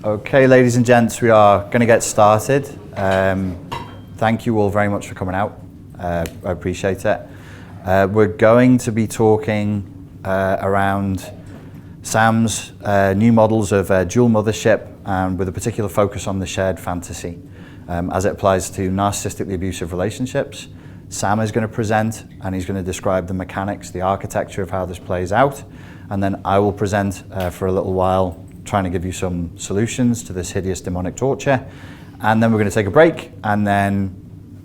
Okay, ladies and gents, we are going to get started. Thank you all very much for coming out. I appreciate it. We're going to be talking around Sam's new models of dual mothership, with a particular focus on the shared fantasy as it applies to narcissistically abusive relationships. Sam is going to present and he's going to describe the mechanics, the architecture of how this plays out, and then I will present for a little while, trying to give you some solutions to this hideous demonic torture, and then we're going to take a break and then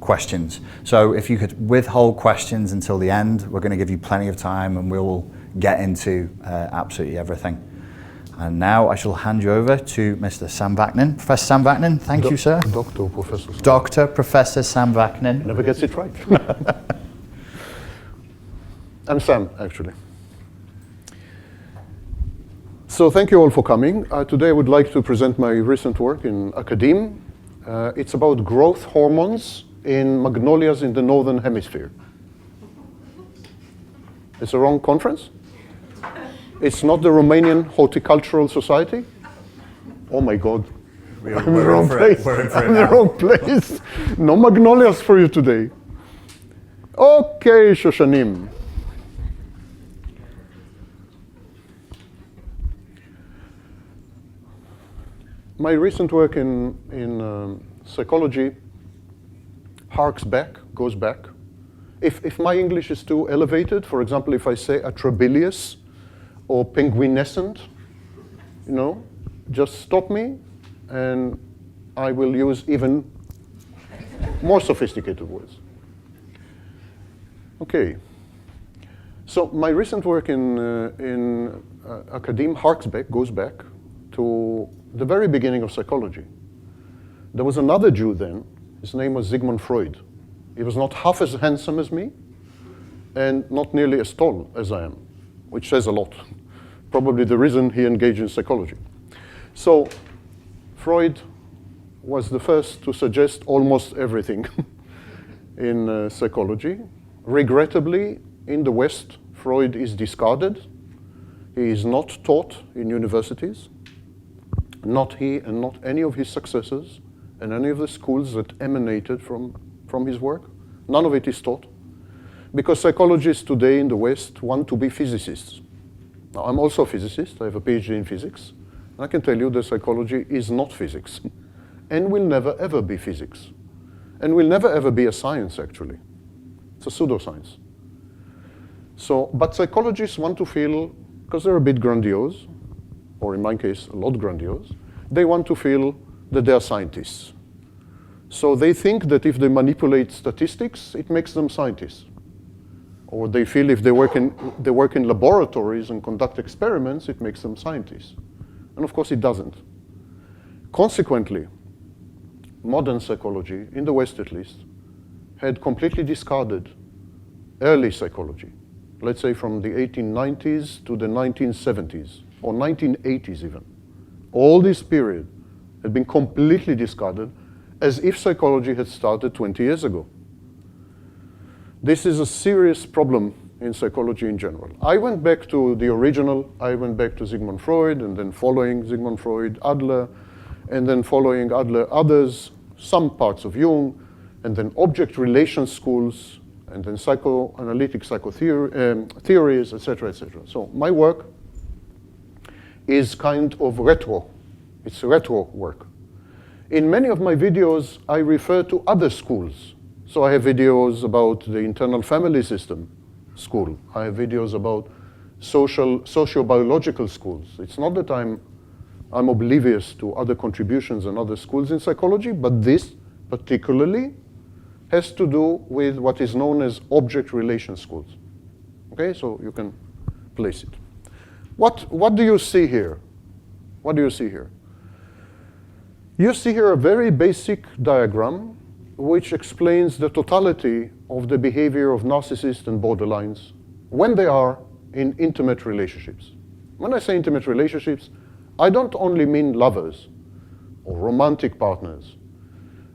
questions. So if you could withhold questions until the end, we're going to give you plenty of time and we'll get into absolutely everything. And now I shall hand you over to Mr. Sam Vaknin. Professor Sam Vaknin, thank you, sir. Dr. Professor Sam. Dr. Professor Sam Vaknin. Never gets it right. I'm Sam, actually. So thank you all for coming. Today I would like to present my recent work in academia. It's about growth hormones in magnolias in the Northern Hemisphere. It's a wrong conference? It's not the Romanian Horticultural Society? Oh my God. I'm in the wrong place. I'm in the wrong place. No magnolias for you today. Okay, Shoshanim. My recent work in psychology goes back. If my English is too elevated, for example, if I say atrabilious or penguinescent, just stop me and I will use even more sophisticated words. Okay. So my recent work in academia goes back to the very beginning of psychology. There was another Jew then. His name was Sigmund Freud. He was not half as handsome as me and not nearly as tall as I am, which says a lot. Probably the reason he engaged in psychology. So Freud was the first to suggest almost everything in psychology. Regrettably, in the West, Freud is discarded. He is not taught in universities. Not he and not any of his successors and any of the schools that emanated from his work. None of it is taught. Because psychologists today in the West want to be physicists. Now, I'm also a physicist. I have a PhD in physics. And I can tell you that psychology is not physics and will never ever be physics. And will never ever be a science, actually. It's a pseudoscience. So, but psychologists want to feel, because they're a bit grandiose, or in my case, a lot grandiose, they want to feel that they are scientists. So they think that if they manipulate statistics, it makes them scientists. Or they feel if they work in laboratories and conduct experiments, it makes them scientists. And of course it doesn't. Consequently, modern psychology, in the West at least, had completely discarded early psychology. Let's say from the 1890s to the 1970s. Or 1980s even. All this period had been completely discarded as if psychology had started 20 years ago. This is a serious problem in psychology in general. I went back to the original. I went back to Sigmund Freud, and then following Sigmund Freud, Adler, and then following Adler, others, some parts of Jung, and then object relation schools, and then psychoanalytic theories, etc., etc. So my work is kind of retro. It's retro work. In many of my videos, I refer to other schools. So I have videos about the internal family system school. I have videos about socio-biological schools. It's not that I'm oblivious to other contributions and other schools in psychology, but this particularly has to do with what is known as object relation schools. Okay, so you can place it. What do you see here? What do you see here? You see here a very basic diagram which explains the totality of the behavior of narcissists and borderlines when they are in intimate relationships. When I say intimate relationships, I don't only mean lovers or romantic partners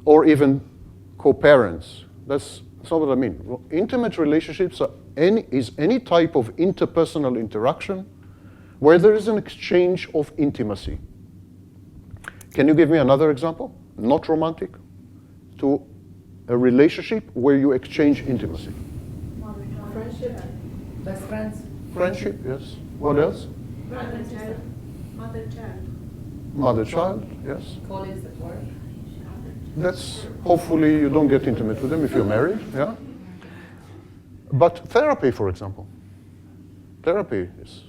or even co-parents. That's not what I mean. Intimate relationships is any type of interpersonal interaction where there is an exchange of intimacy. Can you give me another example? Not romantic, to a relationship where you exchange intimacy. Friendship. Best friends. Friendship, yes. What else? Mother-child. Mother-child. Mother-child, yes. Colleagues at work. That's, hopefully you don't get intimate with them if you're married, yeah? But therapy, for example. Therapy is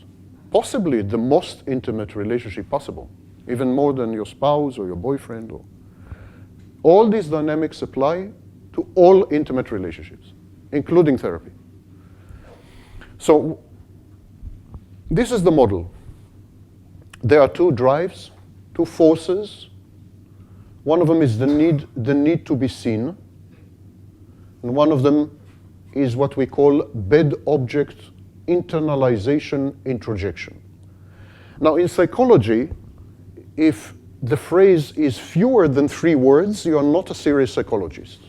possibly the most intimate relationship possible, even more than your spouse or your boyfriend. All these dynamics apply to all intimate relationships, including therapy. So this is the model. There are two drives, two forces. One of them is the need to be seen, and one of them is what we call bad object internalization introjection. Now, in psychology, if the phrase is fewer than 3 words, you are not a serious psychologist.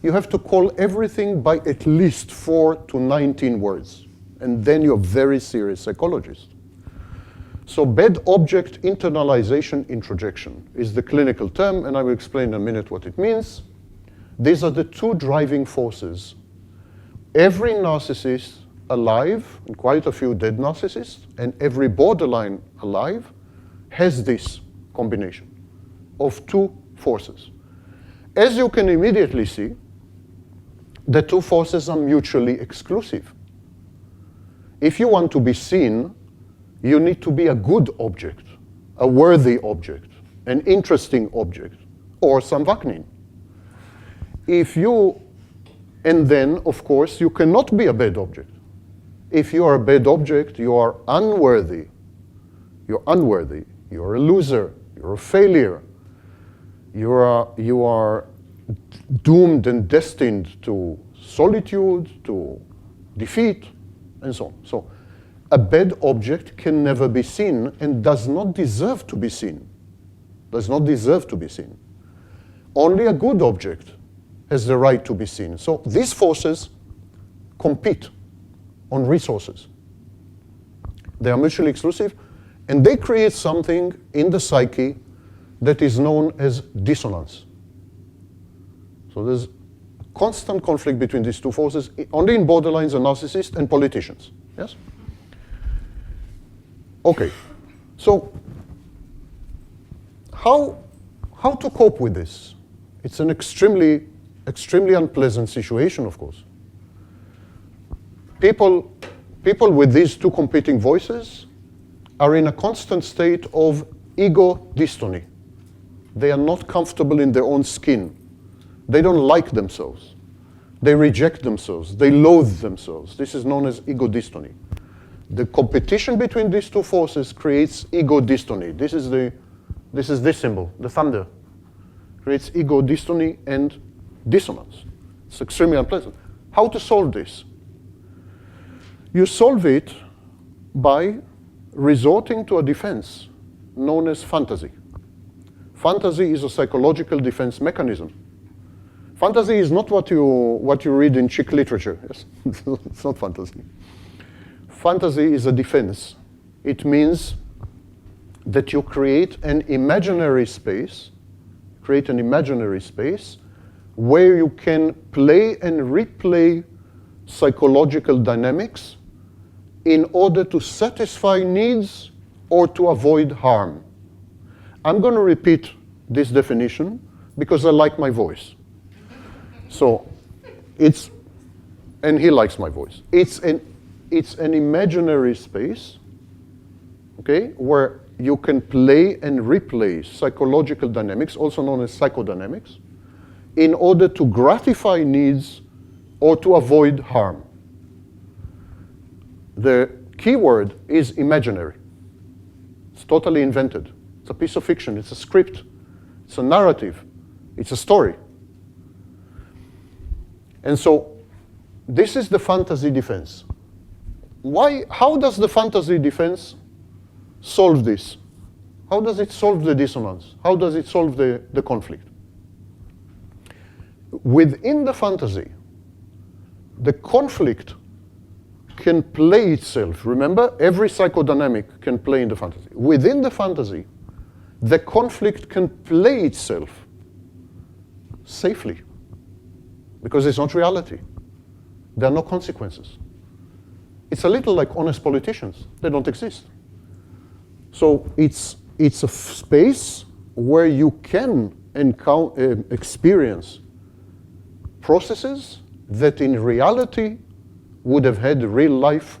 You have to call everything by at least 4 to 19 words, and then you're a very serious psychologist. So bad object internalization introjection is the clinical term, and I will explain in a minute what it means. These are the two driving forces. Every narcissist alive, and quite a few dead narcissists, and every borderline alive has this combination of two forces. As you can immediately see, the two forces are mutually exclusive. If you want to be seen, you need to be a good object, a worthy object, an interesting object, or some Vaknin. And then, of course, you cannot be a bad object. If you are a bad object, you are unworthy. You're unworthy. You're a loser. You're a failure. You are doomed and destined to solitude, to defeat, and so on. So a bad object can never be seen and does not deserve to be seen. Does not deserve to be seen. Only a good object has the right to be seen. So these forces compete on resources. They are mutually exclusive, and they create something in the psyche that is known as dissonance. So there's constant conflict between these two forces, only in borderlines and narcissists and politicians. Yes? Okay, so how to cope with this? It's an extremely unpleasant situation, of course. People with these two competing voices are in a constant state of ego dystony. They are not comfortable in their own skin. They don't like themselves. They reject themselves. They loathe themselves. This is known as ego dystony. The competition between these two forces creates ego dystony. This is this symbol, the thunder. Creates ego dystony and dissonance. It's extremely unpleasant. How to solve this? You solve it by resorting to a defense known as fantasy. Fantasy is a psychological defense mechanism. Fantasy is not what you read in chick literature. Yes? It's not fantasy. Fantasy is a defense. It means that you create an imaginary space where you can play and replay psychological dynamics in order to satisfy needs or to avoid harm. I'm going to repeat this definition because I like my voice. So and he likes my voice. It's an imaginary space, okay, where you can play and replay psychological dynamics, also known as psychodynamics, in order to gratify needs or to avoid harm. The key word is imaginary. It's totally invented. It's a piece of fiction. It's a script. It's a narrative. It's a story. And so this is the fantasy defense. How does the fantasy defense solve this? How does it solve the dissonance? How does it solve the conflict? Within the fantasy, the conflict can play itself. Remember, every psychodynamic can play in the fantasy. Within the fantasy, the conflict can play itself safely because it's not reality. There are no consequences. It's a little like honest politicians. They don't exist. So it's a space where you can experience processes that in reality would have had real life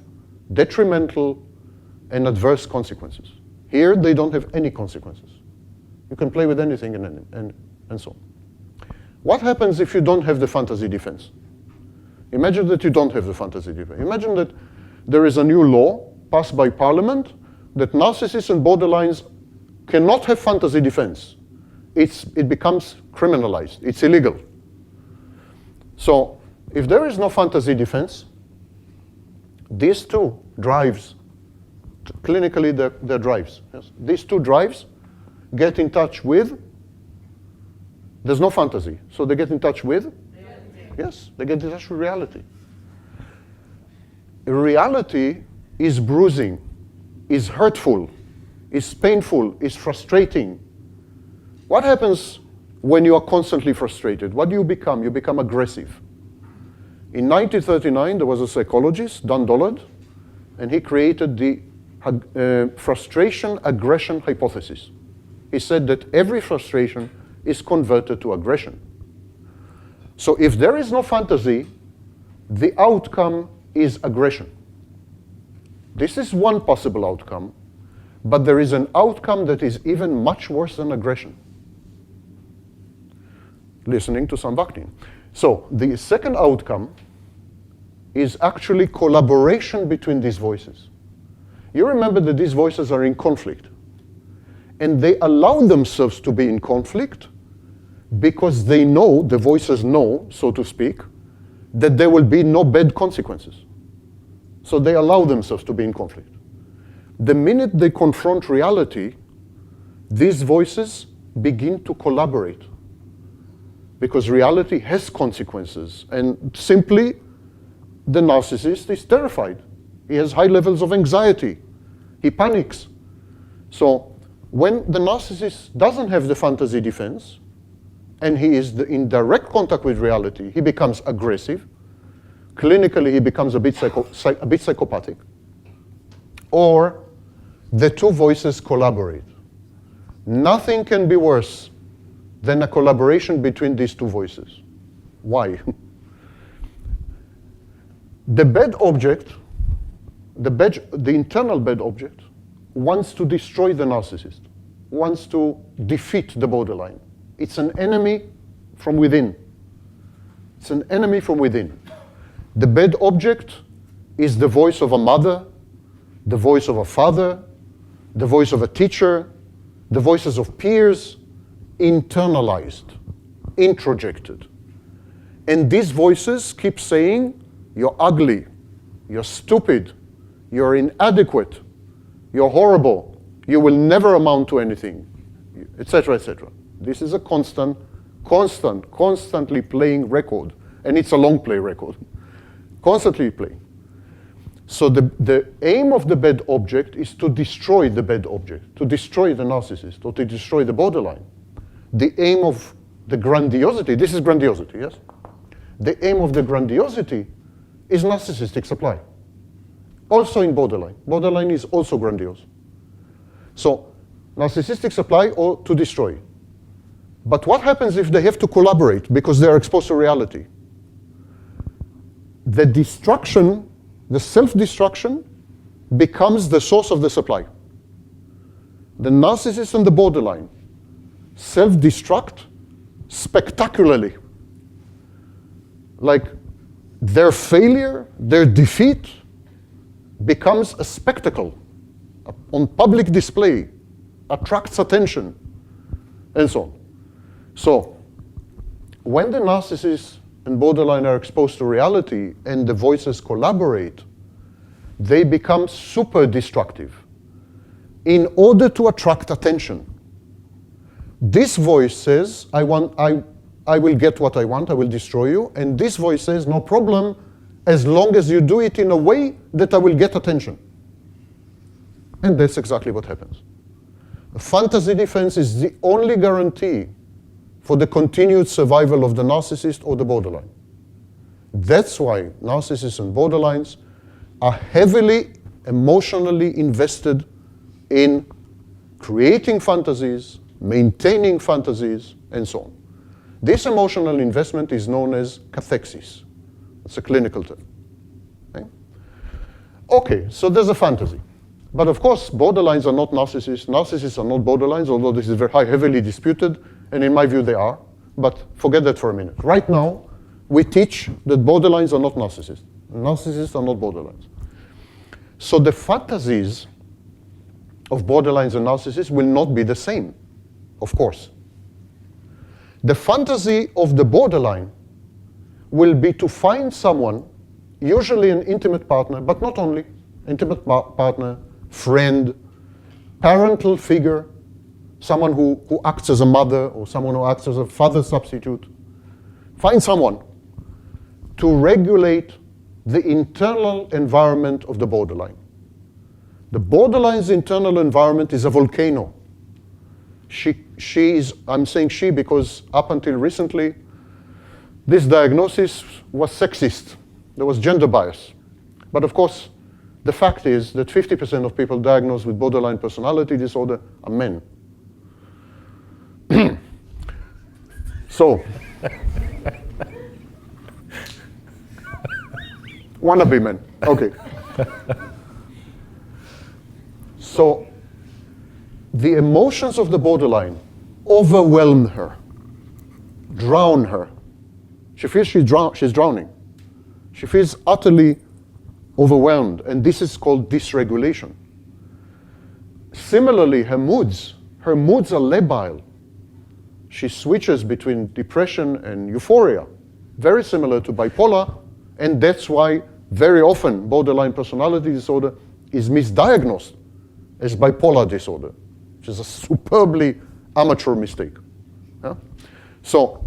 detrimental and adverse consequences. Here they don't have any consequences. You can play with anything and so on. What happens if you don't have the fantasy defense? Imagine that you don't have the fantasy defense. Imagine that there is a new law passed by Parliament that narcissists and borderlines cannot have fantasy defense. It becomes criminalized. It's illegal. So if there is no fantasy defense, these two drives, clinically they're drives. Yes? These two drives get in touch with, there's no fantasy, so they get in touch with, yes, they get in touch with reality. Reality is bruising, is hurtful, is painful, is frustrating. What happens when you are constantly frustrated? What do you become? You become aggressive. In 1939, there was a psychologist, Don Dollard, and he created the frustration-aggression hypothesis. He said that every frustration is converted to aggression. So if there is no fantasy, the outcome is aggression. This is one possible outcome, but there is an outcome that is even much worse than aggression. Listening to some Vaknin. So the second outcome is actually collaboration between these voices. You remember that these voices are in conflict. And they allow themselves to be in conflict because they know, the voices know, so to speak, that there will be no bad consequences. So they allow themselves to be in conflict. The minute they confront reality, these voices begin to collaborate because reality has consequences. And simply, the narcissist is terrified. He has high levels of anxiety. He panics. So when the narcissist doesn't have the fantasy defense, and he is in direct contact with reality, he becomes aggressive. Clinically, he becomes a bit psychopathic. Or the two voices collaborate. Nothing can be worse than a collaboration between these two voices. Why? The bad object, the internal bad object, wants to destroy the narcissist, wants to defeat the borderline. It's an enemy from within. It's an enemy from within. The bad object is the voice of a mother, the voice of a father, the voice of a teacher, the voices of peers, internalized, introjected. And these voices keep saying, you're ugly, you're stupid, you're inadequate, you're horrible, you will never amount to anything, etc., etc. This is a constantly playing record, and it's a long play record, constantly playing. So the aim of the bad object is to destroy the bad object, to destroy the narcissist, or to destroy the borderline. The aim of the grandiosity, this is grandiosity, yes? The aim of the grandiosity is narcissistic supply. Also in borderline. Borderline is also grandiose. So narcissistic supply or to destroy. But what happens if they have to collaborate because they are exposed to reality? The destruction, the self-destruction, becomes the source of the supply. The narcissist and the borderline self-destruct spectacularly. Like their failure, their defeat becomes a spectacle on public display, attracts attention, and so on. So when the narcissist and borderline are exposed to reality and the voices collaborate, they become super destructive in order to attract attention. This voice says, I will get what I want, I will destroy you. And this voice says, no problem, as long as you do it in a way that I will get attention. And that's exactly what happens. A fantasy defense is the only guarantee for the continued survival of the narcissist or the borderline. That's why narcissists and borderlines are heavily emotionally invested in creating fantasies, maintaining fantasies, and so on. This emotional investment is known as cathexis. It's a clinical term. Okay, so there's a fantasy. But of course, borderlines are not narcissists. Narcissists are not borderlines, although this is very heavily disputed, and in my view they are. But forget that for a minute. Right now, we teach that borderlines are not narcissists. Narcissists are not borderlines. So the fantasies of borderlines and narcissists will not be the same, of course. The fantasy of the borderline will be to find someone, usually an intimate partner, but not only, intimate partner, friend, parental figure, someone who acts as a mother or someone who acts as a father substitute. Find someone to regulate the internal environment of the borderline. The borderline's internal environment is a volcano. I'm saying she because up until recently, this diagnosis was sexist. There was gender bias. But of course, the fact is that 50% of people diagnosed with borderline personality disorder are men. So, wannabe men, okay. So, the emotions of the borderline overwhelm her, drown her. She feels she's drowning. She feels utterly overwhelmed, and this is called dysregulation. Similarly, her moods are labile. She switches between depression and euphoria, very similar to bipolar, and that's why very often borderline personality disorder is misdiagnosed as bipolar disorder, which is a superbly amateur mistake. Yeah? So,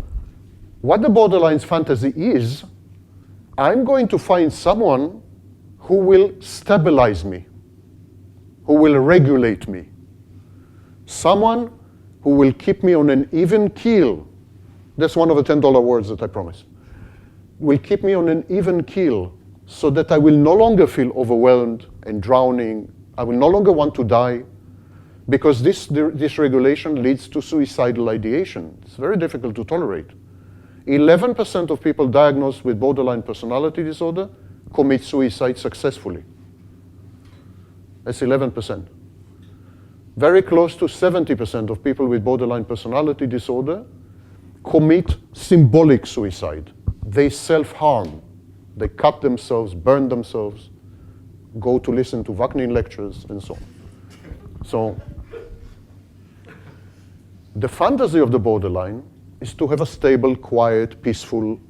what the borderline's fantasy is, I'm going to find someone who will stabilize me, who will regulate me, someone who will keep me on an even keel. That's one of the $10 words that I promise. Will keep me on an even keel so that I will no longer feel overwhelmed and drowning. I will no longer want to die, because this dysregulation leads to suicidal ideation. It's very difficult to tolerate. 11% of people diagnosed with borderline personality disorder commit suicide successfully. That's 11%. Very close to 70% of people with borderline personality disorder commit symbolic suicide. They self-harm. They cut themselves, burn themselves, go to listen to Vaknin lectures, and so on. So, the fantasy of the borderline is to have a stable, quiet, peaceful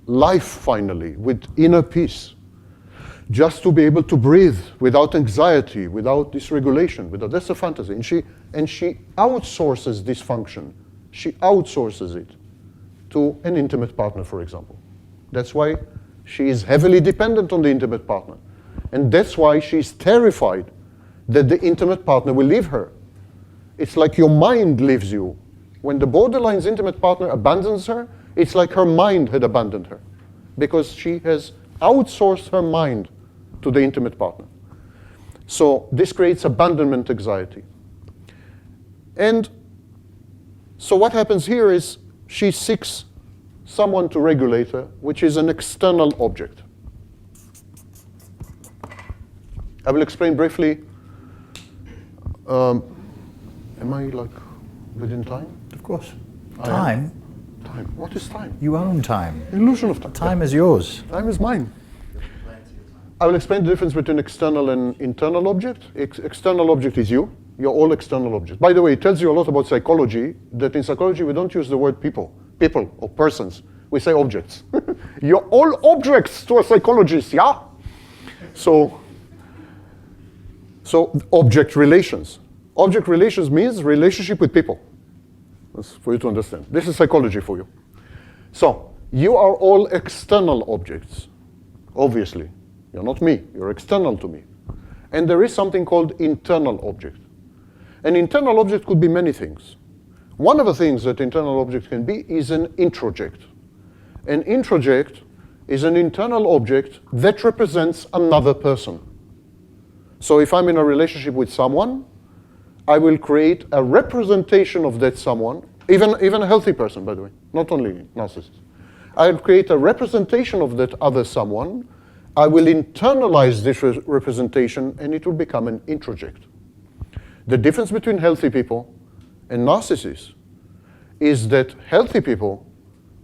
life, finally, with inner peace. Just to be able to breathe without anxiety, without dysregulation. That's a fantasy. And she outsources this function. She outsources it to an intimate partner, for example. That's why she is heavily dependent on the intimate partner. And that's why she's terrified that the intimate partner will leave her. It's like your mind leaves you. When the borderline's intimate partner abandons her, it's like her mind had abandoned her, because she has outsourced her mind to the intimate partner. So this creates abandonment anxiety. And so what happens here is she seeks someone to regulate her, which is an external object. I will explain briefly. Am I like within time? Of course. Time? Time. What is time? You own time. Illusion of time. Time is yours. Time is mine. I will explain the difference between external and internal object. External object is you. You're all external objects. By the way, it tells you a lot about psychology, that in psychology we don't use the word people or persons. We say objects. You're all objects to a psychologist, yeah? So object relations. Object relations means relationship with people. That's for you to understand. This is psychology for you. So you are all external objects, obviously. You're not me. You're external to me. And there is something called internal object. An internal object could be many things. One of the things that internal object can be is an introject. An introject is an internal object that represents another person. So if I'm in a relationship with someone, I will create a representation of that someone, even a healthy person, by the way, not only narcissists. I'll create a representation of that other someone. I will internalize this representation, and it will become an introject. The difference between healthy people and narcissists is that healthy people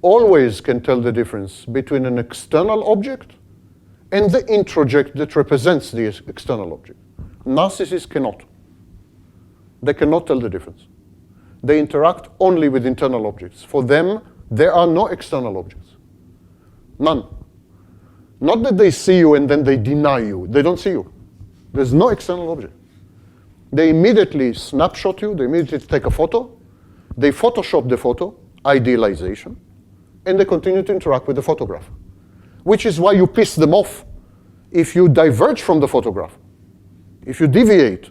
always can tell the difference between an external object and the introject that represents the external object. Narcissists cannot. They cannot tell the difference. They interact only with internal objects. For them, there are no external objects. None. Not that they see you and then they deny you. They don't see you. There's no external object. They immediately snapshot you. They immediately take a photo. They Photoshop the photo, idealization, and they continue to interact with the photograph, which is why you piss them off if you diverge from the photograph, if you deviate,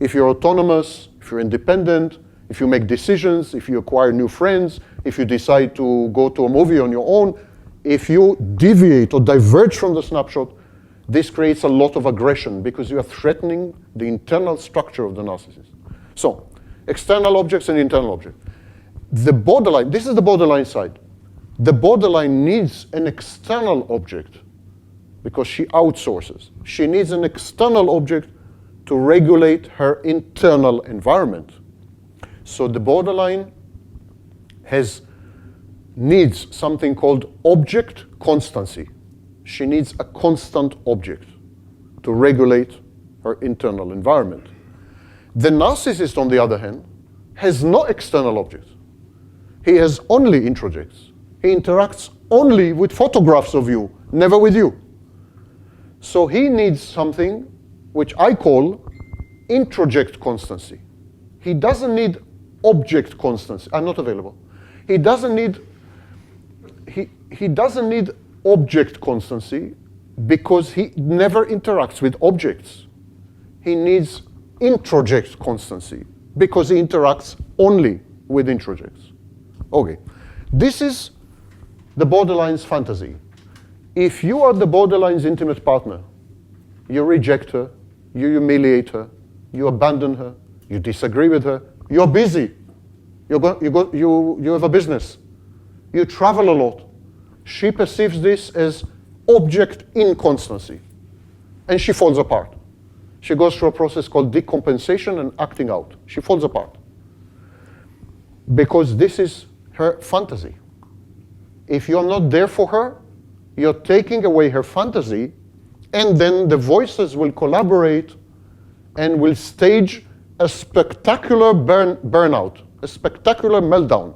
if you're autonomous, if you're independent, if you make decisions, if you acquire new friends, if you decide to go to a movie on your own, if you deviate or diverge from the snapshot, this creates a lot of aggression because you are threatening the internal structure of the narcissist. So, external objects and internal objects. The borderline, this is the borderline side. The borderline needs an external object because she outsources. She needs an external object to regulate her internal environment. So the borderline needs something called object constancy. She needs a constant object to regulate her internal environment. The narcissist, on the other hand, has no external objects. He has only introjects. He interacts only with photographs of you, never with you. So he needs something which I call introject constancy. He doesn't need object constancy. I'm not available. He doesn't need object constancy because he never interacts with objects. He needs introject constancy because he interacts only with introjects. Okay, this is the borderline's fantasy. If you are the borderline's intimate partner, you reject her, you humiliate her, you abandon her, you disagree with her, you're busy, you have a business, you travel a lot. She perceives this as object inconstancy, and she falls apart. She goes through a process called decompensation and acting out. She falls apart because this is her fantasy. If you're not there for her, you're taking away her fantasy, and then the voices will collaborate and will stage a spectacular burnout, a spectacular meltdown.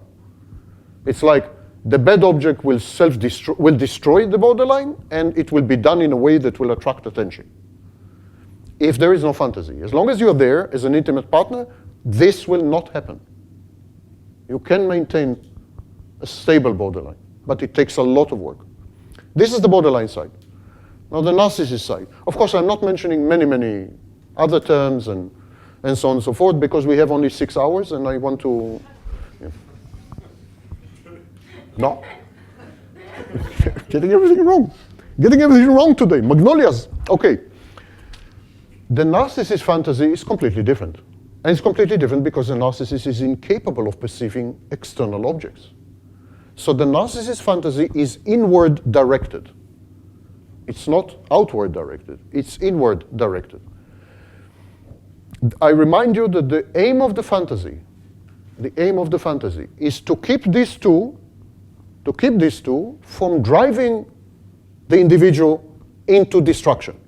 It's like the bad object will destroy the borderline, and it will be done in a way that will attract attention. If there is no fantasy, as long as you're there as an intimate partner, this will not happen. You can maintain a stable borderline, but it takes a lot of work. This is the borderline side. Now the narcissist side. Of course, I'm not mentioning many other terms and so on and so forth because we have only 6 hours and I want to... Yeah. No? Getting everything wrong. Getting everything wrong today. Magnolias. Okay. The narcissist fantasy is completely different. And it's completely different because the narcissist is incapable of perceiving external objects. So the narcissist fantasy is inward directed. It's not outward directed. It's inward directed. I remind you that the aim of the fantasy is to keep these two from driving the individual into destruction.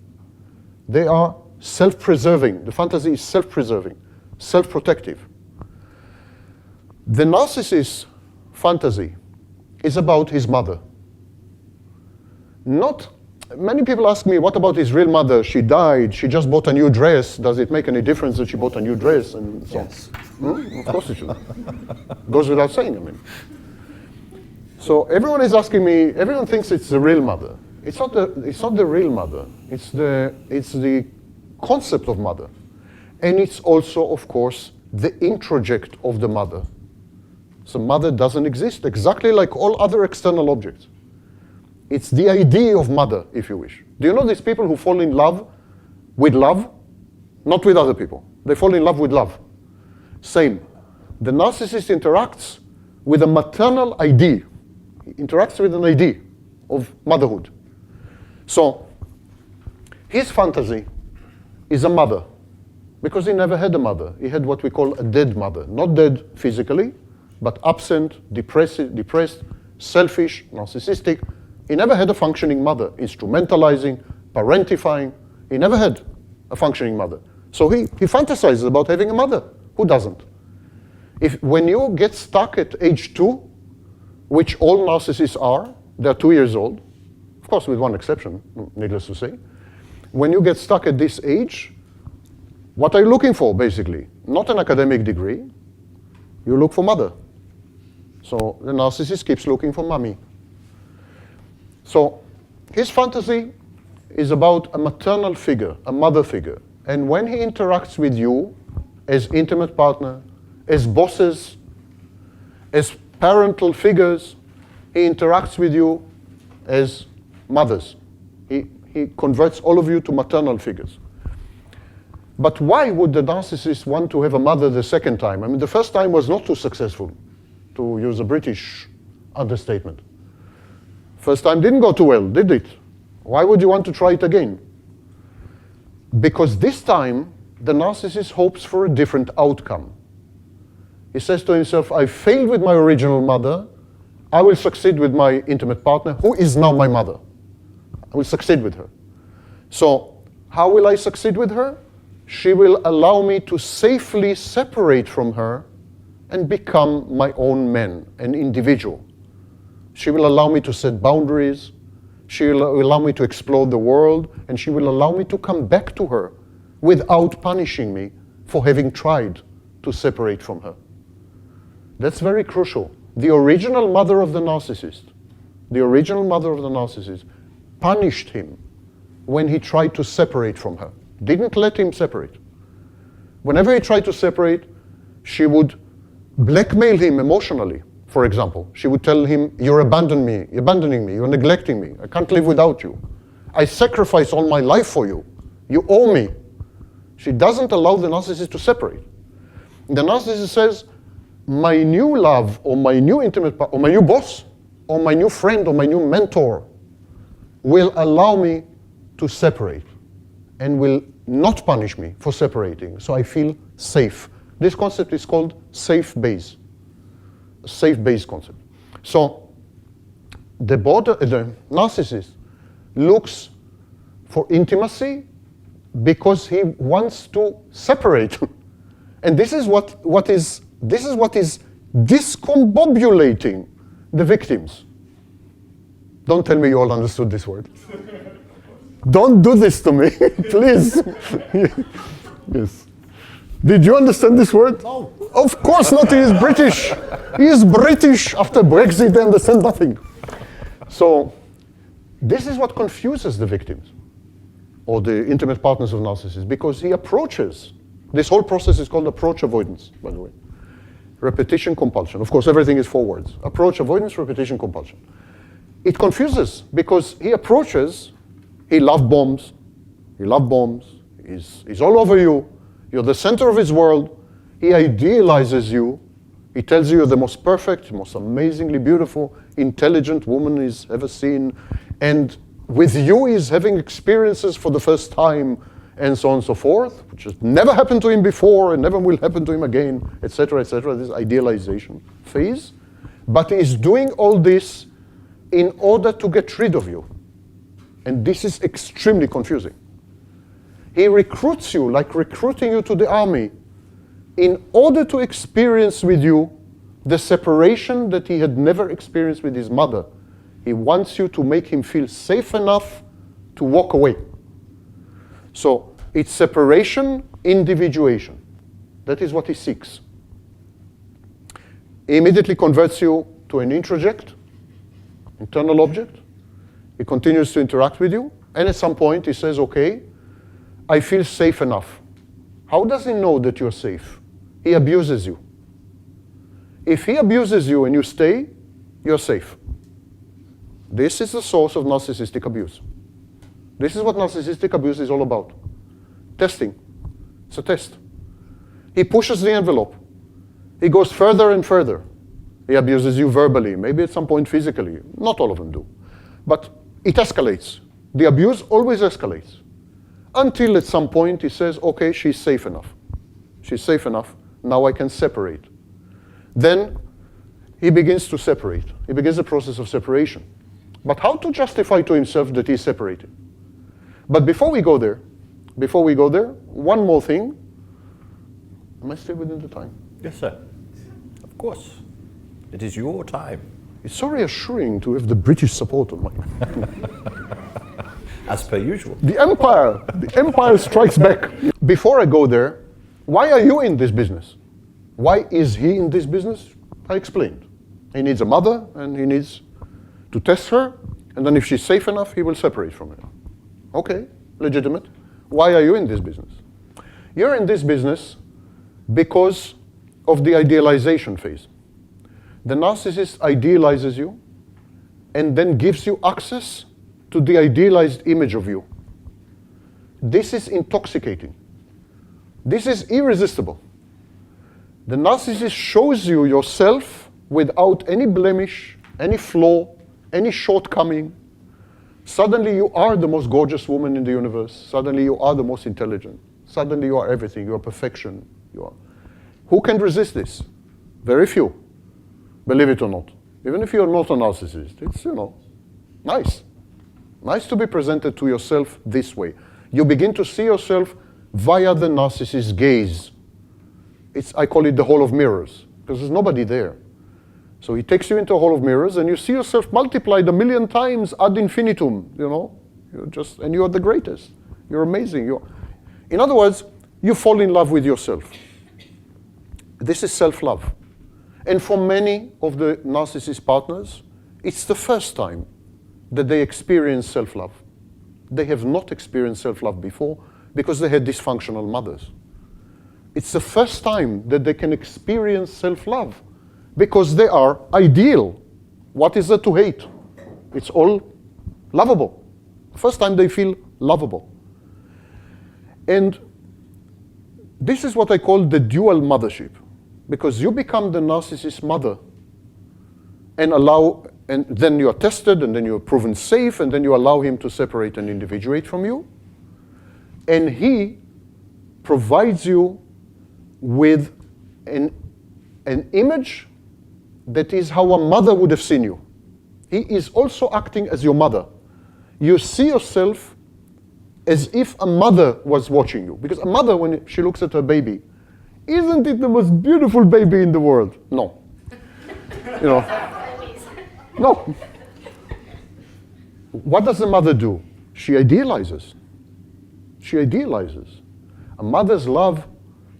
They are self-preserving. The fantasy is self-preserving, self-protective. The narcissist's fantasy is about his mother. Many people ask me, what about his real mother? She died, she just bought a new dress. Does it make any difference that she bought a new dress? And so yes. Of course it should. Goes without saying, I mean. So everyone is asking me, everyone thinks it's the real mother. It's not the real mother. It's the concept of mother. And it's also, of course, the introject of the mother. So mother doesn't exist, exactly like all other external objects. It's the idea of mother, if you wish. Do you know these people who fall in love with love? Not with other people. They fall in love with love. Same. The narcissist interacts with a maternal idea. He interacts with an idea of motherhood. So his fantasy is a mother, because he never had a mother. He had what we call a dead mother. Not dead physically, but absent, depressed, selfish, narcissistic. He never had a functioning mother, instrumentalizing, parentifying. He never had a functioning mother. So he fantasizes about having a mother. Who doesn't? When you get stuck at age 2, which all narcissists are, they're 2 years old, of course with one exception, needless to say. When you get stuck at this age, what are you looking for, basically? Not an academic degree. You look for mother. So the narcissist keeps looking for mommy. So his fantasy is about a maternal figure, a mother figure. And when he interacts with you as intimate partner, as bosses, as parental figures, he interacts with you as mothers. He converts all of you to maternal figures. But why would the narcissist want to have a mother the second time? I mean, the first time was not too successful, to use a British understatement. First time didn't go too well, did it? Why would you want to try it again? Because this time, the narcissist hopes for a different outcome. He says to himself, I failed with my original mother, I will succeed with my intimate partner, who is now my mother. I will succeed with her. So, how will I succeed with her? She will allow me to safely separate from her and become my own man, an individual. She will allow me to set boundaries, she will allow me to explore the world, and she will allow me to come back to her without punishing me for having tried to separate from her. That's very crucial. The original mother of the narcissist punished him when he tried to separate from her. Didn't let him separate. Whenever he tried to separate, she would blackmail him emotionally, for example. She would tell him, you're abandoning me, you're neglecting me, I can't live without you. I sacrifice all my life for you. You owe me. She doesn't allow the narcissist to separate. The narcissist says, my new love, or my new intimate partner, or my new boss, or my new friend, or my new mentor will allow me to separate and will not punish me for separating, so I feel safe. This concept is called safe base, safe base concept. So the narcissist looks for intimacy because he wants to separate. And this is what is discombobulating the victims. Don't tell me you all understood this word. Don't do this to me, please. Yes. Did you understand this word? No. Of course not, he is British. He is British. After Brexit, they understand nothing. So this is what confuses the victims or the intimate partners of narcissists, because he approaches. This whole process is called approach avoidance, by the way. Repetition, compulsion. Of course, everything is 4 words. Approach, avoidance, repetition, compulsion. It confuses because he approaches, he love bombs, he's all over you, you're the center of his world, he idealizes you, he tells you you're the most perfect, most amazingly beautiful, intelligent woman he's ever seen, and with you he's having experiences for the first time, and so on and so forth, which has never happened to him before and never will happen to him again, etc., this idealization phase. But he is doing all this in order to get rid of you. And this is extremely confusing. He recruits you, like recruiting you to the army, in order to experience with you the separation that he had never experienced with his mother. He wants you to make him feel safe enough to walk away. So it's separation, individuation. That is what he seeks. He immediately converts you to an introject, internal object. He continues to interact with you, and at some point he says, okay, I feel safe enough. How does he know that you're safe? He abuses you. If he abuses you and you stay, you're safe. This is the source of narcissistic abuse. This is what narcissistic abuse is all about. Testing. It's a test. He pushes the envelope. He goes further and further. He abuses you verbally, maybe at some point physically. Not all of them do. But it escalates. The abuse always escalates. Until at some point he says, okay, she's safe enough. She's safe enough. Now I can separate. Then he begins to separate. He begins the process of separation. But how to justify to himself that he's separated? But before we go there, one more thing. Am I still within the time? Yes, sir. Of course. It is your time. It's so reassuring to have the British support of mine. As per usual. The empire strikes back. Before I go there, why are you in this business? Why is he in this business? I explained. He needs a mother, and he needs to test her, and then if she's safe enough, he will separate from her. Okay, legitimate. Why are you in this business? You're in this business because of the idealization phase. The narcissist idealizes you and then gives you access to the idealized image of you. This is intoxicating. This is irresistible. The narcissist shows you yourself without any blemish, any flaw, any shortcoming. Suddenly you are the most gorgeous woman in the universe. Suddenly you are the most intelligent. Suddenly you are everything. You are perfection. You are. Who can resist this? Very few. Believe it or not. Even if you're not a narcissist, it's, nice. Nice to be presented to yourself this way. You begin to see yourself via the narcissist's gaze. I call it the hall of mirrors, because there's nobody there. So he takes you into a hall of mirrors, and you see yourself multiplied 1,000,000 times ad infinitum, and you are the greatest. You're amazing. In other words, you fall in love with yourself. This is self-love. And for many of the narcissist partners, it's the first time that they experience self-love. They have not experienced self-love before because they had dysfunctional mothers. It's the first time that they can experience self-love because they are ideal. What is there to hate? It's all lovable. First time they feel lovable. And this is what I call the dual mothership, because you become the narcissist's mother and then you are tested, and then you are proven safe, and then you allow him to separate and individuate from you. And he provides you with an image that is how a mother would have seen you. He is also acting as your mother. You see yourself as if a mother was watching you. Because a mother, when she looks at her baby, isn't it the most beautiful baby in the world? No. No. What does the mother do? She idealizes. She idealizes. A mother's love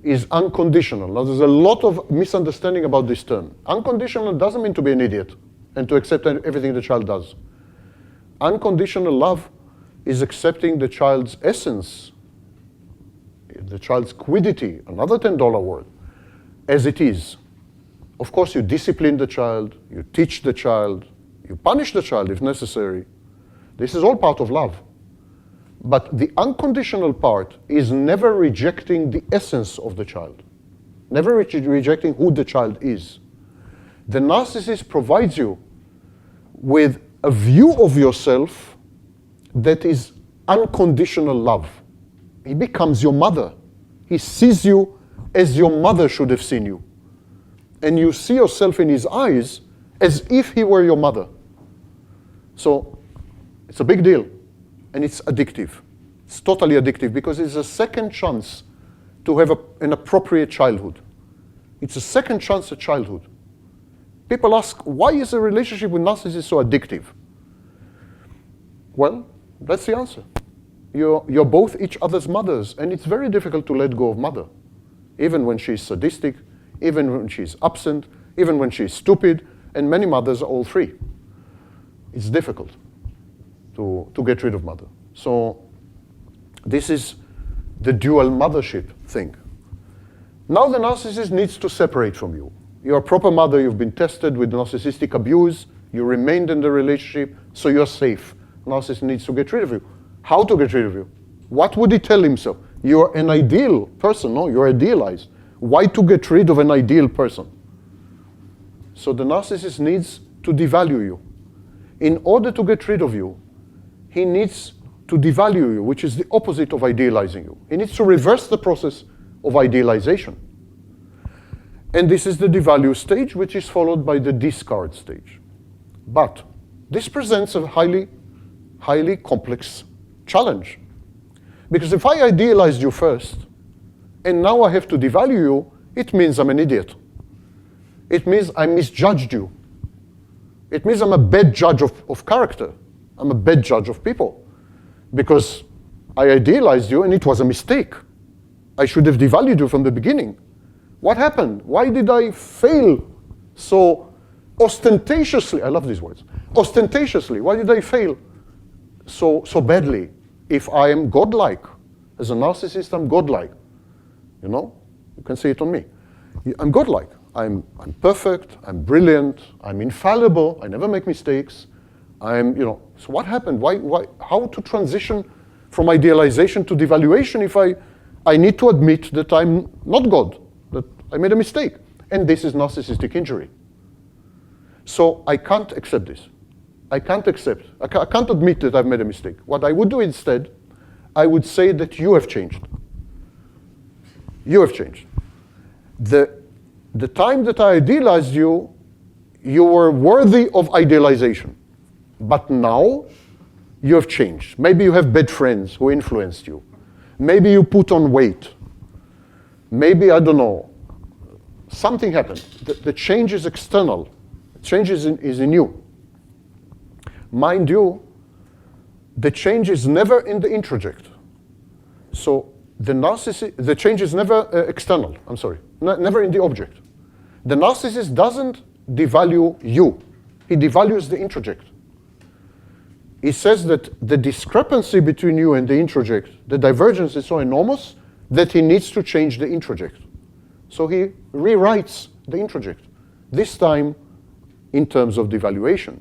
is unconditional. Now, there's a lot of misunderstanding about this term. Unconditional doesn't mean to be an idiot and to accept everything the child does. Unconditional love is accepting the child's essence, the child's quiddity, another $10 word, as it is. Of course, you discipline the child, you teach the child, you punish the child if necessary. This is all part of love. But the unconditional part is never rejecting the essence of the child, never rejecting who the child is. The narcissist provides you with a view of yourself that is unconditional love. He becomes your mother. He sees you as your mother should have seen you. And you see yourself in his eyes as if he were your mother. So it's a big deal. And it's addictive. It's totally addictive because it's a second chance to have an appropriate childhood. It's a second chance at childhood. People ask, why is a relationship with narcissists so addictive? Well, that's the answer. You're both each other's mothers, and it's very difficult to let go of mother. Even when she's sadistic, even when she's absent, even when she's stupid, and many mothers are all three. It's difficult to get rid of mother. So this is the dual mothership thing. Now the narcissist needs to separate from you. You're a proper mother, you've been tested with narcissistic abuse, you remained in the relationship, so you're safe. Narcissist needs to get rid of you. How to get rid of you? What would he tell himself? You're an ideal person, no? You're idealized. Why to get rid of an ideal person? So the narcissist needs to devalue you. In order to get rid of you, he needs to devalue you, which is the opposite of idealizing you. He needs to reverse the process of idealization. And this is the devalue stage, which is followed by the discard stage. But this presents a highly complex challenge. Because if I idealized you first, and now I have to devalue you, it means I'm an idiot. It means I misjudged you. It means I'm a bad judge of character. I'm a bad judge of people. Because I idealized you and it was a mistake. I should have devalued you from the beginning. What happened? Why did I fail so ostentatiously? I love these words. Ostentatiously. Why did I fail so badly? If I am godlike, as a narcissist, I'm godlike. You know, you can see it on me. I'm godlike. I'm perfect. I'm brilliant. I'm infallible. I never make mistakes. So what happened? Why? How to transition from idealization to devaluation if I need to admit that I'm not God, that I made a mistake. And this is narcissistic injury. So I can't accept this. I can't admit that I've made a mistake. What I would do instead, I would say that you have changed. You have changed. The time that I idealized you, you were worthy of idealization. But now, you have changed. Maybe you have bad friends who influenced you. Maybe you put on weight. Maybe, I don't know, something happened. The change is external. The change is in you. Mind you, the change is never in the introject. So the change is never external, never in the object. The narcissist doesn't devalue you. He devalues the introject. He says that the discrepancy between you and the introject, the divergence is so enormous that he needs to change the introject. So he rewrites the introject, this time in terms of devaluation.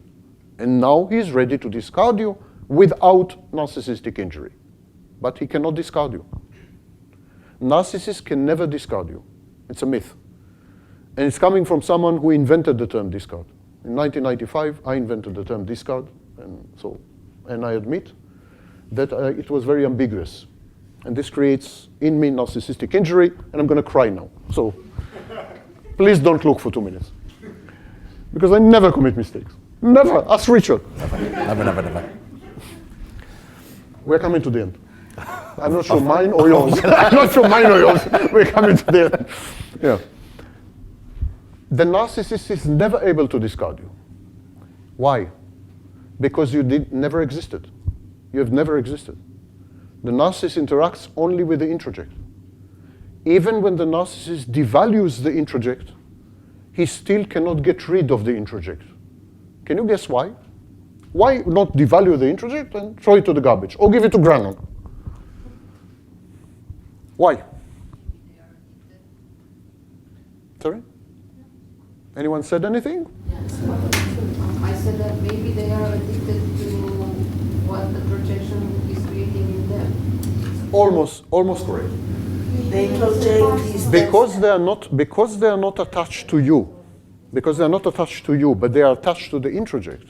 And now he's ready to discard you without narcissistic injury. But he cannot discard you. Narcissists can never discard you. It's a myth. And it's coming from someone who invented the term discard. In 1995, I invented the term discard. And I admit that it was very ambiguous. And this creates in me narcissistic injury, and I'm going to cry now. So please don't look for 2 minutes. Because I never commit mistakes. Never. Ask Richard. Never. We're coming to the end. I'm not sure mine or yours. I'm not sure mine or yours. We're coming to the end. Yeah. The narcissist is never able to discard you. Why? Because you never existed. You have never existed. The narcissist interacts only with the introject. Even when the narcissist devalues the introject, he still cannot get rid of the introject. Can you guess why? Why not devalue the introject and throw it to the garbage, or give it to Grannon? Why? Sorry? Anyone said anything? Yes. I said that maybe they are addicted to what the projection is creating in them. Almost correct. They project these Because they are not attached to you. Because they are not attached to you, but they are attached to the introject.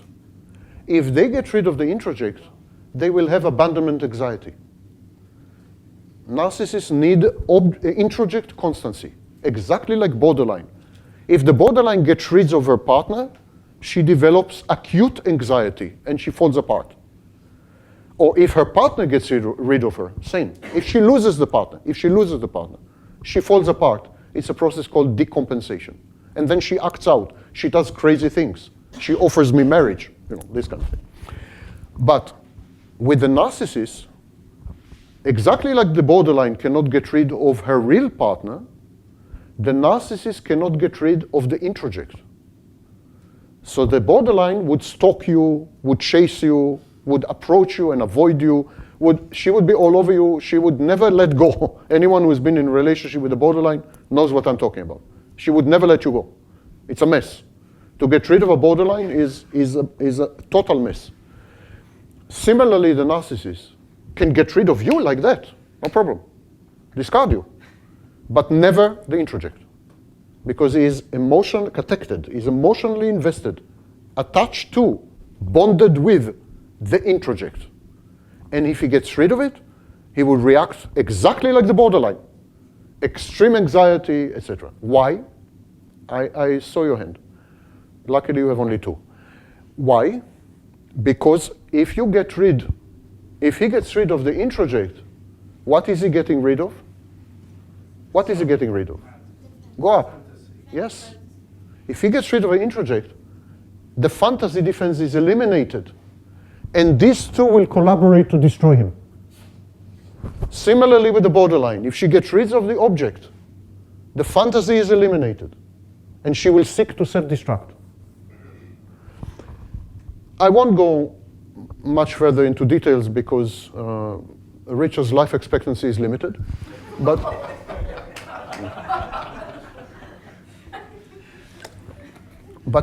If they get rid of the introject, they will have abandonment anxiety. Narcissists need introject constancy, exactly like borderline. If the borderline gets rid of her partner, she develops acute anxiety and she falls apart. Or if her partner gets rid of her, same. If she loses the partner, she falls apart. It's a process called decompensation. And then she acts out. She does crazy things. She offers me marriage, this kind of thing. But with the narcissist, exactly like the borderline cannot get rid of her real partner, the narcissist cannot get rid of the introject. So the borderline would stalk you, would chase you, would approach you and avoid you, She would be all over you. She would never let go. Anyone who's been in a relationship with a borderline knows what I'm talking about. She would never let you go. It's a mess. To get rid of a borderline is a total mess. Similarly, the narcissist can get rid of you like that, no problem. Discard you, but never the introject. Because he is emotionally connected, he's emotionally invested, attached to, bonded with the introject. And if he gets rid of it, he will react exactly like the borderline. Extreme anxiety, etc. Why? I saw your hand. Luckily you have only two. Why? Because if he gets rid of the introject, what is he getting rid of? What is he getting rid of? Go up. Yes. If he gets rid of an introject, the fantasy defense is eliminated. And these two will collaborate to destroy him. Similarly with the borderline, if she gets rid of the object, the fantasy is eliminated. And she will seek to self-destruct. I won't go much further into details because Richard's life expectancy is limited. But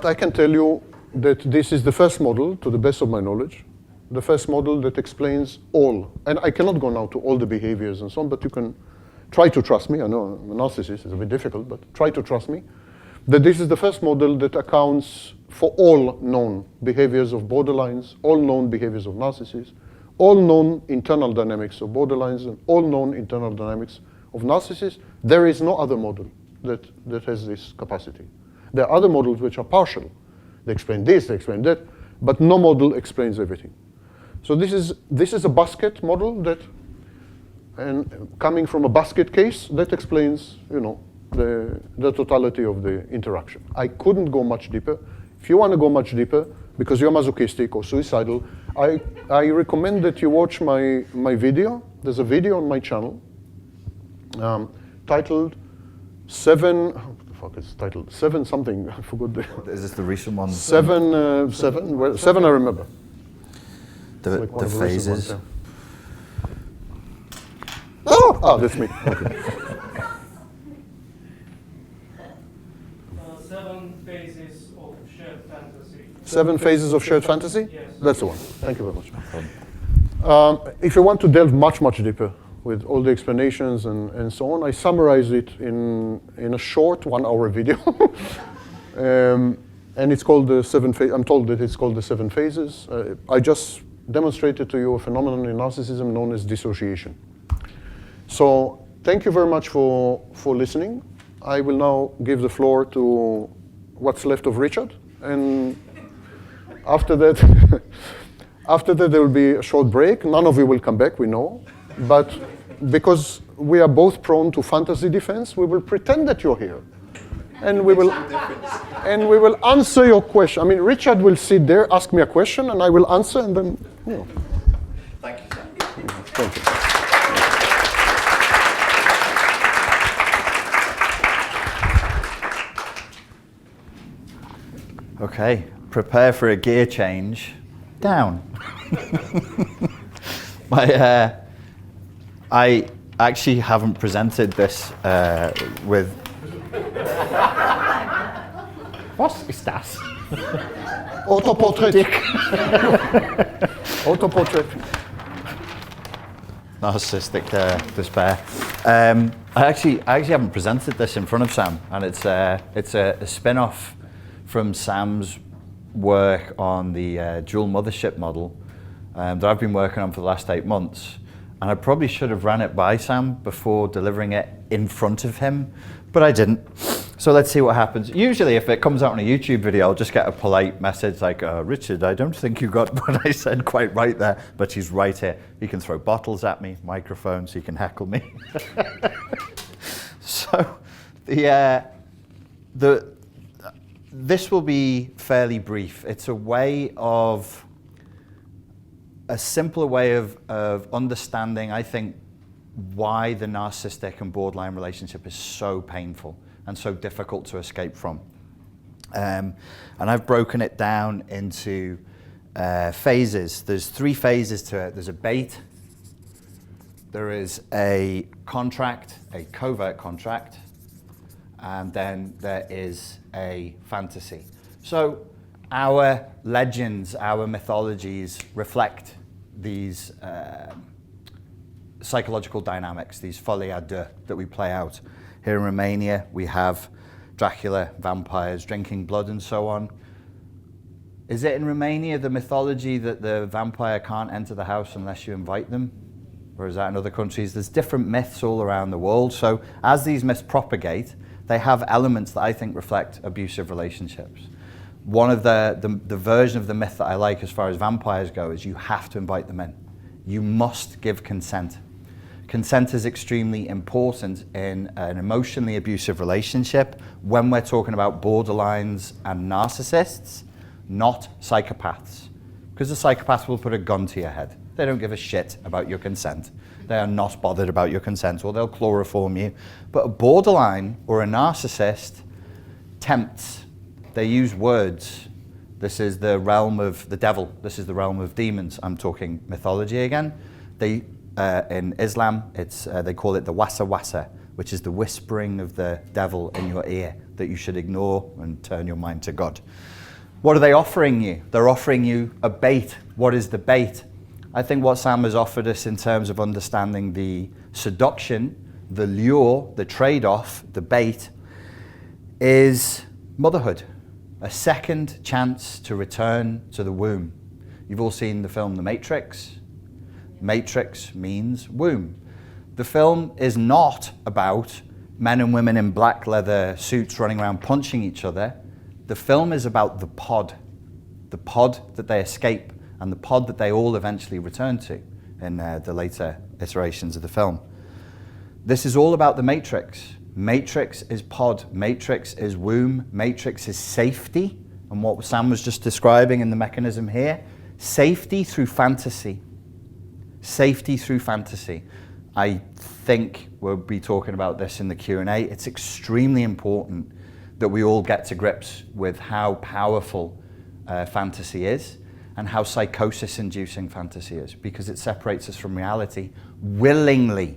I can tell you that this is the first model, to the best of my knowledge, the first model that explains all. And I cannot go now to all the behaviors and so on, but you can try to trust me. I know I'm a narcissist, it's a bit difficult, but try to trust me, that this is the first model that accounts for all known behaviors of borderlines, all known behaviors of narcissists, all known internal dynamics of borderlines, and all known internal dynamics of narcissists. There is no other model that has this capacity. There are other models which are partial. They explain this, they explain that, but no model explains everything. So this is a basket model that, and coming from a basket case, that explains, the totality of the interaction. I couldn't go much deeper. If you want to go much deeper, because you're masochistic or suicidal, I recommend that you watch my video. There's a video on my channel titled Seven something, I forgot the... Is this the recent one? Seven I remember. The phases. Ones, yeah. That's me. Okay. 7 phases of shared fantasy. 7 phases of shared fantasy? Yes. That's the one. Thank you very much. If you want to delve much, much deeper with all the explanations and so on, I summarize it in a short 1-hour video. And it's called the 7 phases. I'm told that it's called the 7 phases. I just demonstrated to you a phenomenon in narcissism known as dissociation. So thank you very much for listening. I will now give the floor to what's left of Richard. And after that, there will be a short break. None of you will come back, we know. But because we are both prone to fantasy defense, we will pretend that you're here. And we will answer your question. I mean, Richard will sit there, ask me a question, and I will answer, and then, Thank you, Sam. Thank you. Okay, prepare for a gear change. Down. I actually haven't presented this with... Was ist das? Autoportrait. Autoportrait. Narcissistic despair. I actually haven't presented this in front of Sam, and it's a spin-off from Sam's work on the Dual Mothership model that I've been working on for the last 8 months. And I probably should have ran it by Sam before delivering it in front of him, but I didn't. So let's see what happens. Usually if it comes out on a YouTube video, I'll just get a polite message like, Richard, I don't think you got what I said quite right there, but he's right here. He can throw bottles at me, microphones, he can heckle me. So this will be fairly brief. It's a simpler way of understanding, I think, why the narcissistic and borderline relationship is so painful and so difficult to escape from. And I've broken it down into phases. There's 3 phases to it. There's a bait, There is a contract, a covert contract, and then there is a fantasy. So our legends, our mythologies reflect these psychological dynamics, these folie à deux that we play out. Here in Romania, we have Dracula, vampires, drinking blood, and so on. Is it in Romania the mythology that the vampire can't enter the house unless you invite them? Or is that in other countries? There's different myths all around the world. So as these myths propagate, they have elements that I think reflect abusive relationships. One of the version of the myth that I like as far as vampires go is you have to invite them in. You must give consent. Consent is extremely important in an emotionally abusive relationship when we're talking about borderlines and narcissists, not psychopaths. Because the psychopath will put a gun to your head. They don't give a shit about your consent. They are not bothered about your consent, or they'll chloroform you. But a borderline or a narcissist tempts. They use words. This is the realm of the devil. This is the realm of demons. I'm talking mythology again. In Islam, they call it the wasa wasa, which is the whispering of the devil in your ear that you should ignore and turn your mind to God. What are they offering you? They're offering you a bait. What is the bait? I think what Sam has offered us in terms of understanding the seduction, the lure, the trade-off, the bait, is motherhood. A second chance to return to the womb. You've all seen the film The Matrix. Matrix means womb. The film is not about men and women in black leather suits running around punching each other. The film is about the pod that they escape and the pod that they all eventually return to in the later iterations of the film. This is all about the Matrix. Matrix is pod, Matrix is womb, Matrix is safety, and what Sam was just describing in the mechanism here, safety through fantasy. Safety through fantasy. I think we'll be talking about this in the Q&A. It's extremely important that we all get to grips with how powerful fantasy is and how psychosis-inducing fantasy is, because it separates us from reality willingly.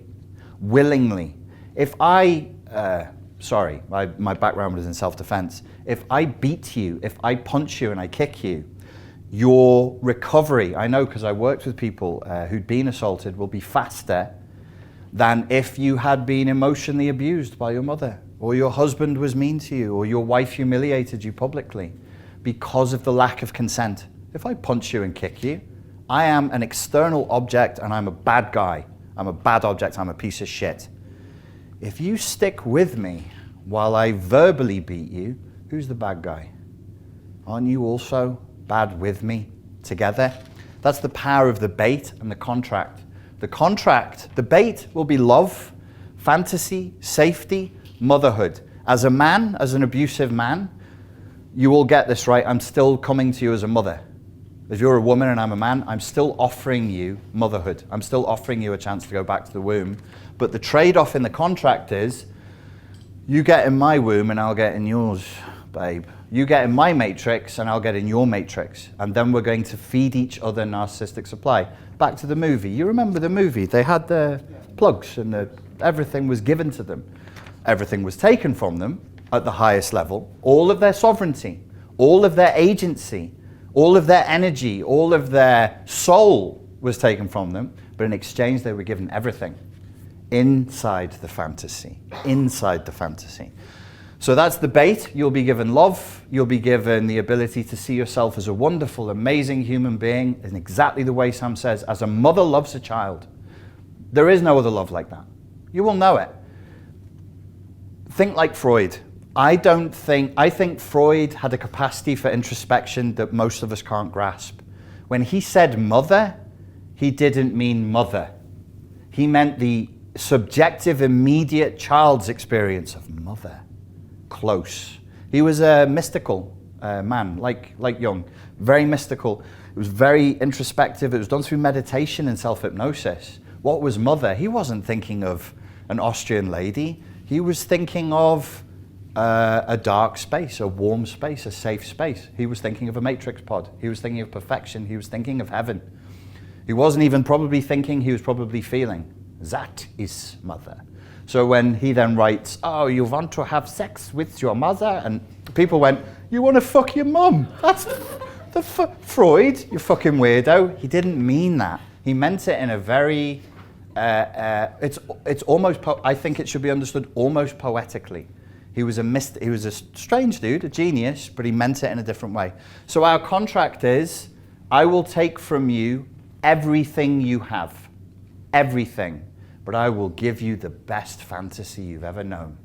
If I, my background was in self-defense. If I beat you, if I punch you and I kick you, your recovery, I know because I worked with people who'd been assaulted, will be faster than if you had been emotionally abused by your mother, or your husband was mean to you, or your wife humiliated you publicly because of the lack of consent. If I punch you and kick you, I am an external object and I'm a bad guy. I'm a bad object, I'm a piece of shit. If you stick with me while I verbally beat you, who's the bad guy? Aren't you also bad with me together? That's the power of the bait and the contract. The bait will be love, fantasy, safety, motherhood. As a man, as an abusive man, you will get this right. I'm still coming to you as a mother. If you're a woman and I'm a man, I'm still offering you motherhood. I'm still offering you a chance to go back to the womb. But the trade-off in the contract is, you get in my womb and I'll get in yours, babe. You get in my matrix and I'll get in your matrix. And then we're going to feed each other narcissistic supply. Back to the movie. You remember the movie? They had the plugs and everything was given to them. Everything was taken from them at the highest level. All of their sovereignty, all of their agency, all of their energy, all of their soul was taken from them. But in exchange, they were given everything inside the fantasy, inside the fantasy. So that's the bait. You'll be given love. You'll be given the ability to see yourself as a wonderful, amazing human being in exactly the way Sam says, as a mother loves a child. There is no other love like that. You will know it. Think like Freud. I think Freud had a capacity for introspection that most of us can't grasp. When he said mother, he didn't mean mother. He meant the subjective, immediate child's experience of mother. Close. He was a mystical man, like Jung, very mystical. It was very introspective. It was done through meditation and self-hypnosis. What was mother? He wasn't thinking of an Austrian lady. He was thinking of a dark space, a warm space, a safe space. He was thinking of a matrix pod. He was thinking of perfection. He was thinking of heaven. He wasn't even probably thinking, he was probably feeling. That is mother. So when he then writes, oh, you want to have sex with your mother? And people went, you want to fuck your mum? That's Freud, you fucking weirdo. He didn't mean that. He meant it in a very, it's almost, I think it should be understood almost poetically. He was a strange dude, a genius, but he meant it in a different way. So our contract is, I will take from you everything you have, everything, but I will give you the best fantasy you've ever known.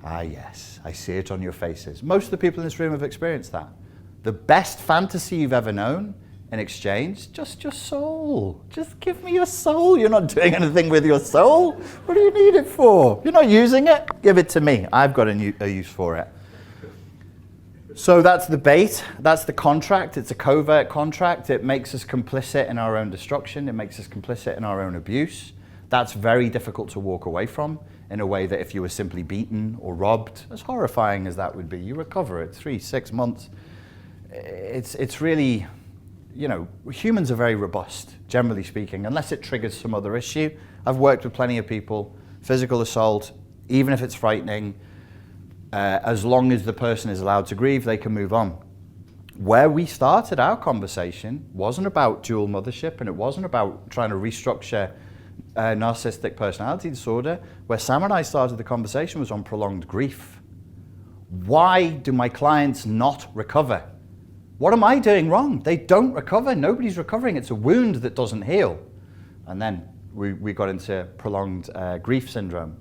Ah, yes, I see it on your faces. Most of the people in this room have experienced that. The best fantasy you've ever known, in exchange, just your soul. Just give me your soul. You're not doing anything with your soul. What do you need it for? You're not using it? Give it to me. I've got a use for it. So that's the bait. That's the contract. It's a covert contract. It makes us complicit in our own destruction. It makes us complicit in our own abuse. That's very difficult to walk away from in a way that if you were simply beaten or robbed, as horrifying as that would be, you recover it 3-6 months. It's really, you know, humans are very robust, generally speaking, unless it triggers some other issue. I've worked with plenty of people, physical assault, even if it's frightening, as long as the person is allowed to grieve, they can move on. Where we started our conversation wasn't about dual mothership, and it wasn't about trying to restructure narcissistic personality disorder. Where Sam and I started the conversation was on prolonged grief. Why do my clients not recover? What am I doing wrong? They don't recover. Nobody's recovering. It's a wound that doesn't heal. And then we got into prolonged grief syndrome.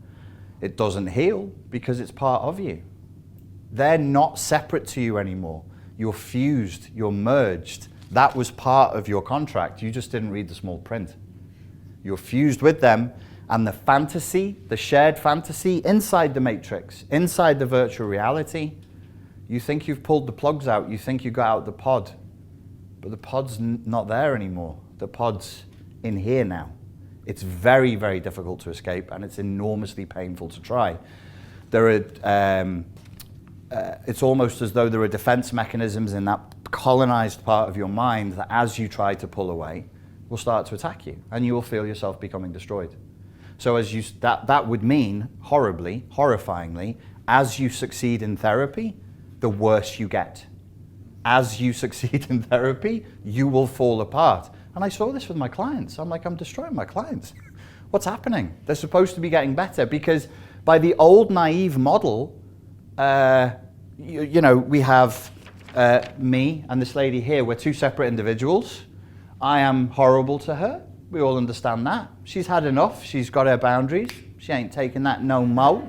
It doesn't heal because it's part of you. They're not separate to you anymore. You're fused, you're merged. That was part of your contract. You just didn't read the small print. You're fused with them, and the fantasy, the shared fantasy inside the matrix, inside the virtual reality, you think you've pulled the plugs out, you think you got out the pod, but the pod's not there anymore. The pod's in here now. It's very, very difficult to escape, and it's enormously painful to try. It's almost as though there are defense mechanisms in that colonized part of your mind that as you try to pull away, will start to attack you, and you will feel yourself becoming destroyed. So that would mean, horribly, horrifyingly, as you succeed in therapy, the worse you get. As you succeed in therapy, you will fall apart. And I saw this with my clients. I'm like, I'm destroying my clients. What's happening? They're supposed to be getting better because by the old naive model, you know, we have me and this lady here. We're two separate individuals. I am horrible to her. We all understand that. She's had enough. She's got her boundaries. She ain't taking that no more.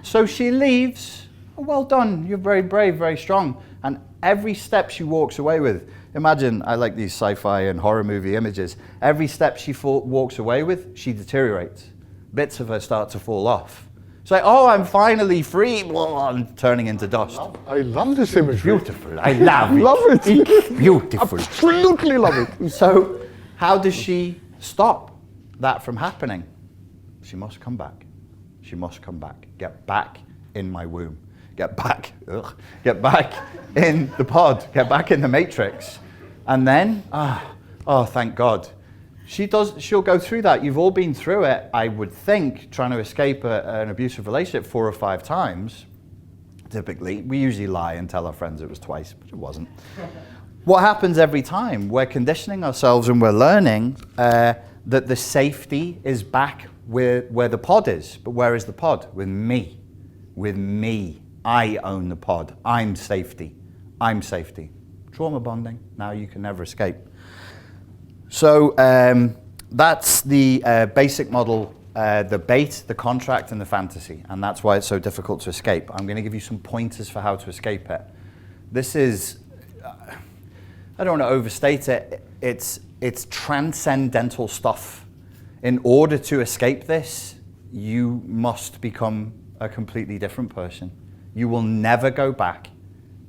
So she leaves. Oh, well done. You're very brave, very strong. And every step she walks away with, imagine, I like these sci-fi and horror movie images. Every step she walks away with, she deteriorates. Bits of her start to fall off. It's like, oh, I'm finally free, and turning into dust. I love this imagery. Beautiful. I love it. Love it. It's beautiful. Absolutely love it. So how does she stop that from happening? She must come back. She must come back. Get back in my womb. Get back. Get back in the pod. Get back in the matrix. And then, oh, thank God. She'll go through that. You've all been through it, I would think, trying to escape an abusive relationship 4 or 5 times. Typically, we usually lie and tell our friends it was twice, but it wasn't. What happens every time? We're conditioning ourselves and we're learning that the safety is back where the pod is. But where is the pod? With me. With me. I own the pod. I'm safety. I'm safety. Trauma bonding. Now you can never escape. So that's the basic model, the bait, the contract, and the fantasy. And that's why it's so difficult to escape. I'm going to give you some pointers for how to escape it. This is, I don't want to overstate it, it's transcendental stuff. In order to escape this, you must become a completely different person. You will never go back.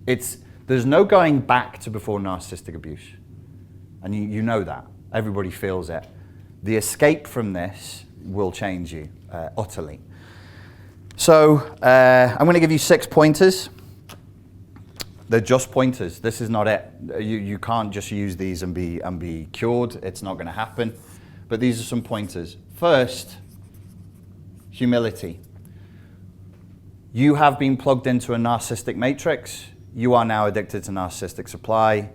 There's no going back to before narcissistic abuse. And you know that. Everybody feels it. The escape from this will change you utterly. So I'm going to give you 6 pointers. They're just pointers. This is not it. You can't just use these and be cured. It's not going to happen. But these are some pointers. First, humility. You have been plugged into a narcissistic matrix. You are now addicted to narcissistic supply.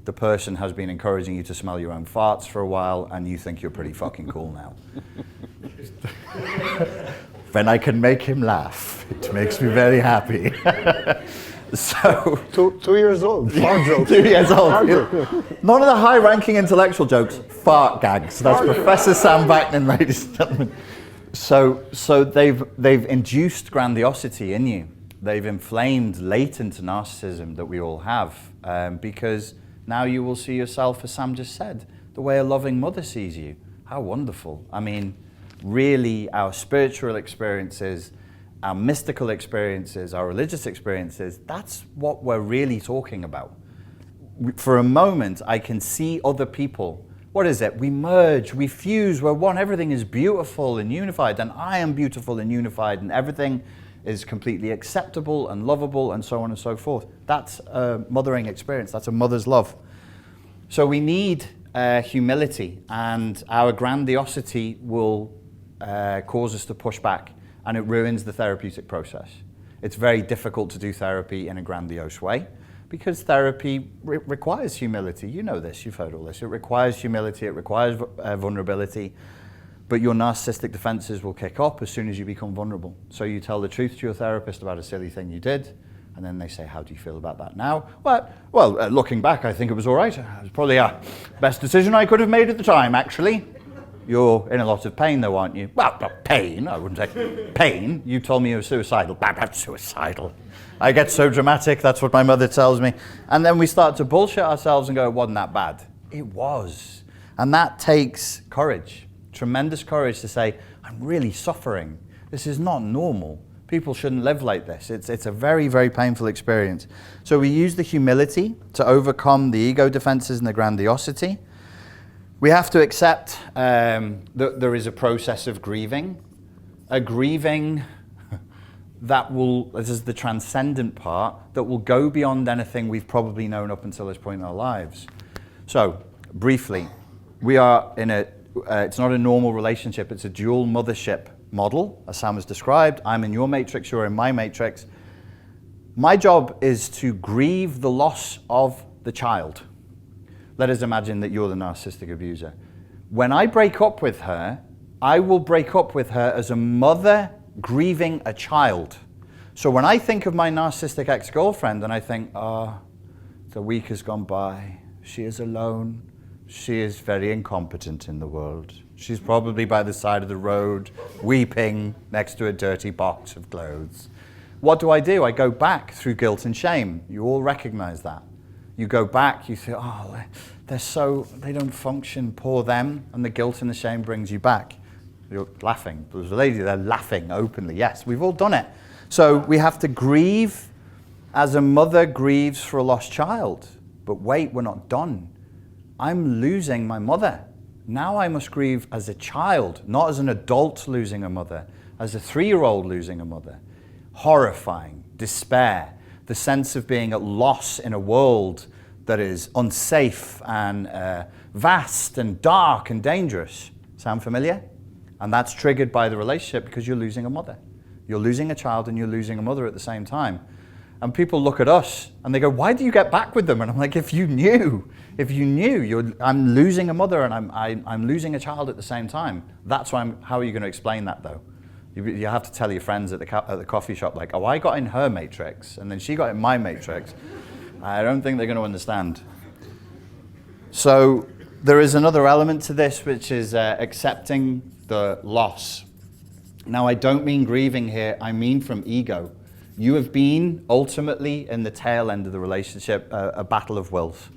The person has been encouraging you to smell your own farts for a while, and you think you're pretty fucking cool now. When I can make him laugh, it makes me very happy. So, 2 years old, fart jokes. 2 years old. None of the high-ranking intellectual jokes, fart gags. That's Professor Sam Vaknin, ladies and gentlemen. So they've induced grandiosity in you. They've inflamed latent narcissism that we all have, because now you will see yourself, as Sam just said, the way a loving mother sees you. How wonderful. I mean, really, our spiritual experiences, our mystical experiences, our religious experiences, that's what we're really talking about. For a moment, I can see other people. What is it? We merge, we fuse, we're one. Everything is beautiful and unified, and I am beautiful and unified, and everything is completely acceptable and lovable, and so on and so forth. That's a mothering experience. That's a mother's love. So we need humility, and our grandiosity will cause us to push back, and it ruins the therapeutic process. It's very difficult to do therapy in a grandiose way, because therapy requires humility. You know this, you've heard all this. It requires humility, it requires vulnerability, but your narcissistic defenses will kick up as soon as you become vulnerable. So you tell the truth to your therapist about a silly thing you did, and then they say, how do you feel about that now? Well, looking back, I think it was all right. It was probably a best decision I could have made at the time, actually. You're in a lot of pain, though, aren't you? Well, not pain, I wouldn't say pain. You told me you were suicidal. I'm suicidal. I get so dramatic, that's what my mother tells me. And then we start to bullshit ourselves and go, it wasn't that bad. It was. And that takes courage, tremendous courage to say, I'm really suffering. This is not normal. People shouldn't live like this. It's a very, very painful experience. So we use the humility to overcome the ego defenses and the grandiosity. We have to accept that there is a process of grieving. A grieving that will, this is the transcendent part, that will go beyond anything we've probably known up until this point in our lives. So, briefly, we are in it's not a normal relationship, it's a dual mothership model, as Sam has described. I'm in your matrix, you're in my matrix. My job is to grieve the loss of the child. Let us imagine that you're the narcissistic abuser. When I break up with her, I will break up with her as a mother grieving a child. So when I think of my narcissistic ex-girlfriend and I think, the week has gone by, she is alone, she is very incompetent in the world. She's probably by the side of the road, weeping next to a dirty box of clothes. What do? I go back through guilt and shame. You all recognize that. You go back, you say, they don't function, poor them, and the guilt and the shame brings you back. You're laughing. There's a lady there laughing openly. Yes, we've all done it. So we have to grieve as a mother grieves for a lost child. But wait, we're not done. I'm losing my mother. Now I must grieve as a child, not as an adult losing a mother, as a 3-year-old losing a mother. Horrifying, despair, the sense of being at loss in a world that is unsafe and vast and dark and dangerous. Sound familiar? And that's triggered by the relationship because you're losing a mother. You're losing a child and you're losing a mother at the same time. And people look at us and they go, why do you get back with them? And I'm like, if you knew, I'm losing a mother and I'm losing a child at the same time. That's why how are you going to explain that though? You have to tell your friends at the coffee shop, like, oh, I got in her matrix and then she got in my matrix. I don't think they're going to understand. So there is another element to this, which is accepting the loss. Now, I don't mean grieving here, I mean from ego. You have been ultimately in the tail end of the relationship, a battle of wills.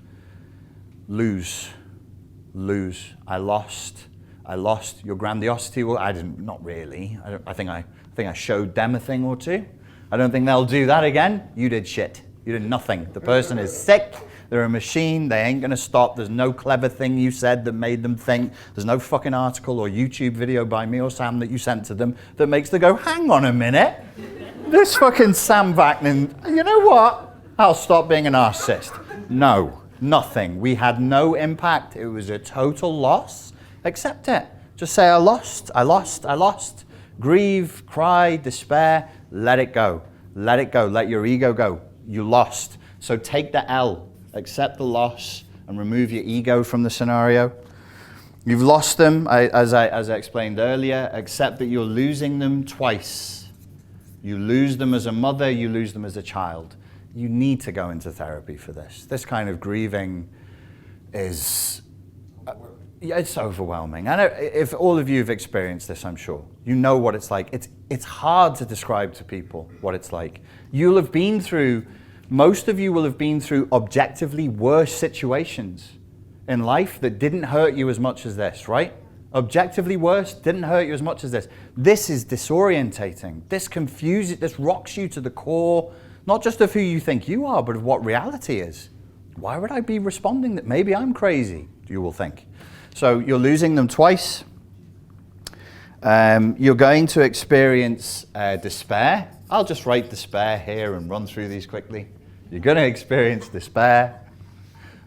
Lose. I lost your grandiosity. Well, I didn't, not really. I think I showed them a thing or two. I don't think they'll do that again. You did shit. You did nothing. The person is sick. They're a machine. They ain't gonna stop. There's no clever thing you said that made them think. There's no fucking article or YouTube video by me or Sam that you sent to them that makes them go, hang on a minute. This fucking Sam Vaknin, you know what? I'll stop being a narcissist. No, nothing. We had no impact. It was a total loss. Accept it. Just say, I lost, I lost, I lost. Grieve, cry, despair, let it go. Let it go, let your ego go. You lost. So take the L, accept the loss, and remove your ego from the scenario. You've lost them, as I explained earlier, accept that you're losing them twice. You lose them as a mother, you lose them as a child. You need to go into therapy for this. This kind of grieving is, it's overwhelming. And if all of you have experienced this, I'm sure, you know what it's like. It's hard to describe to people what it's like. You'll have been through, most of you will have been through objectively worse situations in life that didn't hurt you as much as this, right? Objectively worse, didn't hurt you as much as this. This is disorientating. This confuses, this rocks you to the core, not just of who you think you are, but of what reality is. Why would I be responding that maybe I'm crazy, you will think. So you're losing them twice. You're going to experience despair. I'll just write despair here and run through these quickly. You're going to experience despair.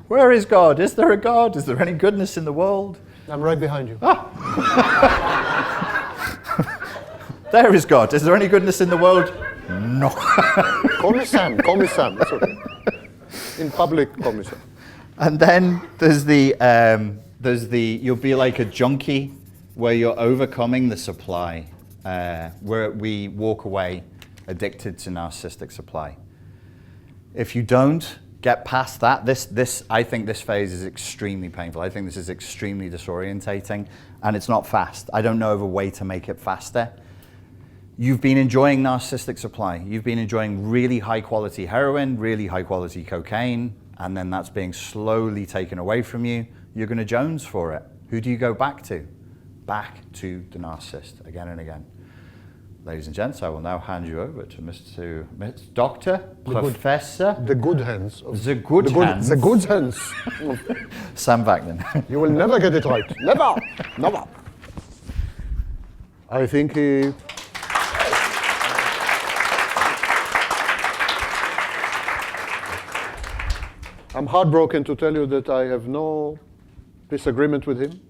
Where is God? Is there a God? Is there any goodness in the world? I'm right behind you. There is God. Is there any goodness in the world? No. Call me Sam. Call me Sam. That's okay. In public, call me Sam. And then there's the you'll be like a junkie where you're overcoming the supply, where we walk away addicted to narcissistic supply. If you don't get past that, I think this phase is extremely painful. I think this is extremely disorientating, and it's not fast. I don't know of a way to make it faster. You've been enjoying narcissistic supply. You've been enjoying really high quality heroin, really high quality cocaine, and then that's being slowly taken away from you. You're going to Jones for it. Who do you go back to? Back to the narcissist again and again. Ladies and gents, I will now hand you over to Mr. Professor. The good hands. The good hands. The good hands. Sam Vaknin. You will never get it right. Never. Never. I think he... I'm heartbroken to tell you that I have no disagreement with him.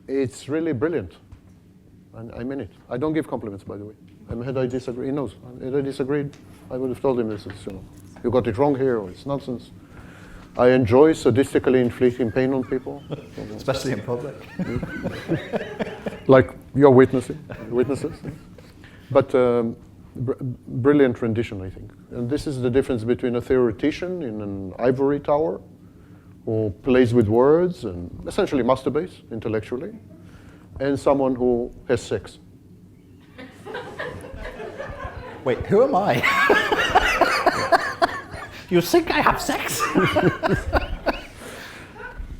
It's really brilliant. And I mean it. I don't give compliments, by the way. And had I disagreed, he knows. Had I disagreed, I would have told him this is, you got it wrong here, or it's nonsense. I enjoy sadistically inflicting pain on people. Especially in public. Like you're witnesses. But brilliant rendition, I think. And this is the difference between a theoretician in an ivory tower who plays with words and essentially masturbates intellectually, and someone who has sex. Wait, who am I? You think I have sex?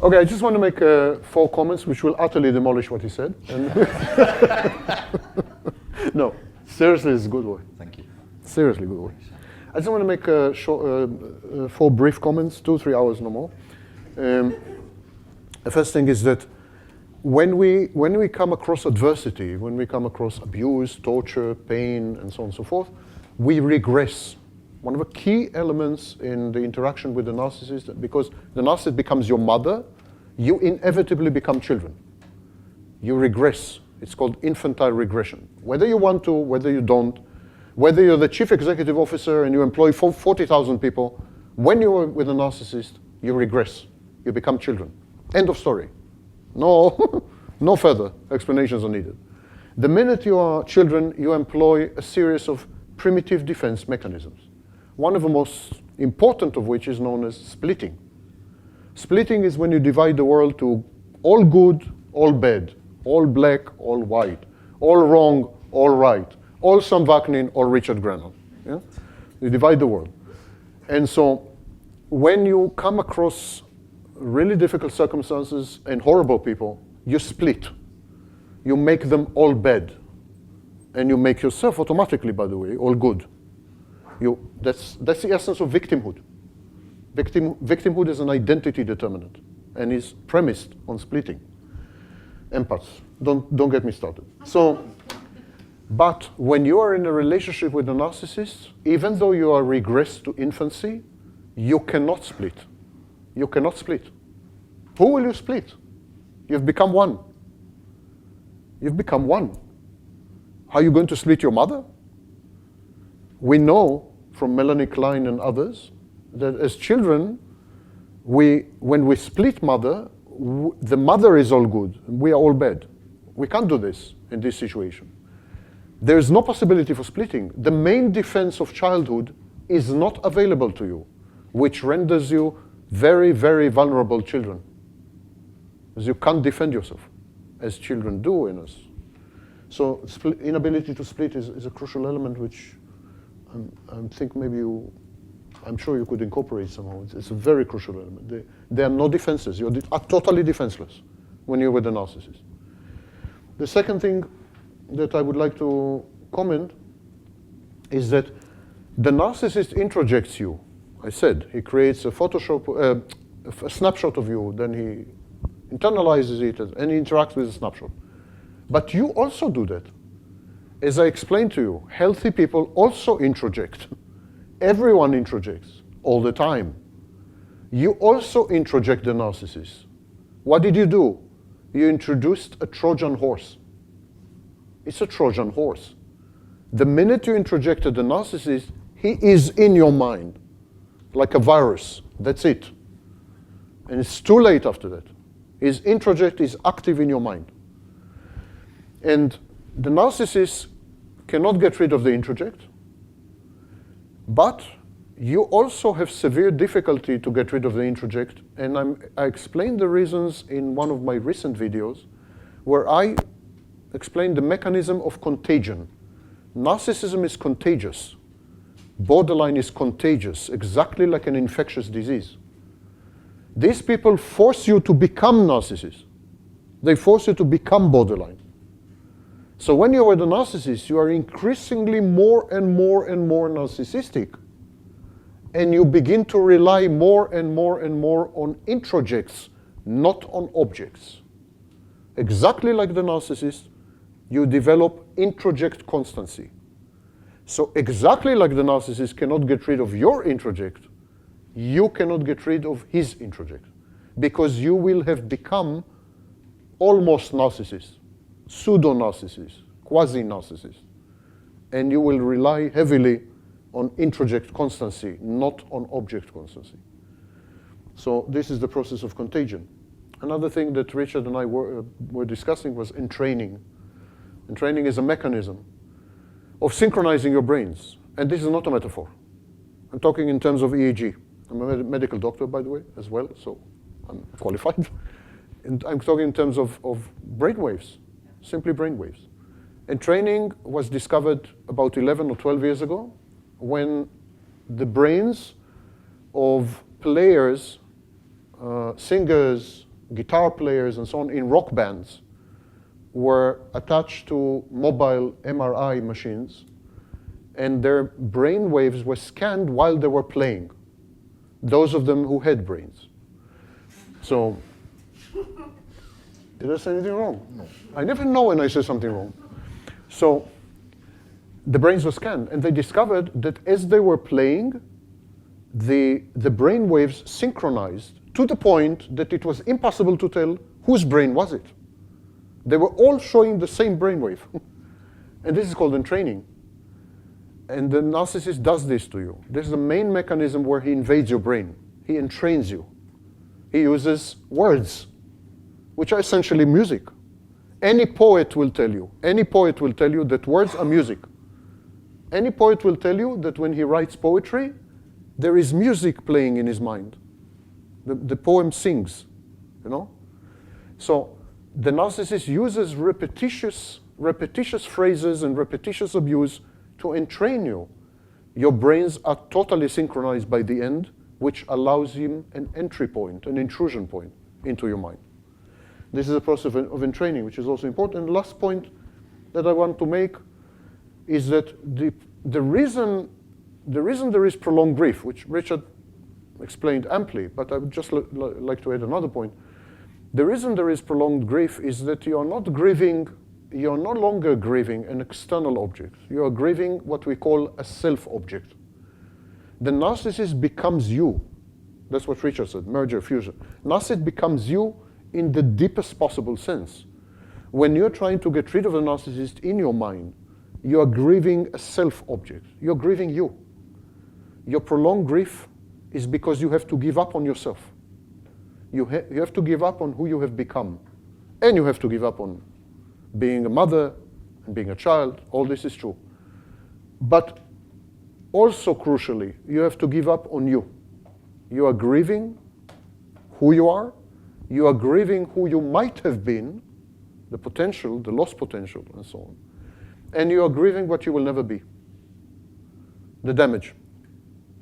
Okay, I just want to make 4 comments which will utterly demolish what he said. No, seriously, it's a good way. Thank you. Seriously, good way. I just want to make 4 brief comments, 2-3 hours, no more. The first thing is that when we come across adversity, when we come across abuse, torture, pain, and so on and so forth, we regress. One of the key elements in the interaction with the narcissist, because the narcissist becomes your mother, you inevitably become children. You regress. It's called infantile regression. Whether you want to, whether you don't, whether you're the chief executive officer and you employ 40,000 people, when you're with a narcissist, you regress. You become children. End of story. No, no further explanations are needed. The minute you are children, you employ a series of primitive defense mechanisms. One of the most important of which is known as splitting. Splitting is when you divide the world to all good, all bad, all black, all white, all wrong, all right, all Sam Vaknin, all Richard Grannon. Yeah? You divide the world. And so when you come across really difficult circumstances and horrible people, you split. You make them all bad. And you make yourself automatically, by the way, all good. That's the essence of victimhood. Victimhood is an identity determinant and is premised on splitting. Empaths, don't get me started. So, but when you are in a relationship with a narcissist, even though you are regressed to infancy, you cannot split. You cannot split. Who will you split? You've become one. You've become one. Are you going to split your mother? We know from Melanie Klein and others that as children, when we split mother, the mother is all good, and we are all bad. We can't do this in this situation. There is no possibility for splitting. The main defense of childhood is not available to you, which renders you very, very vulnerable children. As you can't defend yourself, as children do in us. So inability to split is a crucial element which I think maybe I'm sure you could incorporate somehow. It's a very crucial element. There are no defenses. You are totally defenseless when you're with a narcissist. The second thing that I would like to comment is that the narcissist interjects you. I said he creates a Photoshop, a snapshot of you, then he internalizes it and he interacts with the snapshot. But you also do that. As I explained to you, healthy people also introject. Everyone introjects all the time. You also introject the narcissist. What did you do? You introduced a Trojan horse. It's a Trojan horse. The minute you introjected the narcissist, he is in your mind, like a virus. That's it. And it's too late after that. His introject is active in your mind. And the narcissist cannot get rid of the introject, but you also have severe difficulty to get rid of the introject, and I explained the reasons in one of my recent videos where I explained the mechanism of contagion. Narcissism is contagious. Borderline is contagious, exactly like an infectious disease. These people force you to become narcissists. They force you to become borderline. So when you're with a narcissist, you are increasingly more and more and more narcissistic. And you begin to rely more and more and more on introjects, not on objects. Exactly like the narcissist, you develop introject constancy. So exactly like the narcissist cannot get rid of your introject, you cannot get rid of his introject. Because you will have become almost narcissist, pseudo-narcissist, quasi-narcissist. And you will rely heavily on introject constancy, not on object constancy. So this is the process of contagion. Another thing that Richard and I were discussing was entraining. Entraining is a mechanism of synchronizing your brains. And this is not a metaphor. I'm talking in terms of EEG. I'm a medical doctor, by the way, as well, so I'm qualified. And I'm talking in terms of brain waves, simply brain waves. And training was discovered about 11 or 12 years ago when the brains of players, singers, guitar players, and so on in rock bands were attached to mobile MRI machines, and their brain waves were scanned while they were playing, those of them who had brains. So, did I say anything wrong? No. I never know when I say something wrong. So, the brains were scanned, and they discovered that as they were playing, the brain waves synchronized to the point that it was impossible to tell whose brain was it. They were all showing the same brainwave. And this is called entraining. And the narcissist does this to you. This is the main mechanism where he invades your brain. He entrains you. He uses words, which are essentially music. Any poet will tell you that words are music. Any poet will tell you that when he writes poetry, there is music playing in his mind. The poem sings, you know? So the narcissist uses repetitious phrases and repetitious abuse to entrain you. Your brains are totally synchronized by the end, which allows him an entry point, an intrusion point into your mind. This is a process of entraining, which is also important. And the last point that I want to make is that the reason there is prolonged grief, which Richard explained amply, but I would just like to add another point. The reason there is prolonged grief is that you're no longer grieving an external object. You are grieving what we call a self-object. The narcissist becomes you. The That's what Richard said, merger, fusion. Narcissist becomes you in the deepest possible sense. When you're trying to get rid of a narcissist in your mind, you are grieving a self-object. You're grieving you. Your prolonged grief is because you have to give up on yourself. You have to give up on who you have become. And you have to give up on being a mother and being a child. All this is true. But also crucially, you have to give up on you. You are grieving who you are. You are grieving who you might have been, the potential, the lost potential, and so on. And you are grieving what you will never be, the damage.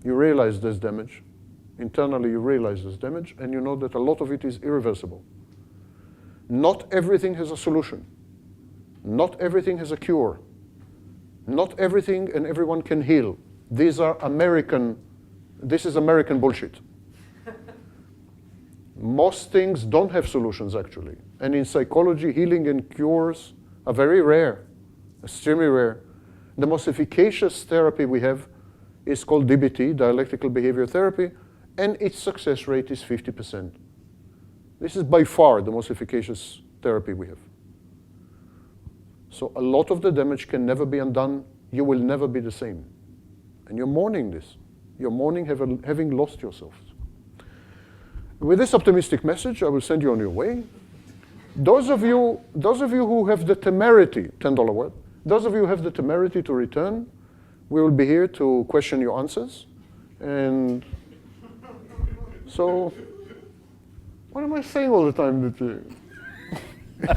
You realize there's damage. Internally, you realize there's damage, and you know that a lot of it is irreversible. Not everything has a solution. Not everything has a cure. Not everything and everyone can heal. This is American bullshit. Most things don't have solutions, actually. And in psychology, healing and cures are very rare, extremely rare. The most efficacious therapy we have is called DBT, dialectical behavior therapy, and its success rate is 50%. This is by far the most efficacious therapy we have. So a lot of the damage can never be undone. You will never be the same. And you're mourning this. You're mourning having lost yourself. With this optimistic message, I will send you on your way. Those of you who have the temerity, $10 word, those of you who have the temerity to return, we will be here to question your answers. And so, what am I saying all the time?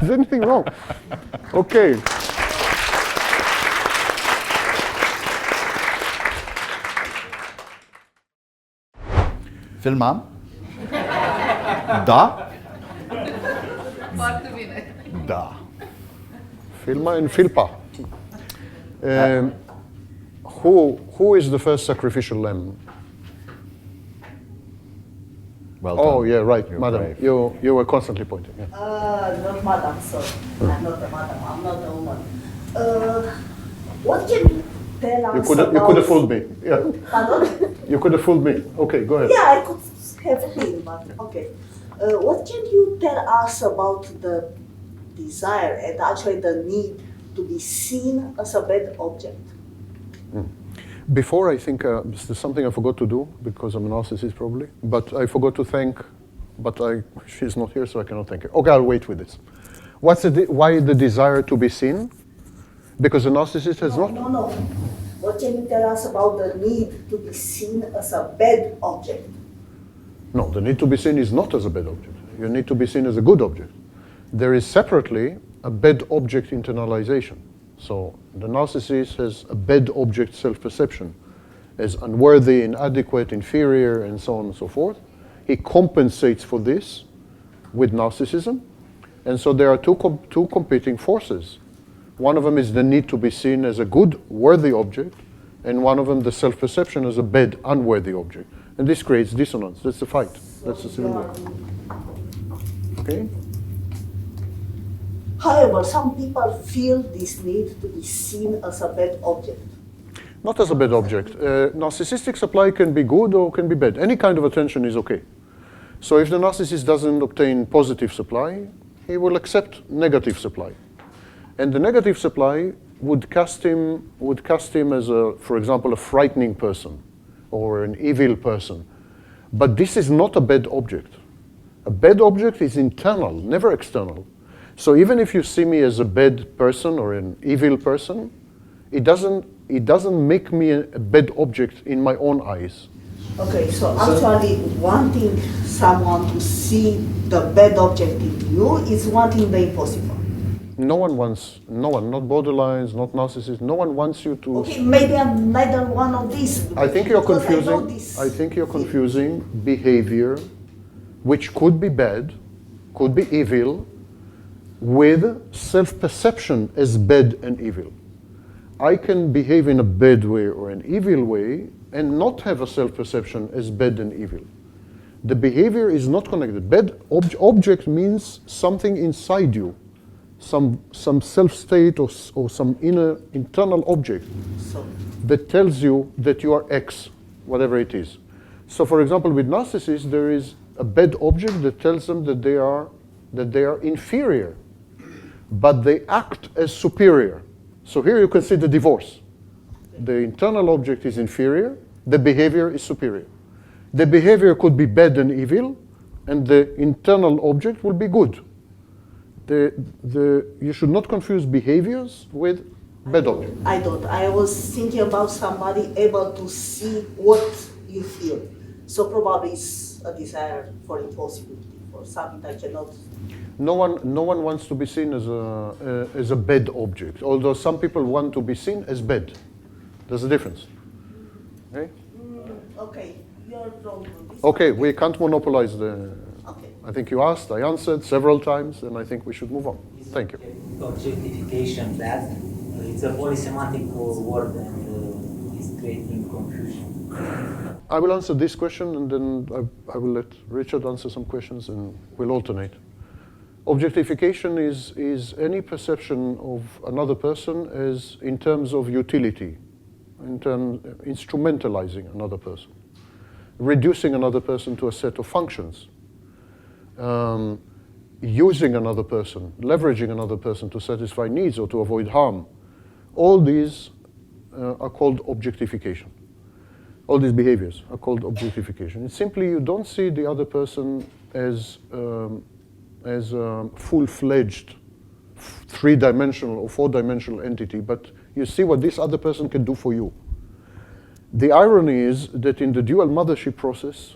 Is anything wrong? Okay. Filmam? Da? Da. Filma and Filpa. Who is the first sacrificial lamb? Well done. Oh, yeah, right, You're madam. brave. You were constantly pointing. Yeah. Not madam, sorry. I'm not a madam, I'm not a woman. What can you tell us about... You could have fooled me. Yeah. Pardon? You could have fooled me. Okay, go ahead. Yeah, I could have been, but okay. What can you tell us about the desire and actually the need to be seen as a bad object? Before, I think there's something I forgot to do, because I'm a narcissist probably, but I forgot to thank, she's not here, so I cannot thank her. Okay, I'll wait with this. Why the desire to be seen? Because a narcissist has not... No. What can you tell us about the need to be seen as a bad object? No, the need to be seen is not as a bad object. You need to be seen as a good object. There is separately a bad object internalization. So the narcissist has a bad object self-perception as unworthy, inadequate, inferior, and so on and so forth. He compensates for this with narcissism. And so there are two competing forces. One of them is the need to be seen as a good, worthy object, and one of them the self-perception as a bad, unworthy object. And this creates dissonance. That's the fight. That's the civil war. Okay? However, some people feel this need to be seen as a bad object. Not as a bad object. Narcissistic supply can be good or can be bad. Any kind of attention is okay. So if the narcissist doesn't obtain positive supply, he will accept negative supply. And the negative supply would cast him as for example, a frightening person or an evil person. But this is not a bad object. A bad object is internal, never external. So even if you see me as a bad person or an evil person, it doesn't make me a bad object in my own eyes. Okay, so actually wanting someone to see the bad object in you is wanting the impossible. No one, not borderlines, not narcissists, no one wants you to... Okay, maybe I'm neither one of these. I think you're confusing behavior, which could be bad, could be evil, with self-perception as bad and evil. I can behave in a bad way or an evil way and not have a self-perception as bad and evil. The behavior is not connected. Bad object means something inside you, some self-state or some internal object that tells you that you are X, whatever it is. So, for example, with narcissists, there is a bad object that tells them that they are inferior, but they act as superior. So here you can see the divorce. The internal object is inferior, the behavior is superior. The behavior could be bad and evil, and the internal object will be good. You should not confuse behaviors with bad objects. I don't. I was thinking about somebody able to see what you feel. So probably it's a desire for impossibility, for something that cannot. No one wants to be seen as a bad object, although some people want to be seen as bad. There's a difference. Okay? Okay, you're wrong on this. Okay, we can't monopolize the... Okay. I think you asked, I answered several times, and I think we should move on. Thank you. Objectification, that it's a polysemantic word and it's creating confusion. I will answer this question, and then I will let Richard answer some questions, and we'll alternate. Objectification is any perception of another person as in terms of utility, instrumentalizing another person, reducing another person to a set of functions, using another person, leveraging another person to satisfy needs or to avoid harm. All these are called objectification. All these behaviors are called objectification. It's simply you don't see the other person as a full-fledged, three-dimensional or four-dimensional entity, but you see what this other person can do for you. The irony is that in the dual mothership process,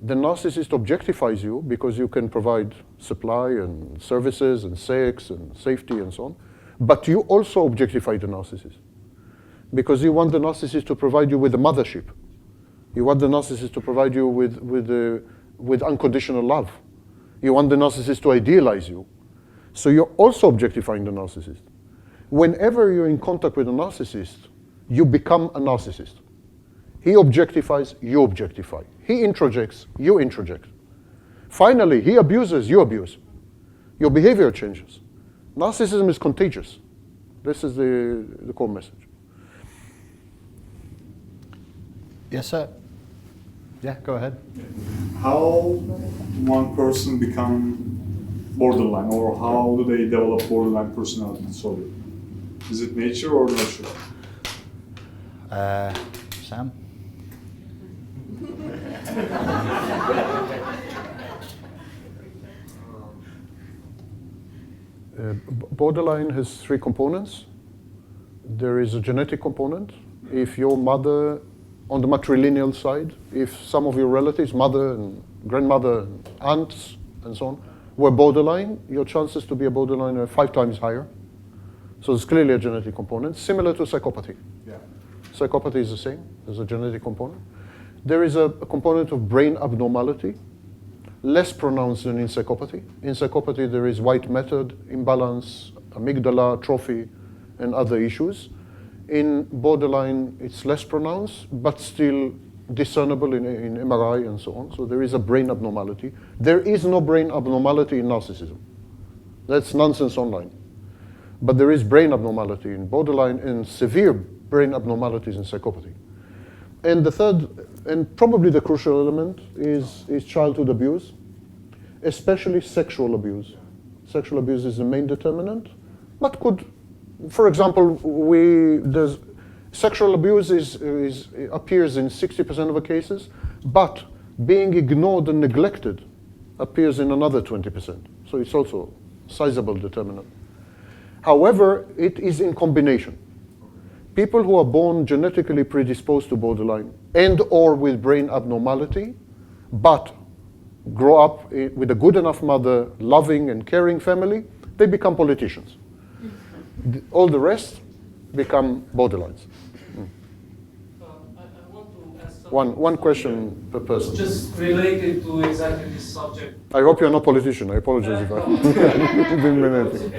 the narcissist objectifies you because you can provide supply and services and sex and safety and so on, but you also objectify the narcissist because you want the narcissist to provide you with the mothership. You want the narcissist to provide you with unconditional love. You want the narcissist to idealize you. So you're also objectifying the narcissist. Whenever you're in contact with a narcissist, you become a narcissist. He objectifies, you objectify. He introjects, you introject. Finally, he abuses, you abuse. Your behavior changes. Narcissism is contagious. This is the core message. Yes, sir. Yeah, go ahead. How one person become borderline, or how do they develop borderline personality disorder? Is it nature or nurture? Sam? Borderline has three components. There is a genetic component. If your mother, on the matrilineal side, if some of your relatives, mother and grandmother, and aunts, and so on, were borderline, your chances to be a borderline are 5 times higher. So it's clearly a genetic component, similar to psychopathy. Yeah. Psychopathy is the same. There's a genetic component. There is a component of brain abnormality, less pronounced than in psychopathy. In psychopathy, there is white matter imbalance, amygdala atrophy, and other issues. In borderline, it's less pronounced, but still discernible in MRI and so on. So there is a brain abnormality. There is no brain abnormality in narcissism. That's nonsense online. But there is brain abnormality in borderline and severe brain abnormalities in psychopathy. And the third, and probably the crucial element, is childhood abuse, especially sexual abuse. Sexual abuse is the main determinant, but could, for example, sexual abuse appears in 60% of the cases, but being ignored and neglected appears in another 20%. So it's also a sizable determinant. However, it is in combination. People who are born genetically predisposed to borderline and or with brain abnormality, but grow up with a good enough mother, loving and caring family, they become politicians. All the rest become borderlines. I want to ask One question per person. just related to exactly this subject. I hope you're not a politician. I apologize if I didn't mean anything.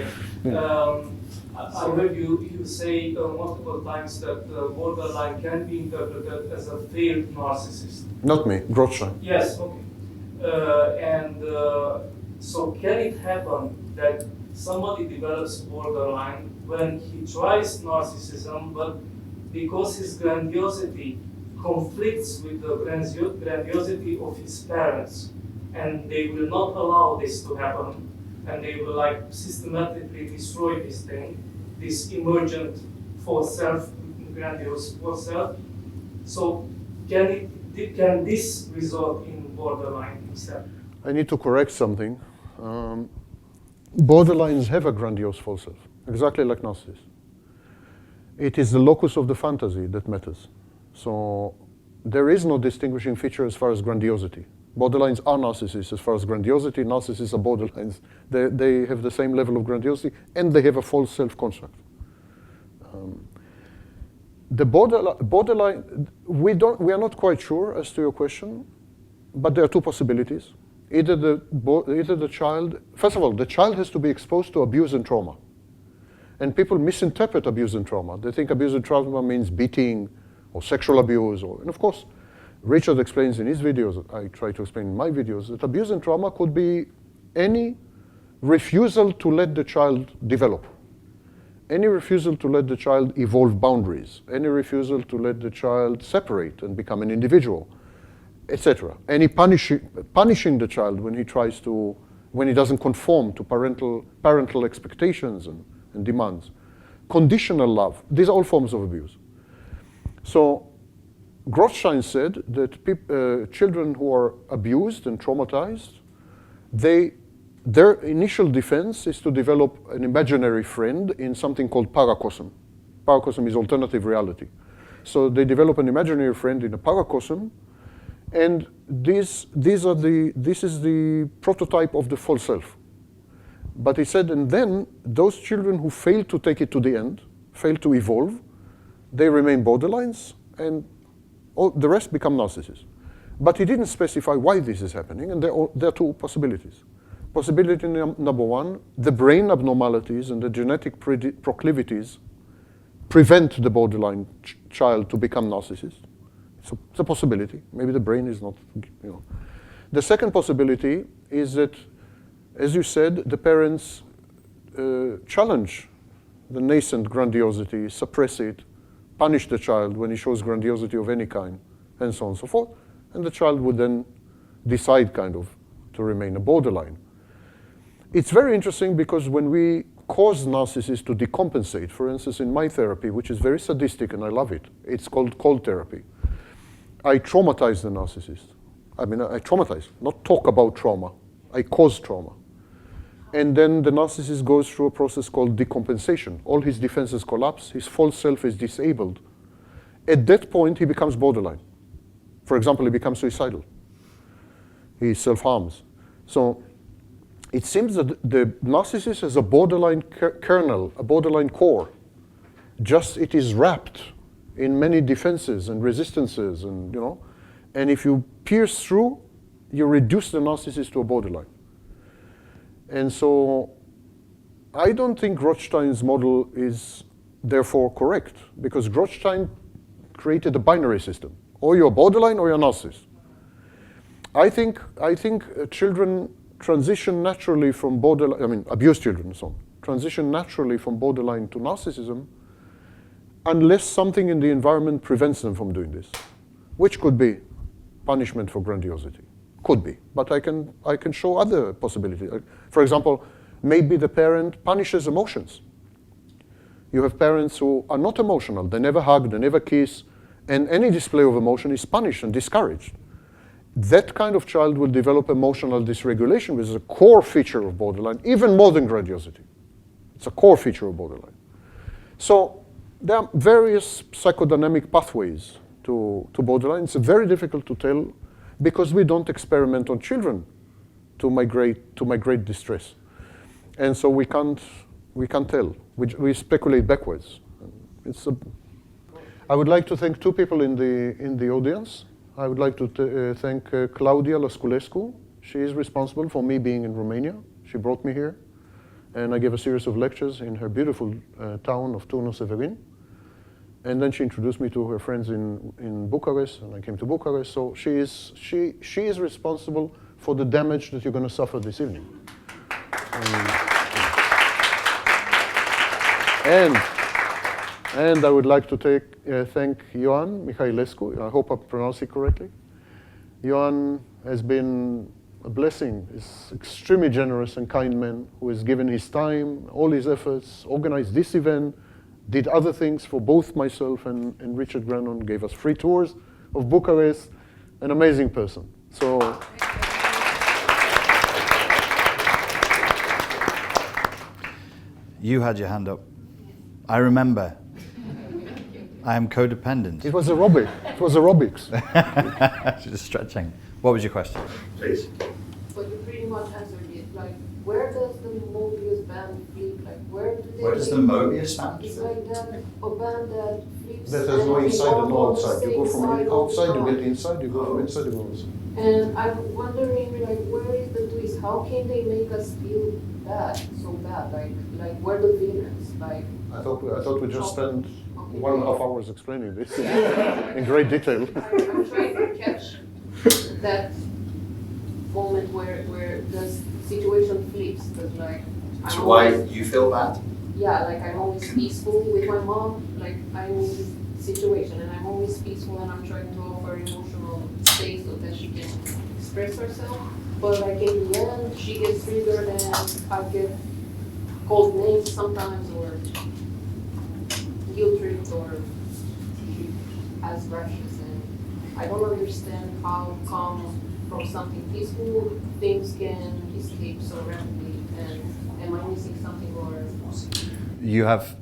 I heard you say multiple times that borderline can be interpreted as a failed narcissist. Not me, Grothstein. Yes, okay. So can it happen that somebody develops borderline when he tries narcissism, but because his grandiosity conflicts with the grandiosity of his parents, and they will not allow this to happen, and they will like systematically destroy this thing, this emergent false self, grandiose false self. So can this result in borderline instead? I need to correct something. Borderlines have a grandiose false self, exactly like narcissists. It is the locus of the fantasy that matters. So there is no distinguishing feature as far as grandiosity. Borderlines are narcissists as far as grandiosity. Narcissists are borderlines. They have the same level of grandiosity, and they have a false self-construct. The borderline, we are not quite sure as to your question, but there are two possibilities. Either the child, first of all, the child has to be exposed to abuse and trauma. And people misinterpret abuse and trauma. They think abuse and trauma means beating or sexual abuse. And of course, Richard explains in his videos, I try to explain in my videos, that abuse and trauma could be any refusal to let the child develop, any refusal to let the child evolve boundaries, any refusal to let the child separate and become an individual, etc. Any punishing the child when he doesn't conform to parental expectations and demands. Conditional love, these are all forms of abuse. So Grothstein said that children who are abused and traumatized, their initial defense is to develop an imaginary friend in something called paracosm. Paracosm is alternative reality. So they develop an imaginary friend in a paracosm, and this is the prototype of the false self. But he said, and then those children who fail to take it to the end, fail to evolve, they remain borderlines, and the rest become narcissists. But he didn't specify why this is happening, and there are two possibilities. Possibility number one, the brain abnormalities and the genetic proclivities prevent the borderline child to become narcissist. So it's a possibility. Maybe the brain is not, The second possibility is that, as you said, the parents challenge the nascent grandiosity, suppress it, punish the child when he shows grandiosity of any kind, and so on and so forth. And the child would then decide kind of to remain a borderline. It's very interesting because when we cause narcissists to decompensate, for instance, in my therapy, which is very sadistic and I love it, it's called cold therapy. I traumatize the narcissist. I traumatize, not talk about trauma. I cause trauma. And then the narcissist goes through a process called decompensation. All his defenses collapse, his false self is disabled. At that point, he becomes borderline. For example, he becomes suicidal. He self-harms. So it seems that the narcissist has a borderline kernel, a borderline core. Just it is wrapped in many defenses and resistances, and and if you pierce through, you reduce the narcissist to a borderline. And so I don't think Grothstein's model is therefore correct, because Grothstein created a binary system. Or you're borderline or you're narcissist. I think children transition naturally from borderline, abused children and so on, transition naturally from borderline to narcissism unless something in the environment prevents them from doing this, which could be punishment for grandiosity. Could be, but I can show other possibilities. For example, maybe the parent punishes emotions. You have parents who are not emotional. They never hug, they never kiss, and any display of emotion is punished and discouraged. That kind of child will develop emotional dysregulation, which is a core feature of borderline, even more than grandiosity. It's a core feature of borderline. So there are various psychodynamic pathways to borderline. It's very difficult to tell because we don't experiment on children to my great distress. And so we can't tell. We speculate backwards. I would like to thank two people in the audience. I would like to thank Claudia Lăsculescu. She is responsible for me being in Romania. She brought me here. And I gave a series of lectures in her beautiful town of Turnul Severin. And then she introduced me to her friends in Bucharest, and I came to Bucharest. So she is responsible for the damage that you're going to suffer this evening. And I would like to thank Ioan Mihailescu. I hope I pronounced it correctly. Ioan has been a blessing. He's extremely generous and kind man who has given his time, all his efforts, organized this event, did other things for both myself and Richard Grannon, gave us free tours of Bucharest. An amazing person. So. You had your hand up. I remember. I am codependent. It was aerobic. It was aerobics. Just stretching. What was your question? Please. But you pretty much answered it. Like, where does the Mobius band flip? Like, where do they? Where does the Mobius band It's like that a band that flips. That has no inside and no outside. You go from side outside, you of get inside, you go from inside, you go outside. And I'm wondering, like, where is the twist? How can they make us feel bad, so bad? Like where the villains? Like, I thought we just spent 1.5 hours explaining this in great detail. I'm trying to catch that moment where the situation flips. Because, like, So why you feel bad? yeah, like I'm always peaceful with my mom. Like I'm in this situation, and I'm always peaceful, and I'm trying to offer emotional space so that she can express herself. But like in the end, she gets triggered, and I get called names sometimes, or guilt tripped, or she has rashes, and I don't understand how come from something peaceful things can escape so rapidly. And am I missing something, or? You have,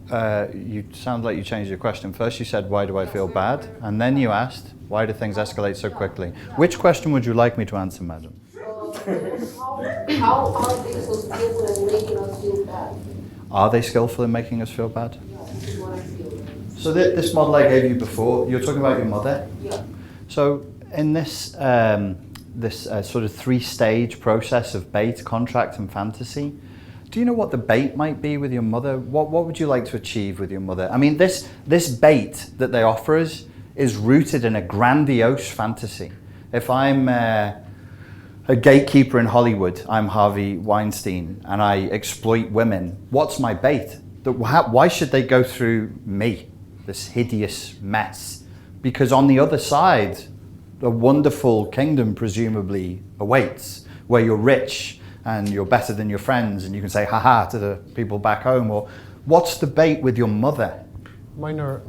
you sound like you changed your question. First you said, why do I feel bad? And then you asked, why do things escalate so quickly? Which question would you like me to answer, madam? How are they so skillful in making us feel bad? Are they skillful in making us feel bad? Yeah, this is what I feel. So this model I gave you before, you're talking about your mother? Yeah. So in this, sort of three-stage process of bait, contract, and fantasy, do you know what the bait might be with your mother? What would you like to achieve with your mother? I mean, this bait that they offer us is rooted in a grandiose fantasy. If I'm a gatekeeper in Hollywood, I'm Harvey Weinstein, and I exploit women, what's my bait? Why should they go through me, this hideous mess? Because on the other side, a wonderful kingdom presumably awaits, where you're rich, and you're better than your friends, and you can say ha-ha to the people back home. Or what's the bait with your mother? Minor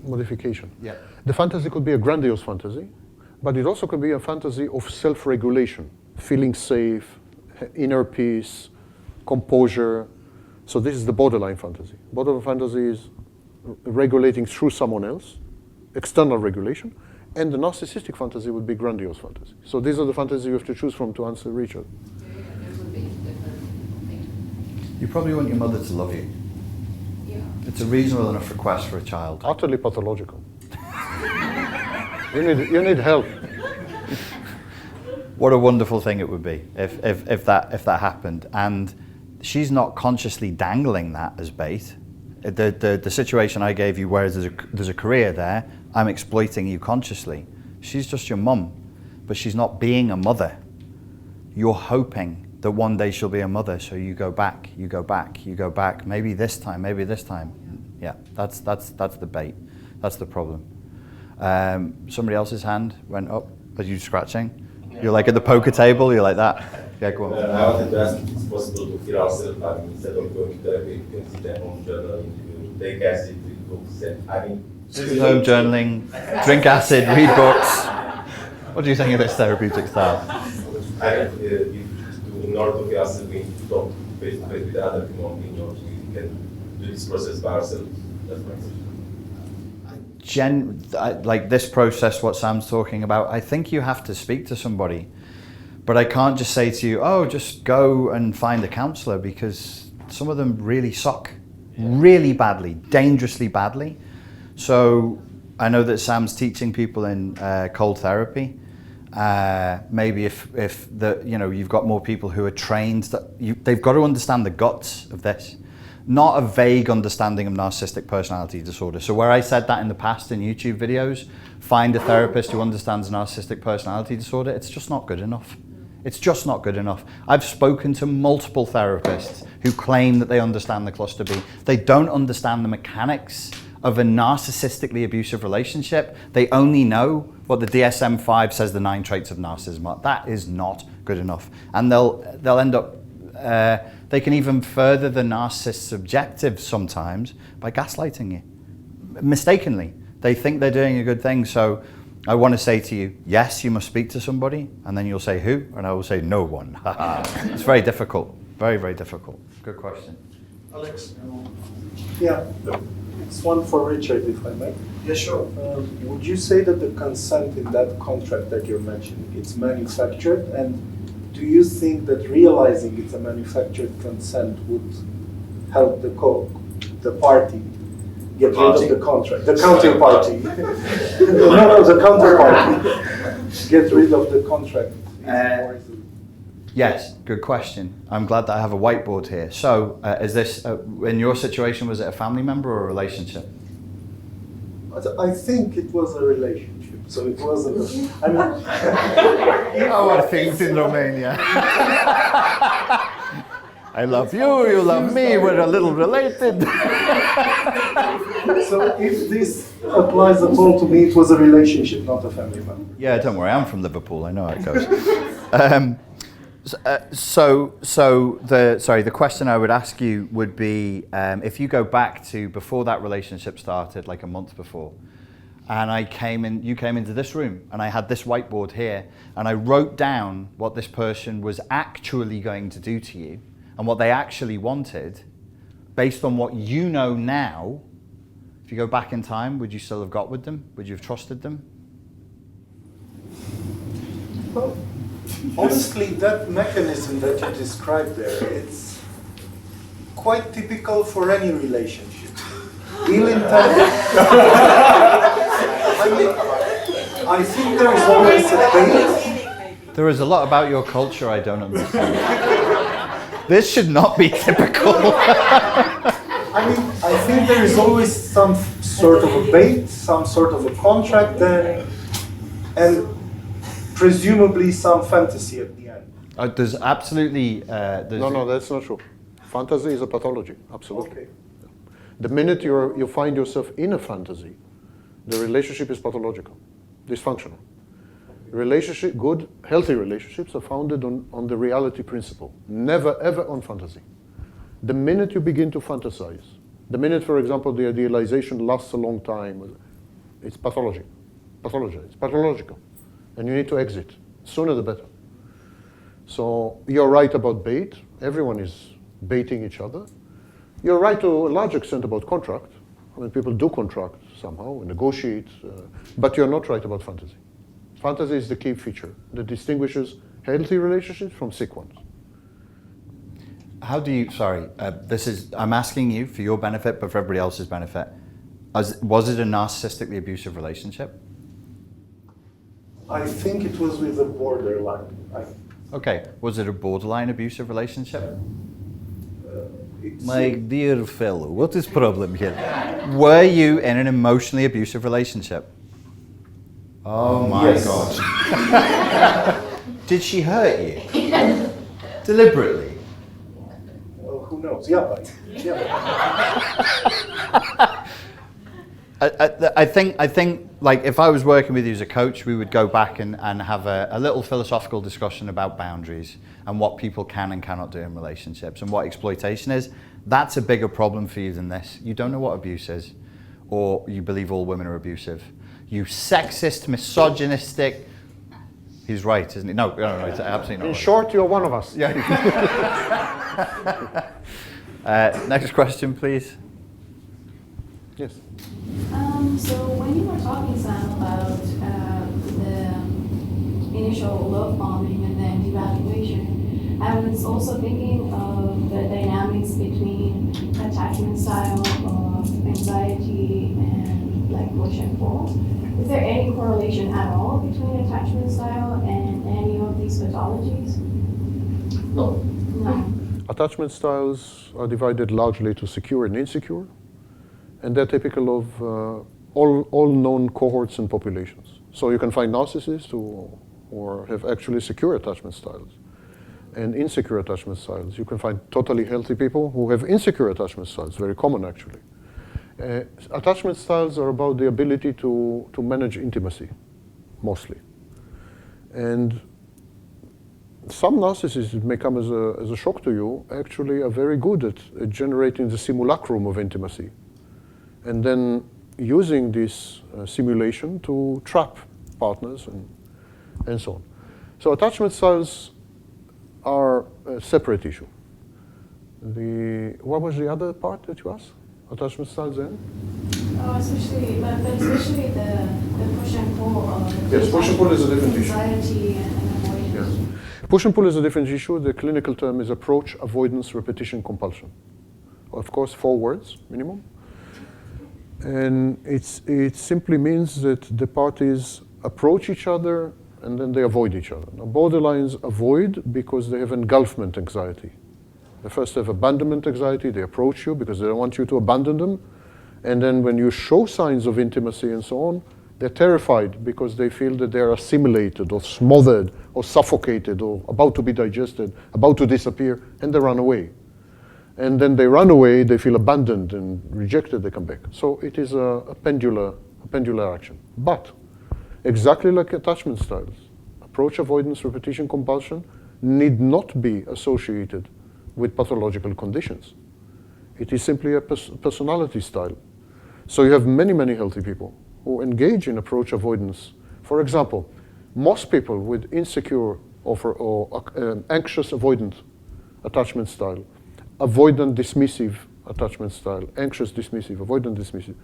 modification. Yeah. The fantasy could be a grandiose fantasy, but it also could be a fantasy of self-regulation, feeling safe, inner peace, composure. So this is the borderline fantasy. Borderline fantasy is regulating through someone else, external regulation, and the narcissistic fantasy would be grandiose fantasy. So these are the fantasies you have to choose from to answer Richard. You probably want your mother to love you. Yeah. It's a reasonable enough request for a child. Utterly pathological. You need help. What a wonderful thing it would be if that happened. And she's not consciously dangling that as bait. The situation I gave you, whereas there's a career there, I'm exploiting you consciously. She's just your mum, but she's not being a mother. You're hoping that one day she'll be a mother, so you go back, maybe this time. Yeah, that's the bait. That's the problem. Somebody else's hand went up. Are you scratching? You're like at the poker table, you're like that. Yeah, go on. I wanted to ask if it's possible to heal ourselves, instead of going to therapy, you can sit at home journaling, take acid, read books, Sit at home journaling, drink acid, read books. What do you think of this therapeutic style? In order to heal ourselves, we need to talk face to face with other human beings, we can do this process by ourselves. That's my question. Like this process, what Sam's talking about, I think you have to speak to somebody. But I can't just say to you, oh, just go and find a counselor, because some of them really suck, really badly, dangerously badly. So I know that Sam's teaching people in cold therapy. Maybe if you've got more people who are trained, they've got to understand the guts of this, not a vague understanding of narcissistic personality disorder. So where I said that in the past in YouTube videos, find a therapist who understands narcissistic personality disorder, it's just not good enough. It's just not good enough. I've spoken to multiple therapists who claim that they understand the cluster B. They don't understand the mechanics of a narcissistically abusive relationship, they only know what the DSM-5 says the 9 traits of narcissism are. That is not good enough. And they'll end up, they can even further the narcissist's objectives sometimes by gaslighting you, mistakenly. They think they're doing a good thing. So I want to say to you, yes, you must speak to somebody, and then you'll say who, and I will say no one. It's very difficult, very, very difficult. Good question. Alex? Yeah, it's one for Richard, if I may. Yeah, sure. Would you say that the consent in that contract that you're mentioning, it's manufactured? And do you think that realizing it's a manufactured consent would help the party get rid of the contract? The counterparty. No, the counterparty. Get rid of the contract. Yes, good question. I'm glad that I have a whiteboard here. So, is this, in your situation, was it a family member or a relationship? I think it was a relationship, so it wasn't. I mean, how are things in Romania? I love you, you love me, we're a little related. So if this applies at all to me, it was a relationship, not a family member. Yeah, don't worry, I'm from Liverpool, I know how it goes. The question I would ask you would be, if you go back to before that relationship started, like a month before, and you came into this room, and I had this whiteboard here, and I wrote down what this person was actually going to do to you, and what they actually wanted, based on what you know now. If you go back in time, would you still have got with them? Would you have trusted them? Well, honestly, that mechanism that you described there, it's quite typical for any relationship. Ill-intended. I think there is always a bait. There is a lot about your culture I don't understand. This should not be typical. I think there is always some sort of a bait, some sort of a contract then, and presumably some fantasy at the end. There's absolutely... No, that's not true. Fantasy is a pathology, absolutely. Okay. The minute you find yourself in a fantasy, the relationship is pathological, dysfunctional. Good, healthy relationships are founded on the reality principle, never ever on fantasy. The minute you begin to fantasize, the minute, for example, the idealization lasts a long time, it's pathology. It's pathological. And you need to exit. Sooner the better. So you're right about bait. Everyone is baiting each other. You're right to a large extent about contract. I mean, people do contract somehow, negotiate, but you're not right about fantasy. Fantasy is the key feature that distinguishes healthy relationships from sick ones. How do you, I'm asking you for your benefit, but for everybody else's benefit. Was it a narcissistically abusive relationship? I think it was with a borderline. Okay, was it a borderline abusive relationship? My dear fellow, what is the problem here? Were you in an emotionally abusive relationship? Oh my God. Did she hurt you? Deliberately? Well, who knows? Yeah. I think, like, if I was working with you as a coach, we would go back and have a little philosophical discussion about boundaries and what people can and cannot do in relationships and what exploitation is. That's a bigger problem for you than this. You don't know what abuse is, or you believe all women are abusive. You sexist, misogynistic. He's right, isn't he? No, it's absolutely not. In short, you're one of us. Yeah. Next question, please. Yes. So when you were talking, Sam, about the initial love bombing and then devaluation, I was also thinking of the dynamics between attachment style of anxiety and like push and pull. Is there any correlation at all between attachment style and any of these pathologies? No. No. Attachment styles are divided largely to secure and insecure, and they're typical of all known cohorts and populations. So you can find narcissists who have actually secure attachment styles and insecure attachment styles. You can find totally healthy people who have insecure attachment styles, very common actually. Attachment styles are about the ability to manage intimacy, mostly. And some narcissists, it may come as a shock to you, actually are very good at generating the simulacrum of intimacy. And then using this simulation to trap partners and so on. So attachment styles are a separate issue. What was the other part that you asked? Attachment styles then? Especially the push and pull of yes, push and pull is a different anxiety and avoidance. Yes. Push and pull is a different issue. The clinical term is approach, avoidance, repetition, compulsion. Of course, 4 words minimum. And it simply means that the parties approach each other and then they avoid each other. Now, borderlines avoid because they have engulfment anxiety. They first have abandonment anxiety. They approach you because they don't want you to abandon them. And then when you show signs of intimacy and so on, they're terrified because they feel that they're assimilated or smothered or suffocated or about to be digested, about to disappear, and they run away. And then they run away, they feel abandoned and rejected, they come back. So it is a pendular action. But exactly like attachment styles, approach, avoidance, repetition, compulsion need not be associated with pathological conditions. It is simply a personality style. So you have many, many healthy people who engage in approach avoidance. For example, most people with insecure or anxious avoidant attachment style, avoidant dismissive attachment style, anxious dismissive, avoidant dismissive.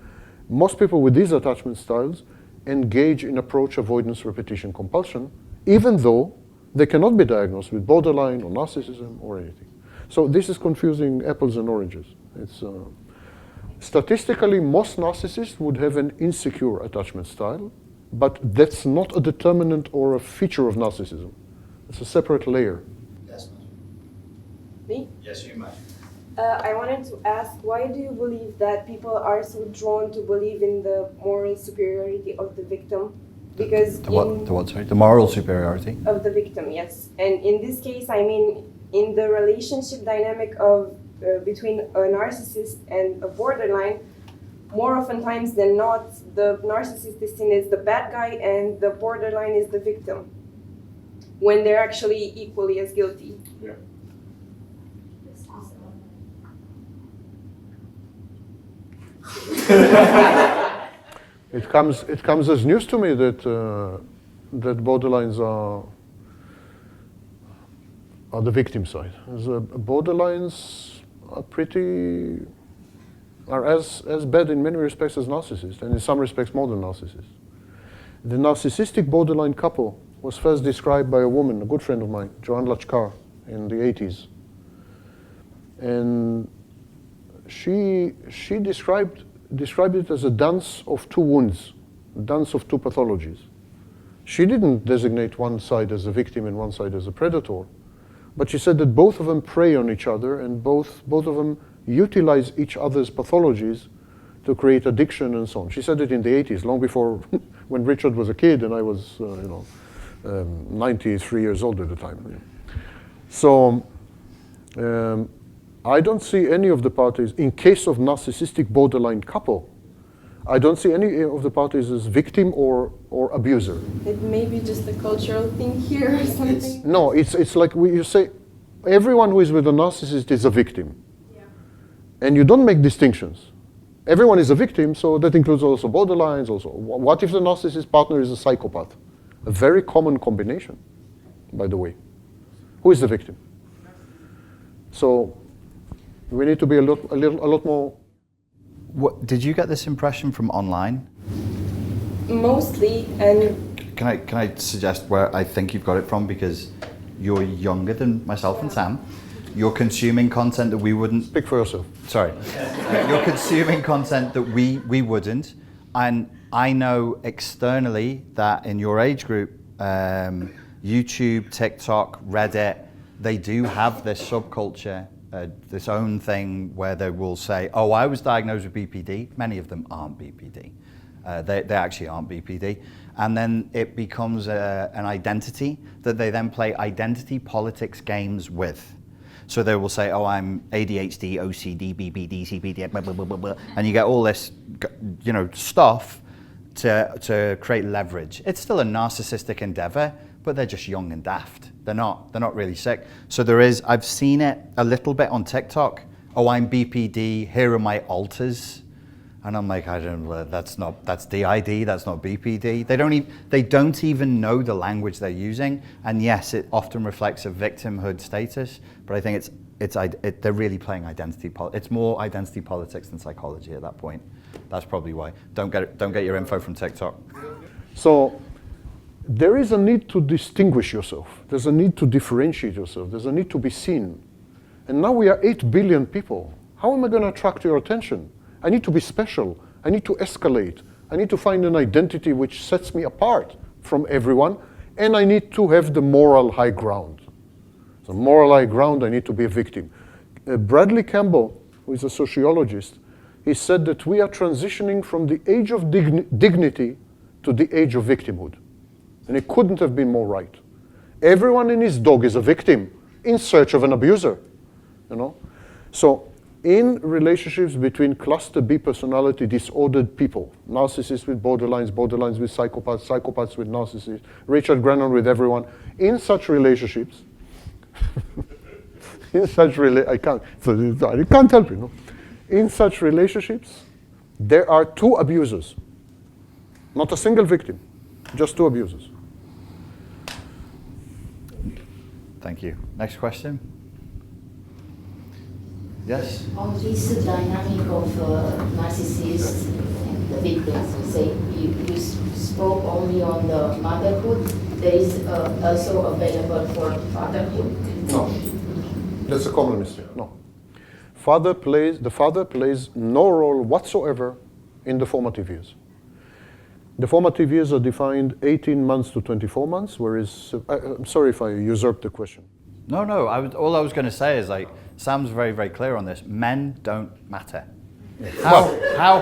Most people with these attachment styles engage in approach avoidance repetition compulsion, even though they cannot be diagnosed with borderline or narcissism or anything. So this is confusing apples and oranges. It's statistically, most narcissists would have an insecure attachment style, but that's not a determinant or a feature of narcissism. It's a separate layer. Yes, ma'am. Me? Yes, you might. I wanted to ask, why do you believe that people are so drawn to believe in the moral superiority of the victim? Because the what, sorry? The moral superiority? Of the victim, yes. And in this case, I mean, in the relationship dynamic of between a narcissist and a borderline, more oftentimes than not, the narcissist is seen as the bad guy and the borderline is the victim, when they're actually equally as guilty. Yeah. It comes as news to me that that borderlines are the victim side. Borderlines are as bad in many respects as narcissists, and in some respects more than narcissists. The narcissistic borderline couple was first described by a woman, a good friend of mine, Joanne Lachkar, in the 80s. And she described it as a dance of two wounds, a dance of two pathologies. She didn't designate one side as a victim and one side as a predator, but she said that both of them prey on each other and both of them utilize each other's pathologies to create addiction and so on. She said it in the 80s, long before when Richard was a kid and I was 93 years old at the time. So I don't see any of the parties, in case of narcissistic borderline couple, I don't see any of the parties as victim or abuser. It may be just a cultural thing here or something. No, it's like you say, everyone who is with a narcissist is a victim. Yeah. And you don't make distinctions. Everyone is a victim, so that includes also borderlines also. What if the narcissist partner is a psychopath? A very common combination, by the way. Who is the victim? So we need to be a lot more. What, did you get this impression from online? Mostly, and Can I suggest where I think you've got it from, because you're younger than myself and Sam. You're consuming content that we wouldn't. Speak for yourself. Sorry. You're consuming content that we wouldn't. And I know externally that in your age group, YouTube, TikTok, Reddit, they do have this subculture, this own thing where they will say, oh, I was diagnosed with BPD. Many of them aren't BPD. They actually aren't BPD. And then it becomes an identity that they then play identity politics games with. So they will say, oh, I'm ADHD, OCD, BPD, CPD, blah, blah, blah, blah, blah. And you get all this, stuff to create leverage. It's still a narcissistic endeavor, but they're just young and daft. They're not really sick. So I've seen it a little bit on TikTok. Oh, I'm BPD, here are my alters. And I'm like, that's DID, that's not BPD. They don't even know the language they're using. And yes, it often reflects a victimhood status, but I think they're really playing identity politics. It's more identity politics than psychology at that point. That's probably why. Don't get your info from TikTok. So there is a need to distinguish yourself. There's a need to differentiate yourself. There's a need to be seen. And now we are 8 billion people. How am I going to attract your attention? I need to be special. I need to escalate. I need to find an identity which sets me apart from everyone. And I need to have the moral high ground. So moral high ground, I need to be a victim. Bradley Campbell, who is a sociologist, he said that we are transitioning from the age of dignity to the age of victimhood. And it couldn't have been more right. Everyone and his dog is a victim in search of an abuser. So in relationships between cluster B personality disordered people, narcissists with borderlines, borderlines with psychopaths, psychopaths with narcissists, Richard Grannon with everyone, in such relationships, I can't help you. In such relationships, there are 2 abusers, not a single victim, just 2 abusers. Thank you. Next question. Yes? On this dynamic of narcissists and the victims, you say you spoke only on the motherhood. There is also available for fatherhood. No, that's a common mistake. No, the father plays no role whatsoever in the formative years. The formative years are defined 18 months to 24 months, whereas I'm sorry if I usurped the question. No. All I was going to say is Sam's very, very clear on this. Men don't matter. How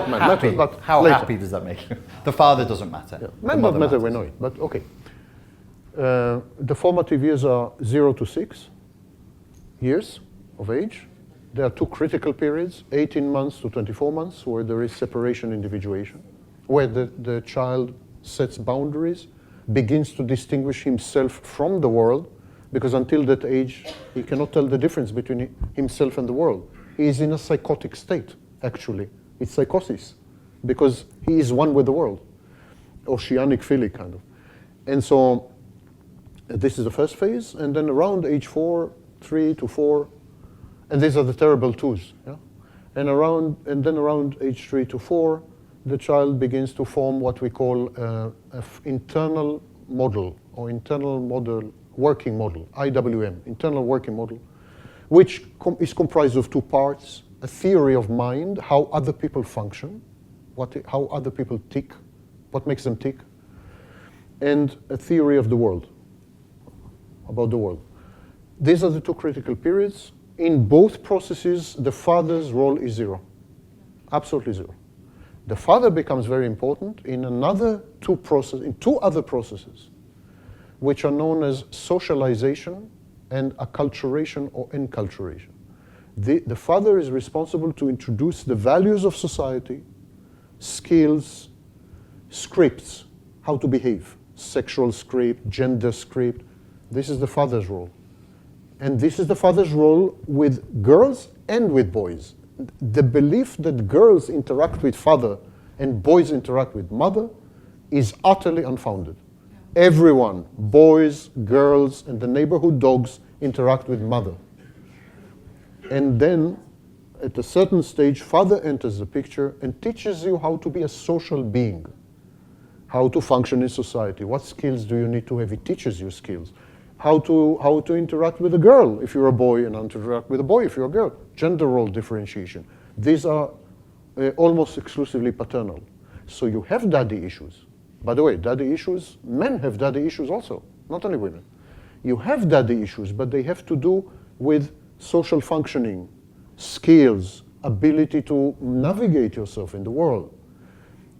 happy does that make you? The father doesn't matter. Yeah. Men don't matter, we know it, but okay. The formative years are 0 to 6 years of age. There are 2 critical periods, 18 months to 24 months, where there is separation individuation, where the child sets boundaries, begins to distinguish himself from the world, because until that age, he cannot tell the difference between himself and the world. He is in a psychotic state, actually. It's psychosis, because he is one with the world. Oceanic philic, kind of. And so this is the first phase, and then around age 3 to 4, and these are the terrible 2s. Yeah? And then around age 3 to 4, the child begins to form what we call an internal model, or internal model, working model, IWM, internal working model, which is comprised of 2 parts: a theory of mind, how other people function, how other people tick, what makes them tick, and a theory of the world, about the world. These are the 2 critical periods. In both processes, the father's role is 0, absolutely 0. The father becomes very important in in 2 other processes, which are known as socialization and acculturation or enculturation. The father is responsible to introduce the values of society, skills, scripts, how to behave, sexual script, gender script. This is the father's role. And this is the father's role with girls and with boys. The belief that girls interact with father and boys interact with mother is utterly unfounded. Everyone, boys, girls, and the neighborhood dogs interact with mother. And then, at a certain stage, father enters the picture and teaches you how to be a social being, how to function in society. What skills do you need to have? He teaches you skills. How to interact with a girl if you're a boy, and how to interact with a boy if you're a girl. Gender role differentiation. These are almost exclusively paternal. So you have daddy issues. By the way, daddy issues, men have daddy issues also, not only women. You have daddy issues, but they have to do with social functioning, skills, ability to navigate yourself in the world.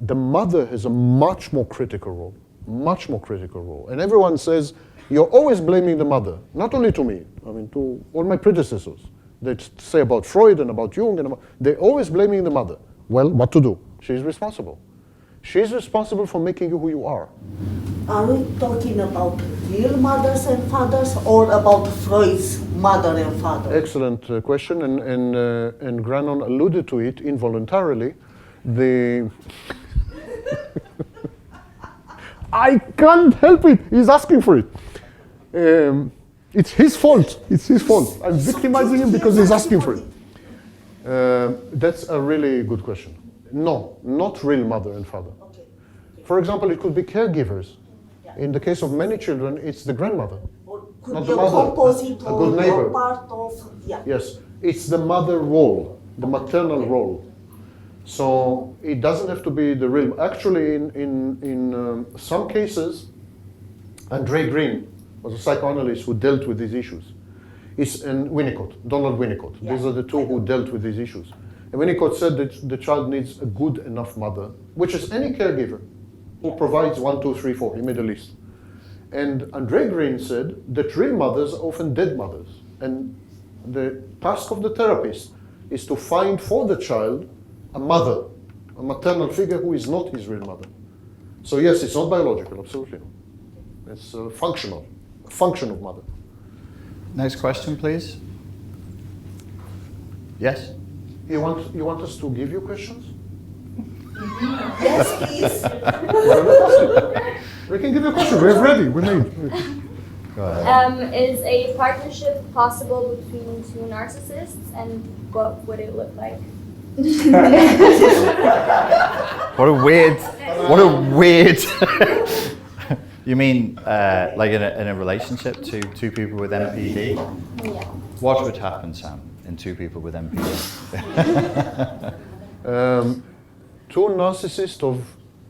The mother has a much more critical role, much more critical role. And everyone says, You're always blaming the mother, not only to me, I mean to all my predecessors. They say about Freud and about Jung, and they're always blaming the mother. Well, what to do? She's responsible. She's responsible for making you who you are. Are we talking about real mothers and fathers or about Freud's mother and father? Excellent question, and Grannon alluded to it involuntarily. I can't help it. He's asking for it. It's his fault. It's his fault. I'm victimizing him because he's asking for it. That's a really good question. No, not real mother and father. Okay. For example, it could be caregivers. In the case of many children, it's the grandmother. Or could Not be a the mother, composite a good neighbor. or part of, yeah. Yes, it's the mother role, the maternal role. So it doesn't have to be the real. Actually, in some cases, Andre Green was a psychoanalyst who dealt with these issues. And Winnicott, Donald Winnicott. Yeah. These are the two who dealt with these issues. And Winnicott said that the child needs a good enough mother, which is any caregiver who provides 1, 2, 3, 4. He made a list. And Andre Green said that real mothers are often dead mothers. And the task of the therapist is to find for the child a mother, a maternal figure who is not his real mother. So yes, it's not biological, absolutely not. It's functional, a function of mother. Next question, please. Yes? You want us to give you questions? Yes, please. We can give you a question. We're ready. We're made. Go ahead. Is a partnership possible between two narcissists, and what would it look like? What a weird. You mean like in a relationship to two people with NPD? Yeah. What would happen, Sam, in two people with NPD? Two narcissists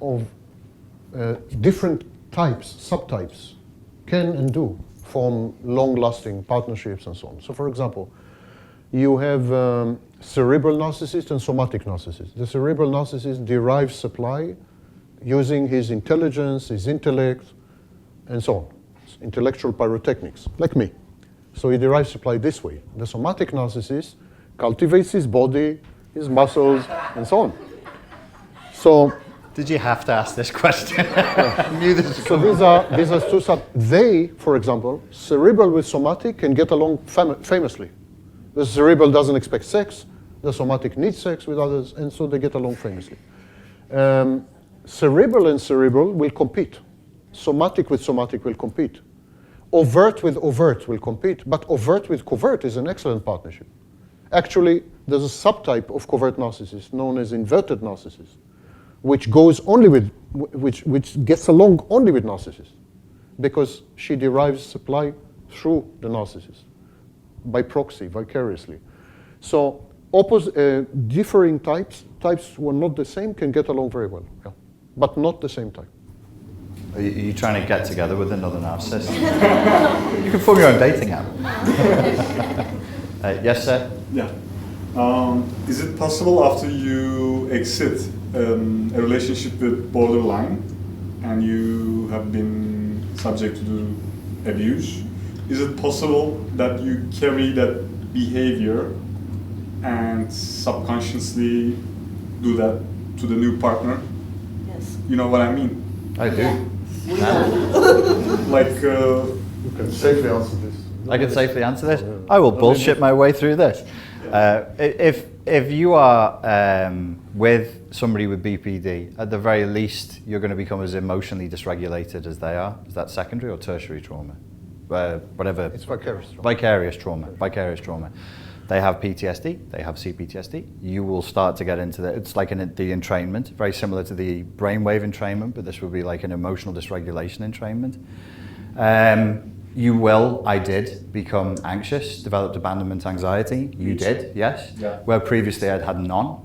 of different types, subtypes, can and do form long-lasting partnerships and so on. So, for example, you have cerebral narcissist and somatic narcissist. The cerebral narcissist derives supply using his intelligence, his intellect, and so on. Intellectual pyrotechnics, like me. So he derives supply this way. The somatic narcissist cultivates his body, his muscles, and so on. So, did you have to ask this question? I knew this was so these are two sub. They, for example, cerebral with somatic can get along famously. The cerebral doesn't expect sex. The somatic needs sex with others, and so they get along famously. Cerebral and cerebral will compete. Somatic with somatic will compete. Overt with overt will compete, but overt with covert is an excellent partnership. Actually, there's a subtype of covert narcissist known as inverted narcissist, which goes only with, which gets along only with narcissists, because she derives supply through the narcissist, by proxy, vicariously. So differing types who are not the same can get along very well, yeah, but not the same type. Are you trying to get together with another narcissist? You can form your own dating app. Yes, sir? Yeah. Is it possible after you exit a relationship with borderline and you have been subject to abuse, is it possible that you carry that behavior and subconsciously do that to the new partner? Yes. You know what I mean? I do. Like, you can safely answer this. I can safely answer this. I will bullshit my way through this. If you are with somebody with BPD, at the very least, you're going to become as emotionally dysregulated as they are. Is that secondary or tertiary trauma? Whatever. It's vicarious trauma. Vicarious trauma. They have PTSD, they have CPTSD. You will start to get into it's like the entrainment, very similar to the brainwave entrainment, but this would be like an emotional dysregulation entrainment. You will, I did, become anxious, developed abandonment anxiety. You did, yes. Yeah. Where previously I'd had none.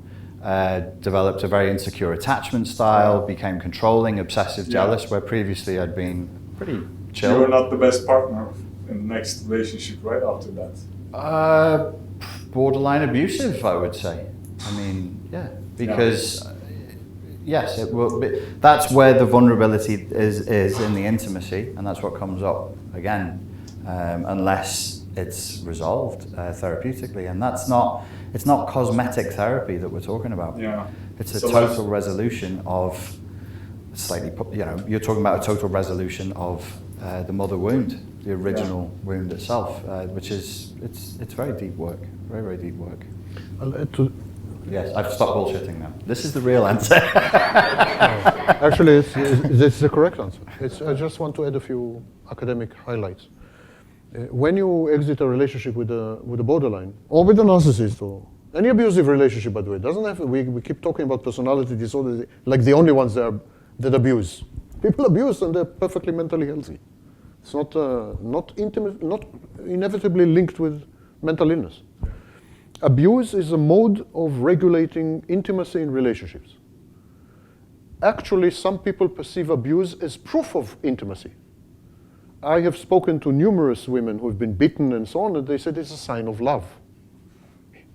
Developed a very insecure attachment style, became controlling, obsessive, jealous, where previously I'd been pretty chill. You were not the best partner in the next relationship, right, after that? Borderline abusive, I would say. I mean, yeah, because yes, it will be, that's where the vulnerability is in the intimacy, and that's what comes up. again, unless it's resolved therapeutically. And that's not, it's not cosmetic therapy that we're talking about. Yeah. It's a total resolution of slightly, you know, you're talking about a total resolution of the mother wound, the original wound itself, which is, it's very deep work, very, very deep work. I'll add to. Yes, I've stopped bullshitting now. This is the real answer. Actually, it's the correct answer. I just want to add a few academic highlights. When you exit a relationship with a borderline, or with a narcissist, or any abusive relationship, by the way, doesn't have. We keep talking about personality disorders like the only ones that abuse. People abuse and they're perfectly mentally healthy. It's not intimate, not inevitably linked with mental illness. Abuse is a mode of regulating intimacy in relationships. Actually, some people perceive abuse as proof of intimacy. I have spoken to numerous women who have been beaten and so on, and they said it's a sign of love.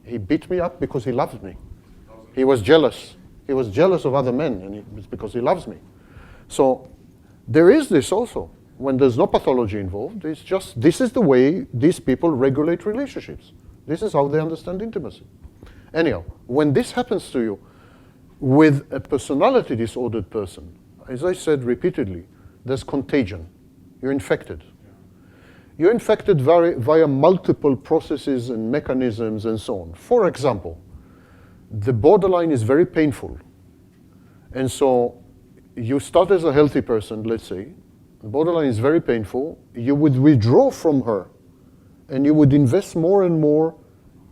He beat me up because he loves me. He was jealous. He was jealous of other men, and it's because he loves me. So there is this also. When there's no pathology involved, it's just, this is the way these people regulate relationships. This is how they understand intimacy. Anyhow, when this happens to you with a personality disordered person, as I said repeatedly, there's contagion. You're infected. You're infected via multiple processes and mechanisms and so on. For example, the borderline is very painful. And so you start as a healthy person, let's say. The borderline is very painful. You would withdraw from her and you would invest more and more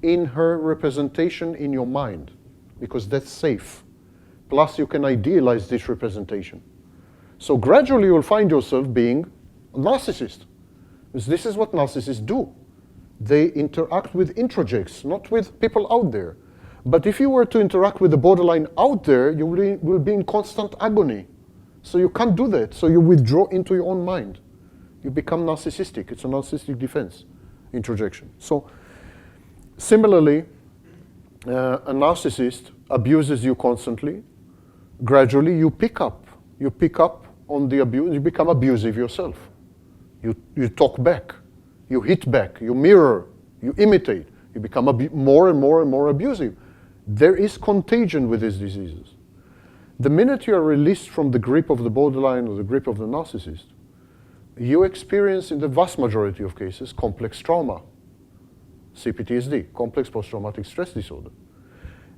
in her representation in your mind, because that's safe. Plus, you can idealize this representation. So gradually, you'll find yourself being a narcissist. Because this is what narcissists do. They interact with introjects, not with people out there. But if you were to interact with the borderline out there, you will be in constant agony. So you can't do that. So you withdraw into your own mind. You become narcissistic. It's a narcissistic defense, introjection. So similarly, a narcissist abuses you constantly. Gradually, you pick up on the abuse. You become abusive yourself. You talk back. You hit back. You mirror. You imitate. You become more and more and more abusive. There is contagion with these diseases. The minute you are released from the grip of the borderline or the grip of the narcissist, you experience, in the vast majority of cases, complex trauma. CPTSD, complex post-traumatic stress disorder.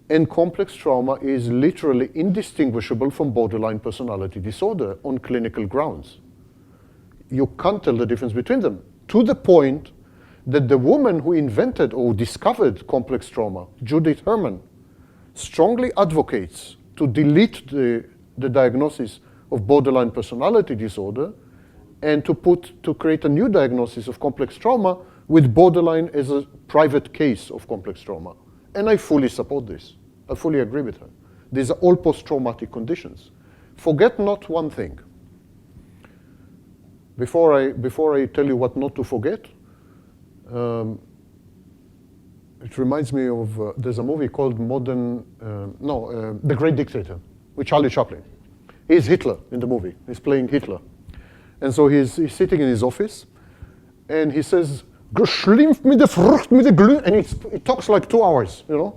And complex trauma is literally indistinguishable from borderline personality disorder on clinical grounds. You can't tell the difference between them, to the point that the woman who invented or discovered complex trauma, Judith Herman, strongly advocates to delete the diagnosis of borderline personality disorder and to create a new diagnosis of complex trauma with borderline as a private case of complex trauma. And I fully support this. I fully agree with her. These are all post-traumatic conditions. Forget not one thing. Before I tell you what not to forget, it reminds me of, there's a movie called The Great Dictator, with Charlie Chaplin. He's Hitler in the movie. He's playing Hitler. And so he's sitting in his office, and he says, "Geschlimmt mit der Frucht, mit der Glüh," and it talks like 2 hours, you know?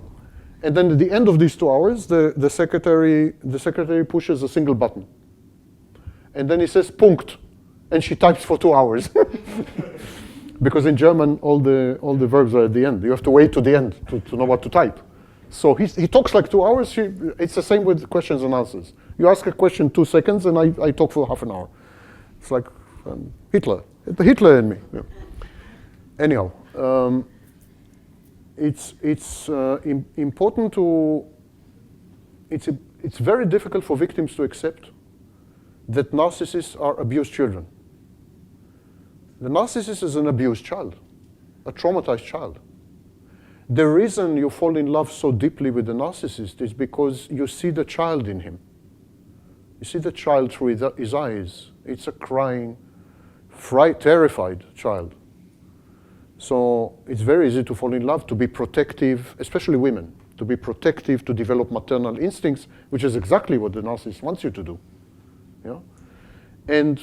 And then at the end of these 2 hours, the secretary pushes a single button. And then he says, "Punkt," and she types for 2 hours. Because in German, all the verbs are at the end. You have to wait to the end to know what to type. So he talks like 2 hours. It's the same with questions and answers. You ask a question 2 seconds, and I talk for half an hour. It's like Hitler in me. Yeah. Anyhow, it's important to. It's very difficult for victims to accept that narcissists are abused children. The narcissist is an abused child, a traumatized child. The reason you fall in love so deeply with the narcissist is because you see the child in him. You see the child through his eyes. It's a crying, terrified child. So it's very easy to fall in love, to be protective, especially women, to be protective, to develop maternal instincts, which is exactly what the narcissist wants you to do. Yeah? And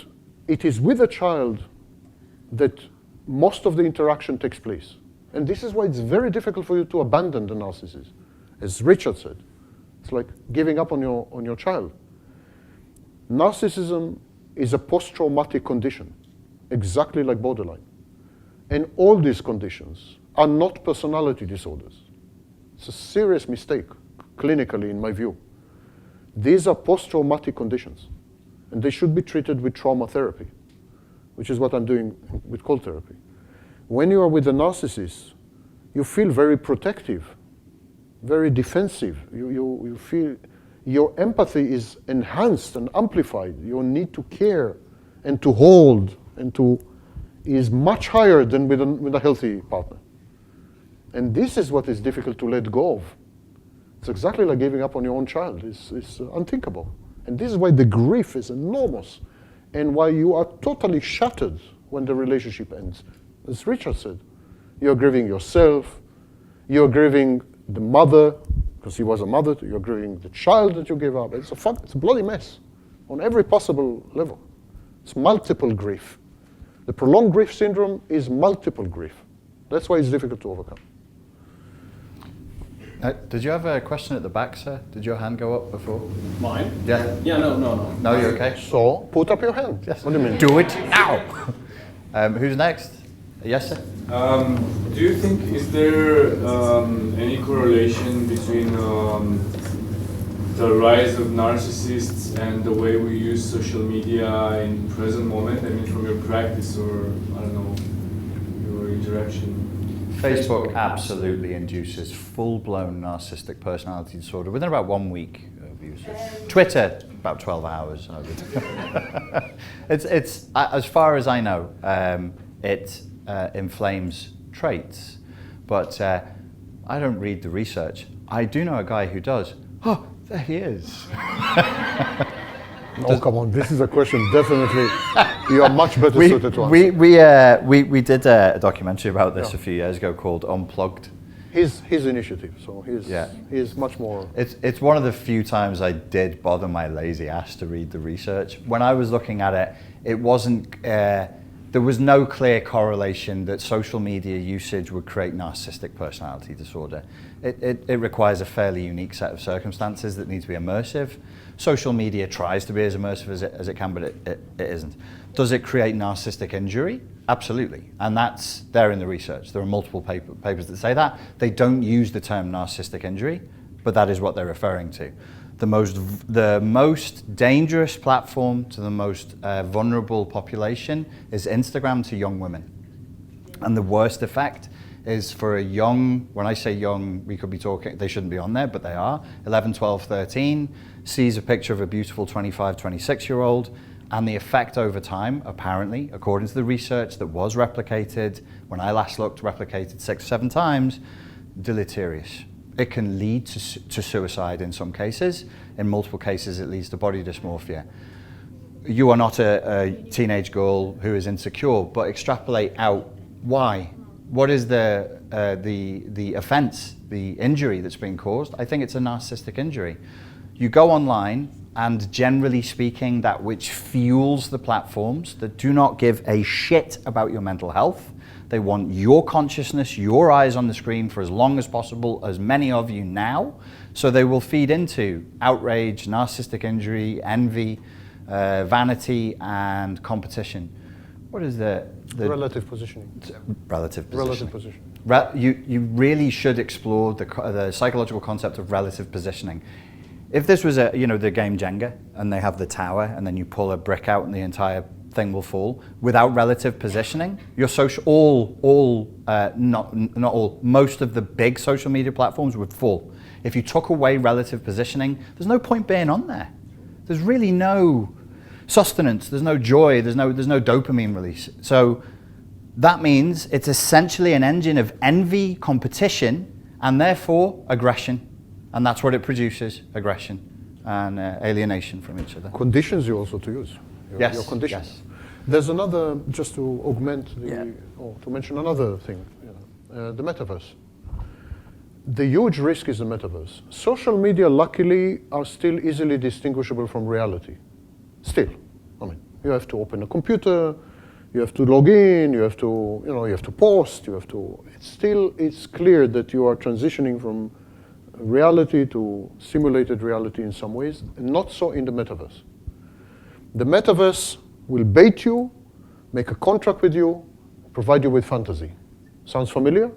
it is with a child that most of the interaction takes place. And this is why it's very difficult for you to abandon the narcissist. As Richard said, it's like giving up on your child. Narcissism is a post-traumatic condition, exactly like borderline. And all these conditions are not personality disorders. It's a serious mistake, clinically, in my view. These are post-traumatic conditions, and they should be treated with trauma therapy, which is what I'm doing with cold therapy. When you are with a narcissist, you feel very protective, very defensive. You feel your empathy is enhanced and amplified. Your need to care and to hold and to is much higher than with a healthy partner. And this is what is difficult to let go of. It's exactly like giving up on your own child. It's unthinkable. And this is why the grief is enormous and why you are totally shattered when the relationship ends. As Richard said, you're grieving yourself, you're grieving the mother, because he was a mother, you're grieving the child that you gave up. It's a bloody mess on every possible level. It's multiple grief. The prolonged grief syndrome is multiple grief. That's why it's difficult to overcome. Did you have a question at the back, sir? Did your hand go up before? Mine? Yeah. Yeah, no. No, you're okay? So, put up your hand. Yes. What do you mean? Do it now! Who's next? Yes, sir? Do you think, is there any correlation between the rise of narcissists and the way we use social media in present moment? I mean, from your practice or, I don't know, your interaction? Facebook absolutely induces full-blown narcissistic personality disorder within about 1 week of use. Twitter, about 12 hours. It's as far as I know, it inflames traits, but I don't read the research. I do know a guy who does. Oh, there he is. Oh, come on, this is a question definitely you are much better suited to answer. We did a documentary about this a few years ago called Unplugged. His initiative, so he's much more... It's one of the few times I did bother my lazy ass to read the research. When I was looking at it, it wasn't... there was no clear correlation that social media usage would create narcissistic personality disorder. It requires a fairly unique set of circumstances that need to be immersive. Social media tries to be as immersive as it can, but it isn't. Does it create narcissistic injury? Absolutely, and that's there in the research. There are multiple papers that say that. They don't use the term narcissistic injury, but that is what they're referring to. The most dangerous platform to the most vulnerable population is Instagram to young women. And the worst effect is for a young, when I say young, we could be talking, they shouldn't be on there, but they are, 11, 12, 13, sees a picture of a beautiful 25, 26-year-old, and the effect over time, apparently, according to the research that was replicated, when I last looked, replicated 6 or 7 times, deleterious. It can lead to suicide in some cases. In multiple cases, it leads to body dysmorphia. You are not a teenage girl who is insecure, but extrapolate out why. What is the offense, the injury that's being caused? I think it's a narcissistic injury. You go online, and generally speaking, that which fuels the platforms that do not give a shit about your mental health. They want your consciousness, your eyes on the screen for as long as possible, as many of you now. So they will feed into outrage, narcissistic injury, envy, vanity, and competition. What is the relative positioning? Relative positioning. Relative positioning. You really should explore the psychological concept of relative positioning. If this was the game Jenga, and they have the tower, and then you pull a brick out and the entire thing will fall, without relative positioning, your social, not all, most of the big social media platforms would fall. If you took away relative positioning, there's no point being on there. There's really no sustenance, there's no joy, there's no dopamine release. So that means it's essentially an engine of envy, competition, and therefore aggression. And that's what it produces, aggression and alienation from each other. Conditions you also to use. Your conditions. Yes. There's another, just to augment to mention another thing, the metaverse. The huge risk is the metaverse. Social media, luckily, are still easily distinguishable from reality. Still. I mean, you have to open a computer, You have to log in, you have to, you have to post, you have to, it's clear that you are transitioning from reality to simulated reality in some ways, and not so in the metaverse. The metaverse will bait you, make a contract with you, provide you with fantasy. Sounds familiar?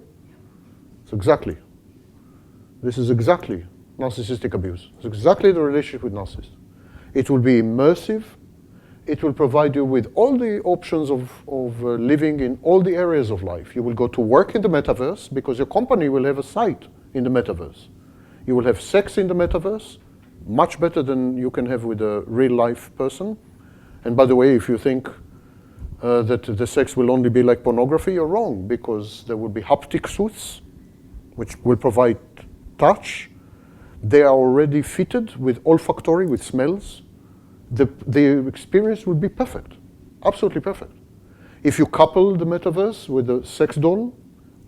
It's exactly. This is exactly narcissistic abuse. It's exactly the relationship with narcissists. It will be immersive. It will provide you with all the options of living in all the areas of life. You will go to work in the metaverse because your company will have a site in the metaverse. You will have sex in the metaverse, much better than you can have with a real life person. And by the way, if you think that the sex will only be like pornography, you're wrong, because there will be haptic suits, which will provide touch. They are already fitted with olfactory, with smells. The experience will be perfect, absolutely perfect. If you couple the metaverse with a sex doll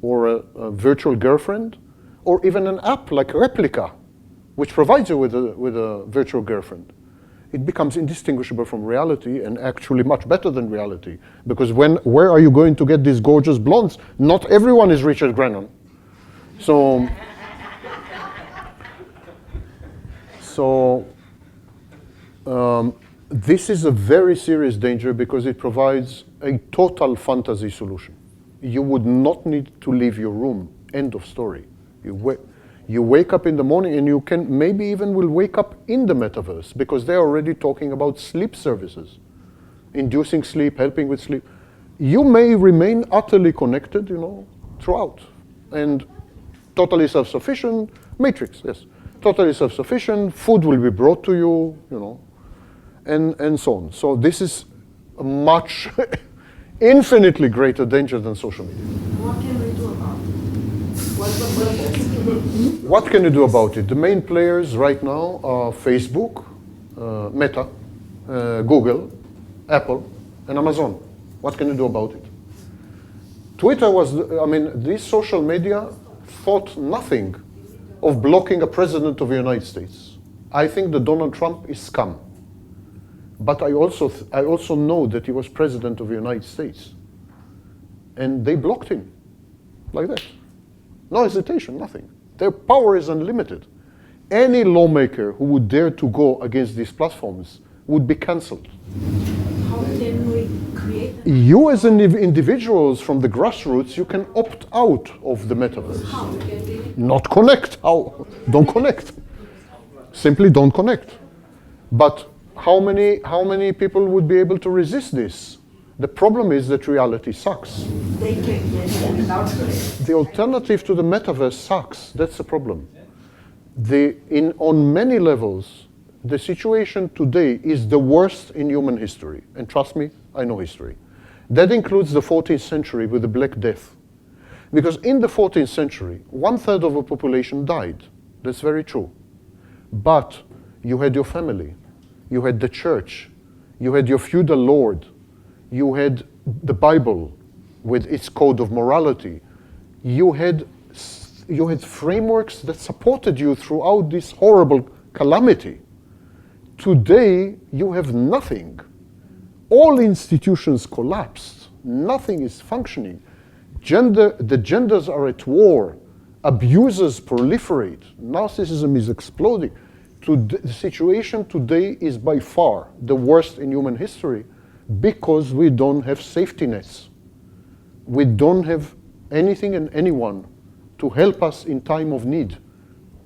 or a virtual girlfriend, or even an app like Replica, which provides you with a virtual girlfriend, it becomes indistinguishable from reality and actually much better than reality. Because where are you going to get these gorgeous blondes? Not everyone is Richard Grannon. This is a very serious danger because it provides a total fantasy solution. You would not need to leave your room, end of story. You wake up in the morning and you can maybe even will wake up in the metaverse because they're already talking about sleep services, inducing sleep, helping with sleep. You may remain utterly connected, throughout, and totally self-sufficient. Matrix, yes. Totally self-sufficient, food will be brought to you, and so on. So this is a much, infinitely greater danger than social media. What can we do about it? What's the purpose? What can you do about it? The main players right now are Facebook, Meta, Google, Apple, and Amazon. What can you do about it? Twitter these social media thought nothing of blocking a president of the United States. I think that Donald Trump is scum. But I also know that he was president of the United States. And they blocked him, like that. No hesitation, nothing. Their power is unlimited. Any lawmaker who would dare to go against these platforms would be cancelled. How can we create that? You as individuals from the grassroots, you can opt out of the metaverse. How? Not connect. How? Don't connect. Simply don't connect. But how many people would be able to resist this? The problem is that reality sucks. They can get without it. The alternative to the metaverse sucks. That's the problem. On many levels, the situation today is the worst in human history. And trust me, I know history. That includes the 14th century with the Black Death. Because in the 14th century, 1/3 of the population died. That's very true. But you had your family, you had the church, you had your feudal lord, you had the Bible with its code of morality. You had frameworks that supported you throughout this horrible calamity. Today, you have nothing. All institutions collapsed. Nothing is functioning. The genders are at war. Abusers proliferate. Narcissism is exploding. The situation today is by far the worst in human history because we don't have safety nets. We don't have anything and anyone to help us in time of need.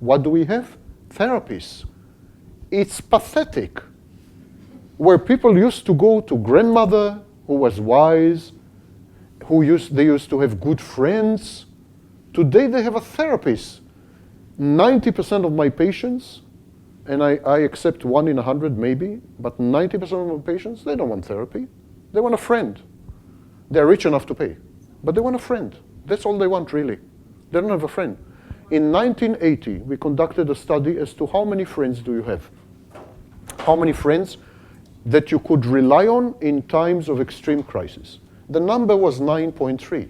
What do we have? Therapies. It's pathetic. Where people used to go to grandmother who was wise, they used to have good friends. Today they have a therapist. 90% of my patients, and I accept 1 in 100 maybe, but 90% of my patients, they don't want therapy. They want a friend. They're rich enough to pay, but they want a friend. That's all they want, really. They don't have a friend. In 1980, we conducted a study as to how many friends do you have? How many friends that you could rely on in times of extreme crisis? The number was 9.3.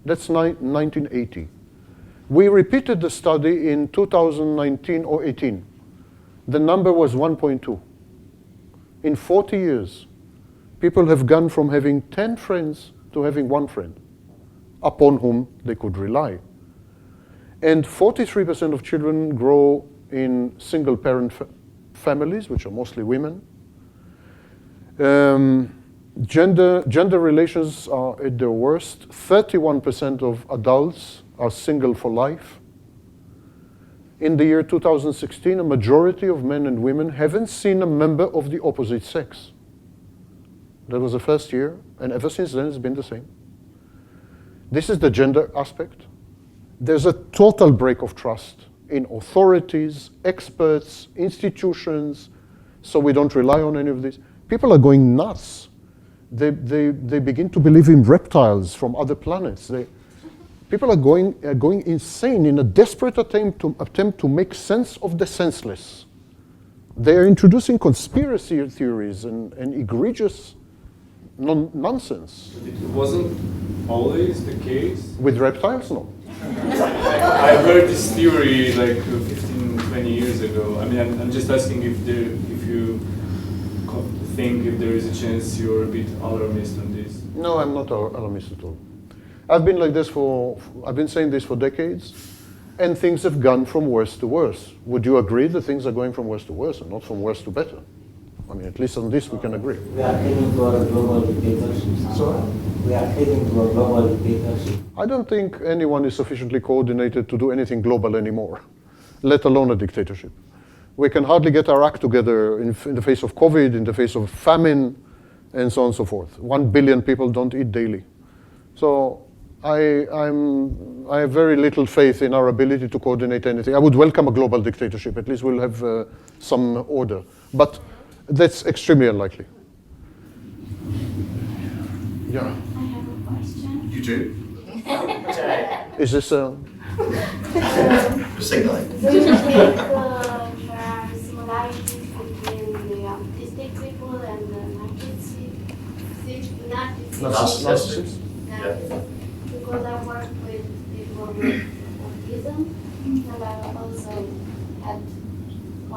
That's 1980. We repeated the study in 2019 or 18. The number was 1.2. In 40 years, People have gone from having 10 friends to having one friend upon whom they could rely. And 43% of children grow in single-parent families, which are mostly women. Gender relations are at their worst. 31% of adults are single for life. In the year 2016, a majority of men and women haven't seen a member of the opposite sex. That was the first year, and ever since then it's been the same. This is the gender aspect. There's a total break of trust in authorities, experts, institutions, so we don't rely on any of this. People are going nuts. They begin to believe in reptiles from other planets. People are going insane in a desperate attempt to make sense of the senseless. They are introducing conspiracy theories and egregious nonsense. It wasn't always the case? With reptiles, no. I heard this theory like 15, 20 years ago. I mean, I'm just asking if you think if there is a chance you're a bit alarmist on this. No, I'm not alarmist at all. I've been like this I've been saying this for decades, and things have gone from worse to worse. Would you agree that things are going from worse to worse and not from worse to better? I mean, at least on this we can agree. We are heading to a global dictatorship. Sorry? We are heading to a global dictatorship. I don't think anyone is sufficiently coordinated to do anything global anymore, let alone a dictatorship. We can hardly get our act together in the face of COVID, in the face of famine, and so on and so forth. 1 billion people don't eat daily. So I have very little faith in our ability to coordinate anything. I would welcome a global dictatorship. At least we'll have some order. But that's extremely unlikely. Yeah. I have a question. You do? Is this a... signaling. Do you think there are similarities between the autistic people and the narcissists? Narcissists? Because I work with people with autism, and I also had 2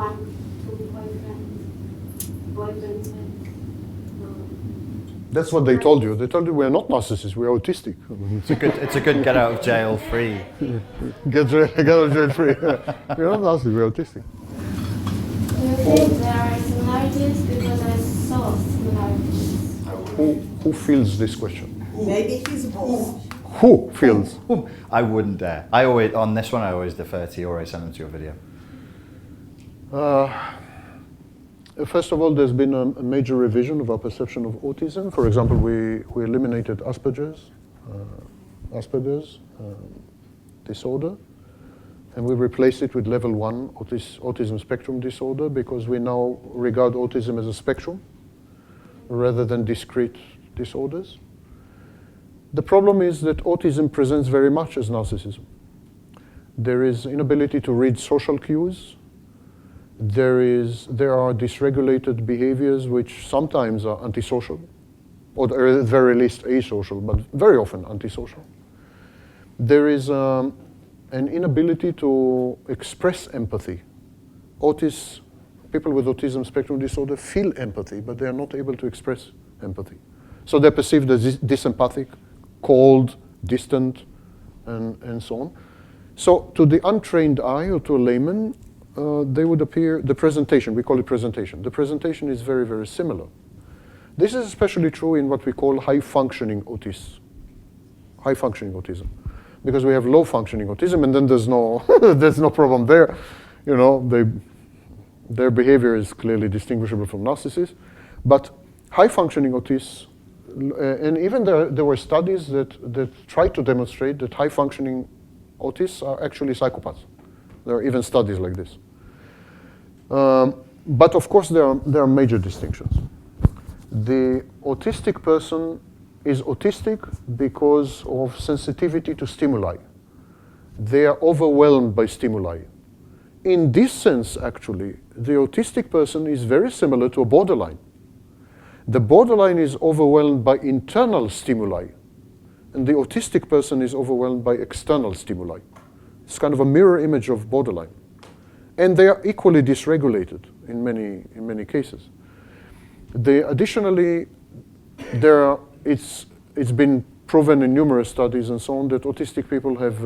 boyfriends with. That's what they told you. They told you we're not narcissists, we're autistic. It's a good get out of jail free. Get out of jail free. We're not narcissists, we're autistic. Do you think there are similarities? Because I saw similarities. Who feels this question? Maybe he's both. Who feels? I wouldn't dare. On this one, I always defer to you, or I send them to your video. First of all, there's been a major revision of our perception of autism. For example, we eliminated Asperger's disorder, and we replaced it with level 1 autism spectrum disorder, because we now regard autism as a spectrum rather than discrete disorders. The problem is that autism presents very much as narcissism. There is inability to read social cues. There are dysregulated behaviors which sometimes are antisocial, or at the very least asocial, but very often antisocial. There is an inability to express empathy. People with autism spectrum disorder feel empathy, but they are not able to express empathy. So they're perceived as disempathic, cold, distant, and so on. So to the untrained eye or to a layman, they would appear, the presentation, we call it presentation. The presentation is very, very similar. This is especially true in what we call high-functioning autism, because we have low-functioning autism, and then there's no, there's no problem there. You know, their behavior is clearly distinguishable from narcissists, but high-functioning autists, and even there were studies that tried to demonstrate that high-functioning autists are actually psychopaths. There are even studies like this. But of course, there are major distinctions. The autistic person is autistic because of sensitivity to stimuli. They are overwhelmed by stimuli. In this sense, actually, the autistic person is very similar to a borderline. The borderline is overwhelmed by internal stimuli, and the autistic person is overwhelmed by external stimuli. It's kind of a mirror image of borderline. And they are equally dysregulated in many cases. Additionally, it's been proven in numerous studies and so on that autistic people have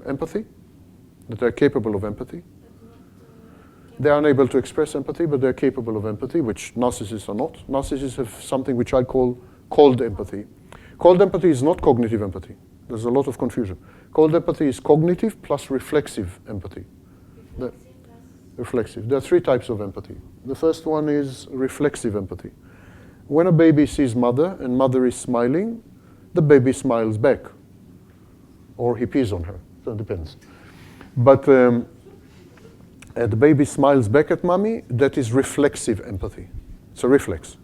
empathy, that they're capable of empathy. They are unable to express empathy, but they're capable of empathy, which narcissists are not. Narcissists have something which I call cold empathy. Cold empathy is not cognitive empathy. There's a lot of confusion. Cold empathy is cognitive plus reflexive empathy. Reflexive. There are three types of empathy. The first one is reflexive empathy. When a baby sees mother and mother is smiling, the baby smiles back. Or he pees on her, so it depends. But the baby smiles back at mommy, that is reflexive empathy. It's a reflex.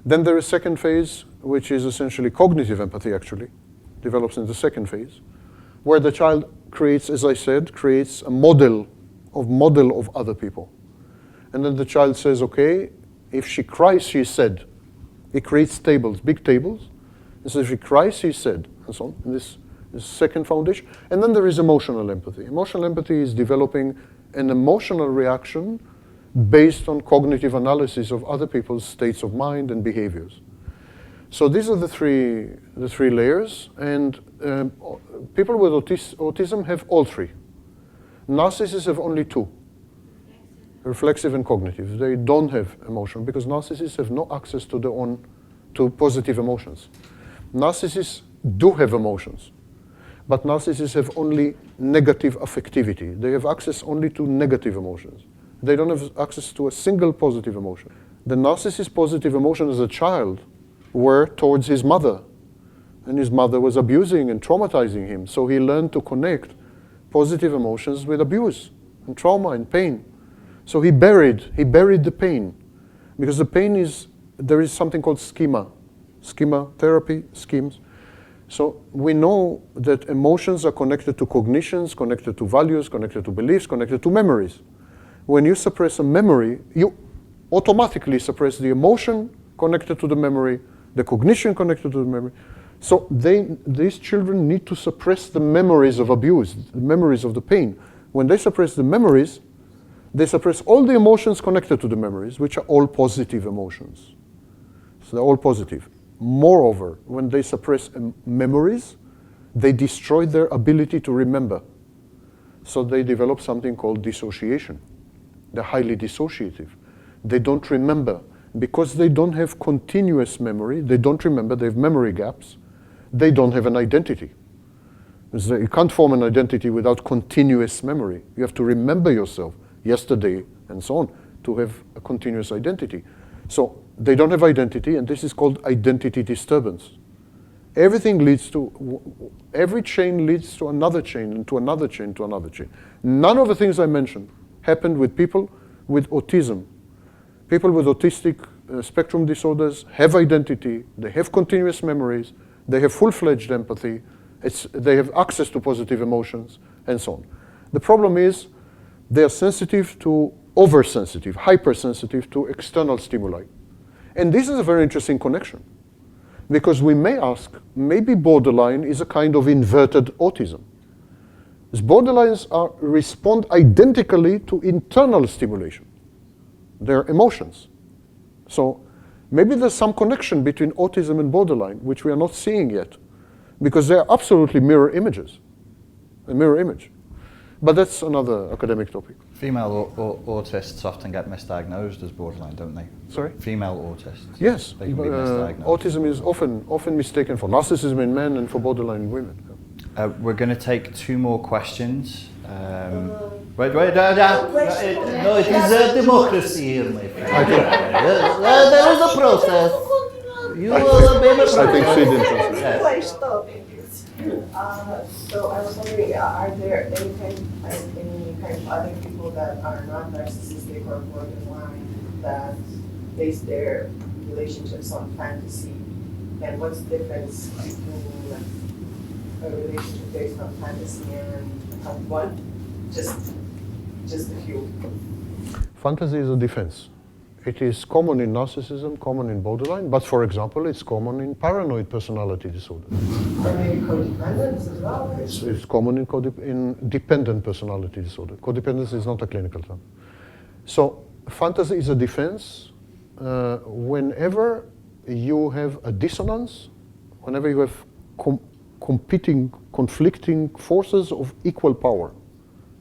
Then there is second phase, which is essentially cognitive empathy actually, develops in the second phase, where the child creates, as I said, creates a model of other people. And then the child says, okay, if she cries, she's sad. He creates tables, big tables. And so if she cries, she's sad, and so on. And this is second foundation. And then there is emotional empathy. Emotional empathy is developing an emotional reaction based on cognitive analysis of other people's states of mind and behaviors. So these are the three layers, and people with autism have all three. Narcissists have only two, reflexive and cognitive. They don't have emotion because narcissists have no access to positive emotions. Narcissists do have emotions, but narcissists have only negative affectivity. They have access only to negative emotions. They don't have access to a single positive emotion. The narcissist's positive emotion as a child were towards his mother, and his mother was abusing and traumatizing him, so he learned to connect positive emotions with abuse and trauma and pain. So he buried the pain, because the pain is, there is something called schema therapy, schemes. So we know that emotions are connected to cognitions, connected to values, connected to beliefs, connected to memories. When you suppress a memory, you automatically suppress the emotion connected to the memory, the cognition connected to the memory. So these children need to suppress the memories of abuse, the memories of the pain. When they suppress the memories, they suppress all the emotions connected to the memories, which are all positive emotions. So they're all positive. Moreover, when they suppress memories, they destroy their ability to remember. So they develop something called dissociation. They're highly dissociative. They don't remember. Because they don't have continuous memory, they don't remember, they have memory gaps, they don't have an identity. You can't form an identity without continuous memory. You have to remember yourself, yesterday, and so on, to have a continuous identity. So they don't have identity, and this is called identity disturbance. Everything leads to, every chain leads to another chain, and to another chain, to another chain. None of the things I mentioned happened with people with autism. People with autistic spectrum disorders have identity, they have continuous memories, they have full-fledged empathy, they have access to positive emotions, and so on. The problem is they are sensitive to, oversensitive, hypersensitive to external stimuli. And this is a very interesting connection, because we may ask, maybe borderline is a kind of inverted autism. As borderlines respond identically to internal stimulation, their emotions. So maybe there's some connection between autism and borderline, which we are not seeing yet, because they're absolutely mirror images, a mirror image. But that's another academic topic. Female autists often get misdiagnosed as borderline, don't they? Sorry? Female autists. Yes, They can be misdiagnosed. autism is often mistaken for narcissism in men and for borderline in women. We're going to take two more questions. Wait, no, it is a democracy here, my friend. There is a process. You will obey the process. I think she didn't. So I was wondering, are there any kind of other people that are not narcissistic or borderline that base their relationships on fantasy? And what's the difference between a relationship based on fantasy and one? Just a few. Fantasy is a defense. It is common in narcissism, common in borderline, but for example, it's common in paranoid personality disorder. Or maybe codependence as well? It's common in dependent personality disorder. Codependence is not a clinical term. So fantasy is a defense whenever you have a dissonance, whenever you have competing, conflicting forces of equal power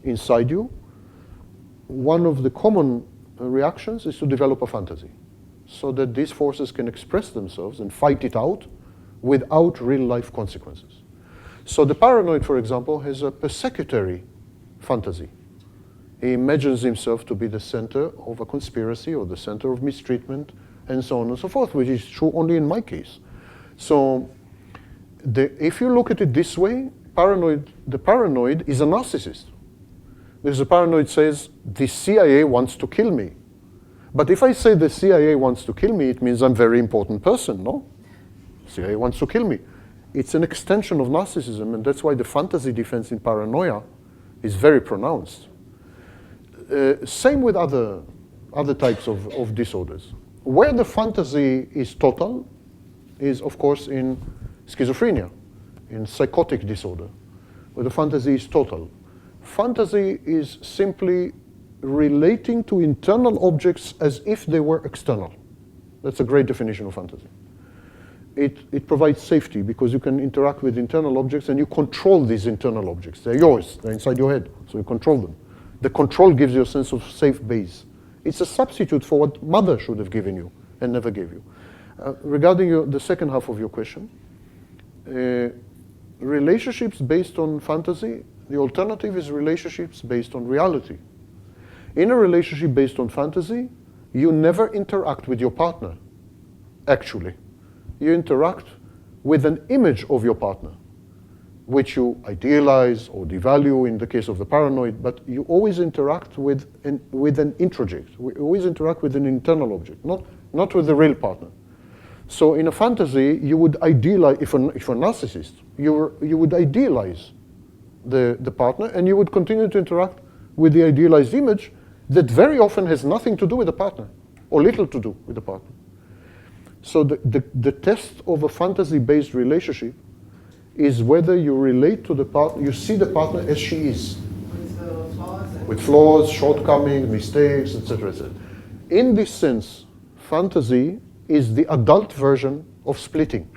inside you, one of the common reactions is to develop a fantasy, so that these forces can express themselves and fight it out without real-life consequences. So the paranoid, for example, has a persecutory fantasy. He imagines himself to be the center of a conspiracy or the center of mistreatment and so on and so forth, which is true only in my case. So if you look at it this way, the paranoid is a narcissist. Because the paranoid says, the CIA wants to kill me. But if I say the CIA wants to kill me, it means I'm a very important person, no? CIA wants to kill me. It's an extension of narcissism, and that's why the fantasy defense in paranoia is very pronounced. Same with other types of disorders. Where the fantasy is total is, of course, in schizophrenia, in psychotic disorder, where the fantasy is total. Fantasy is simply relating to internal objects as if they were external. That's a great definition of fantasy. It provides safety because you can interact with internal objects and you control these internal objects. They're yours, they're inside your head, so you control them. The control gives you a sense of safe base. It's a substitute for what mother should have given you and never gave you. Regarding the second half of your question, relationships based on fantasy, the alternative is relationships based on reality. In a relationship based on fantasy, you never interact with your partner, actually. You interact with an image of your partner, which you idealize or devalue in the case of the paranoid, but you always interact with an introject. We always interact with an internal object, not with the real partner. So in a fantasy, you would idealize, if you're a narcissist, you would idealize the partner, and you would continue to interact with the idealized image that very often has nothing to do with the partner, or little to do with the partner. So the test of a fantasy-based relationship is whether you relate to the partner, you see the partner as she is. With flaws, shortcomings, mistakes, etc., etc. In this sense, fantasy is the adult version of splitting.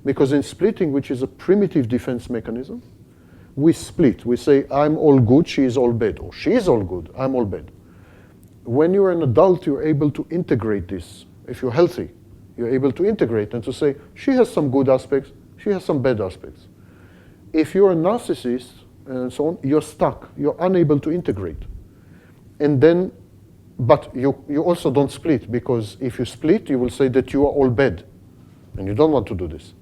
Because in splitting, which is a primitive defense mechanism, we split. We say, I'm all good, she is all bad. Or she is all good, I'm all bad. When you're an adult, you're able to integrate this. If you're healthy, you're able to integrate and to say, she has some good aspects, she has some bad aspects. If you're a narcissist and so on, you're stuck. You're unable to integrate. And then, but you also don't split, because if you split, you will say that you are all bad. And you don't want to do this.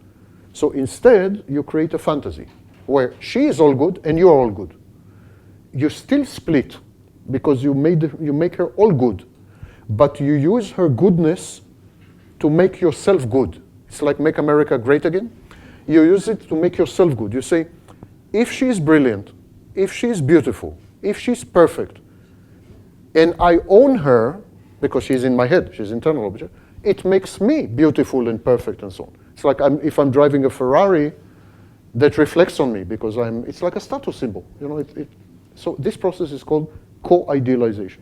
So instead, you create a fantasy where she is all good and you are all good. You still split because you make her all good, but you use her goodness to make yourself good. It's like Make America Great Again. You use it to make yourself good. You say, if she is brilliant, if she is beautiful, if she's perfect, and I own her because she's in my head, she's internal object, it makes me beautiful and perfect and so on. It's like if I'm driving a Ferrari, that reflects on me because it's like a status symbol. You know, so this process is called co-idealization.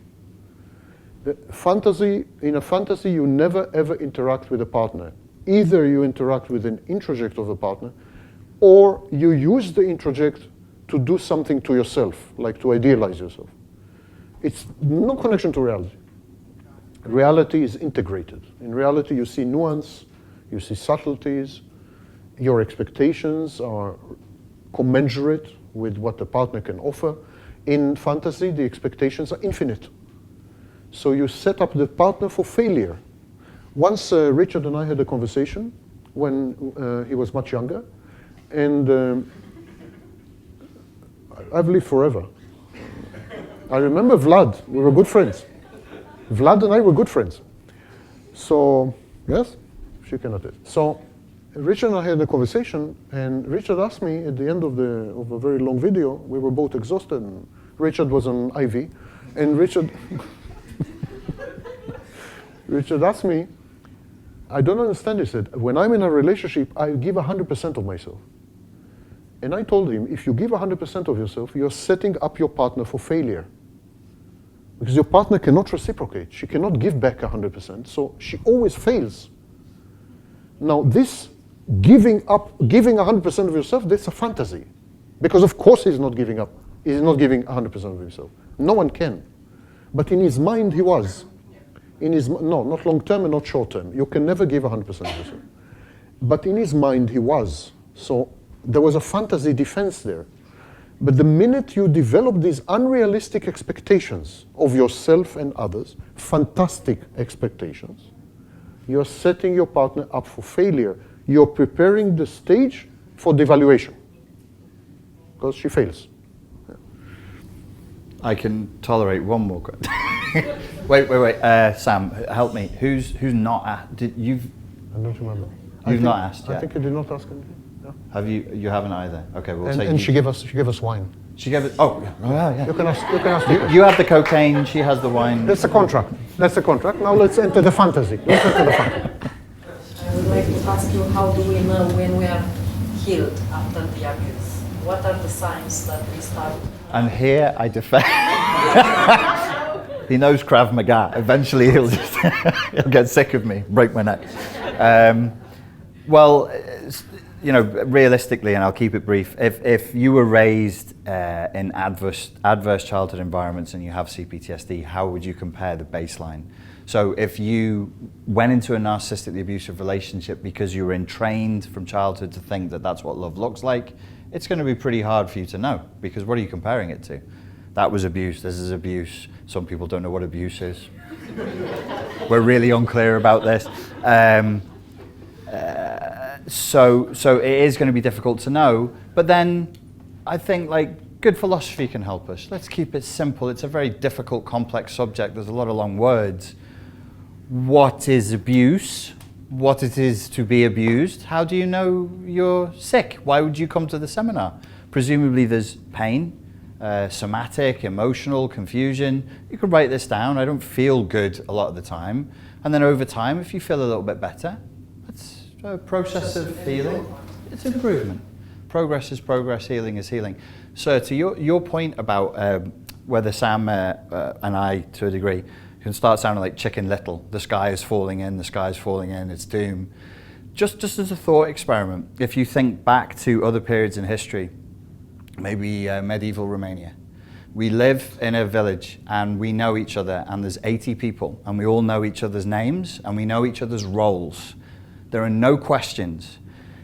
In a fantasy, you never ever interact with a partner. Either you interact with an introject of a partner, or you use the introject to do something to yourself, like to idealize yourself. It's no connection to reality. Reality is integrated. In reality, you see nuance, you see subtleties, your expectations are commensurate with what the partner can offer. In fantasy, the expectations are infinite. So you set up the partner for failure. Once Richard and I had a conversation when he was much younger, and I've lived forever. I remember Vlad, we were good friends. Vlad and I were good friends. So, yes, she can attest. So, Richard and I had a conversation, and Richard asked me at the end of a very long video, we were both exhausted, and Richard was on IV, and Richard asked me, I don't understand, he said, when I'm in a relationship, I give 100% of myself. And I told him, if you give 100% of yourself, you're setting up your partner for failure. Because your partner cannot reciprocate. She cannot give back 100%, so she always fails. Now this giving 100% of yourself, that's a fantasy. Because of course he's not giving up. He's not giving 100% of himself. No one can. But in his mind he was. No, not long term and not short term. You can never give 100% of yourself. But in his mind he was. So there was a fantasy defense there. But the minute you develop these unrealistic expectations of yourself and others, fantastic expectations, you're setting your partner up for failure. You're preparing the stage for devaluation. Because she fails. I can tolerate one more question. wait. Sam, help me. Who's not asked? I don't remember. You've not asked yet? I think you did not ask anything. No. Have you? You haven't either. Okay, we'll take. And she gave us wine. She gave it. Oh, yeah. You can ask. You have the cocaine. She has the wine. That's the contract. Now let's enter the fantasy. I would like to ask you, how do we know when we are healed after the abuse? What are the signs that we start? And here I defend. He knows Krav Maga. Eventually he'll get sick of me, break my neck. Well, realistically, and I'll keep it brief, if you were raised in adverse childhood environments and you have CPTSD, how would you compare the baseline? So if you went into a narcissistically abusive relationship because you were entrained from childhood to think that that's what love looks like, it's going to be pretty hard for you to know, because what are you comparing it to? That was abuse, this is abuse. Some people don't know what abuse is. We're really unclear about this. So it is going to be difficult to know, but then I think good philosophy can help us. Let's keep it simple. It's a very difficult, complex subject. There's a lot of long words. What is abuse? What it is to be abused? How do you know you're sick? Why would you come to the seminar? Presumably there's pain, somatic, emotional, confusion. You can write this down. I don't feel good a lot of the time. And then over time, if you feel a little bit better, that's a process of healing. It's improvement. Progress is progress, healing is healing. So to your point about whether Sam and I, to a degree, can start sounding like Chicken Little. The sky is falling in, it's doom. Just as a thought experiment, if you think back to other periods in history, maybe medieval Romania, we live in a village and we know each other, and there's 80 people and we all know each other's names and we know each other's roles. There are no questions.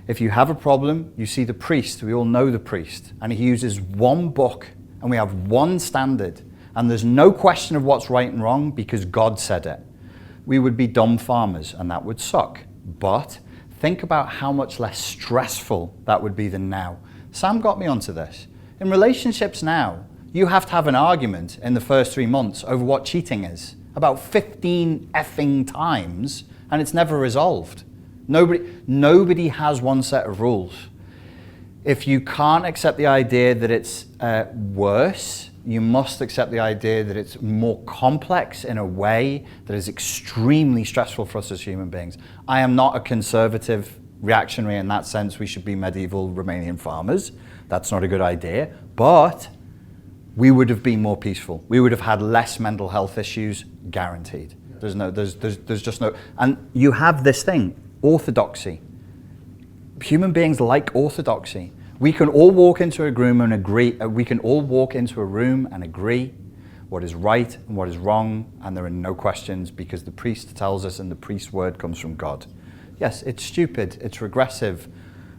If you have a problem, you see the priest, we all know the priest, and he uses one book and we have one standard, and there's no question of what's right and wrong because God said it. We would be dumb farmers and that would suck. But think about how much less stressful that would be than now. Sam got me onto this. In relationships now, you have to have an argument in the first 3 months over what cheating is, about 15 effing times, and it's never resolved. Nobody has one set of rules. If you can't accept the idea that it's worse, you must accept the idea that it's more complex in a way that is extremely stressful for us as human beings. I am not a conservative reactionary in that sense. We should be medieval Romanian farmers. That's not a good idea. But we would have been more peaceful. We would have had less mental health issues, guaranteed. There's just no, and you have this thing, orthodoxy. Human beings like orthodoxy. We can all walk into a room and agree. We can all walk into a room and agree what is right and what is wrong, and there are no questions because the priest tells us, and the priest's word comes from God. Yes, it's stupid. It's regressive.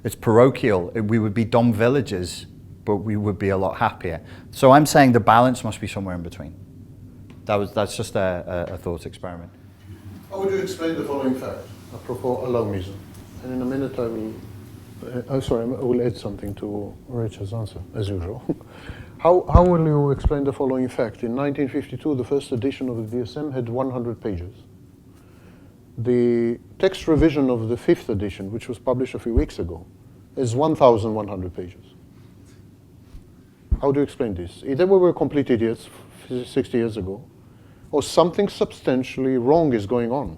It's parochial. We would be dumb villagers, but we would be a lot happier. So I'm saying the balance must be somewhere in between. That's just a thought experiment. How would you explain the following fact? Apropos alarmism. And in a minute I will. I will add something to Rachel's answer, as usual. How will you explain the following fact? In 1952, the first edition of the DSM had 100 pages. The text revision of the 5th edition, which was published a few weeks ago, is 1,100 pages. How do you explain this? Either we were complete idiots 60 years ago, or something substantially wrong is going on.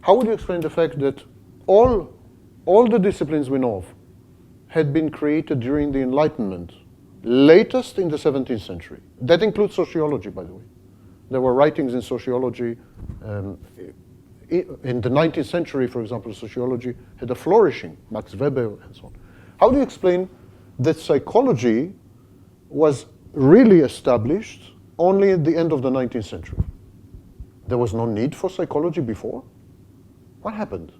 How would you explain the fact that all the disciplines we know of had been created during the Enlightenment, latest in the 17th century? That includes sociology, by the way. There were writings in sociology in the 19th century, for example, sociology had a flourishing, Max Weber and so on. How do you explain that psychology was really established only at the end of the 19th century? There was no need for psychology before? What happened?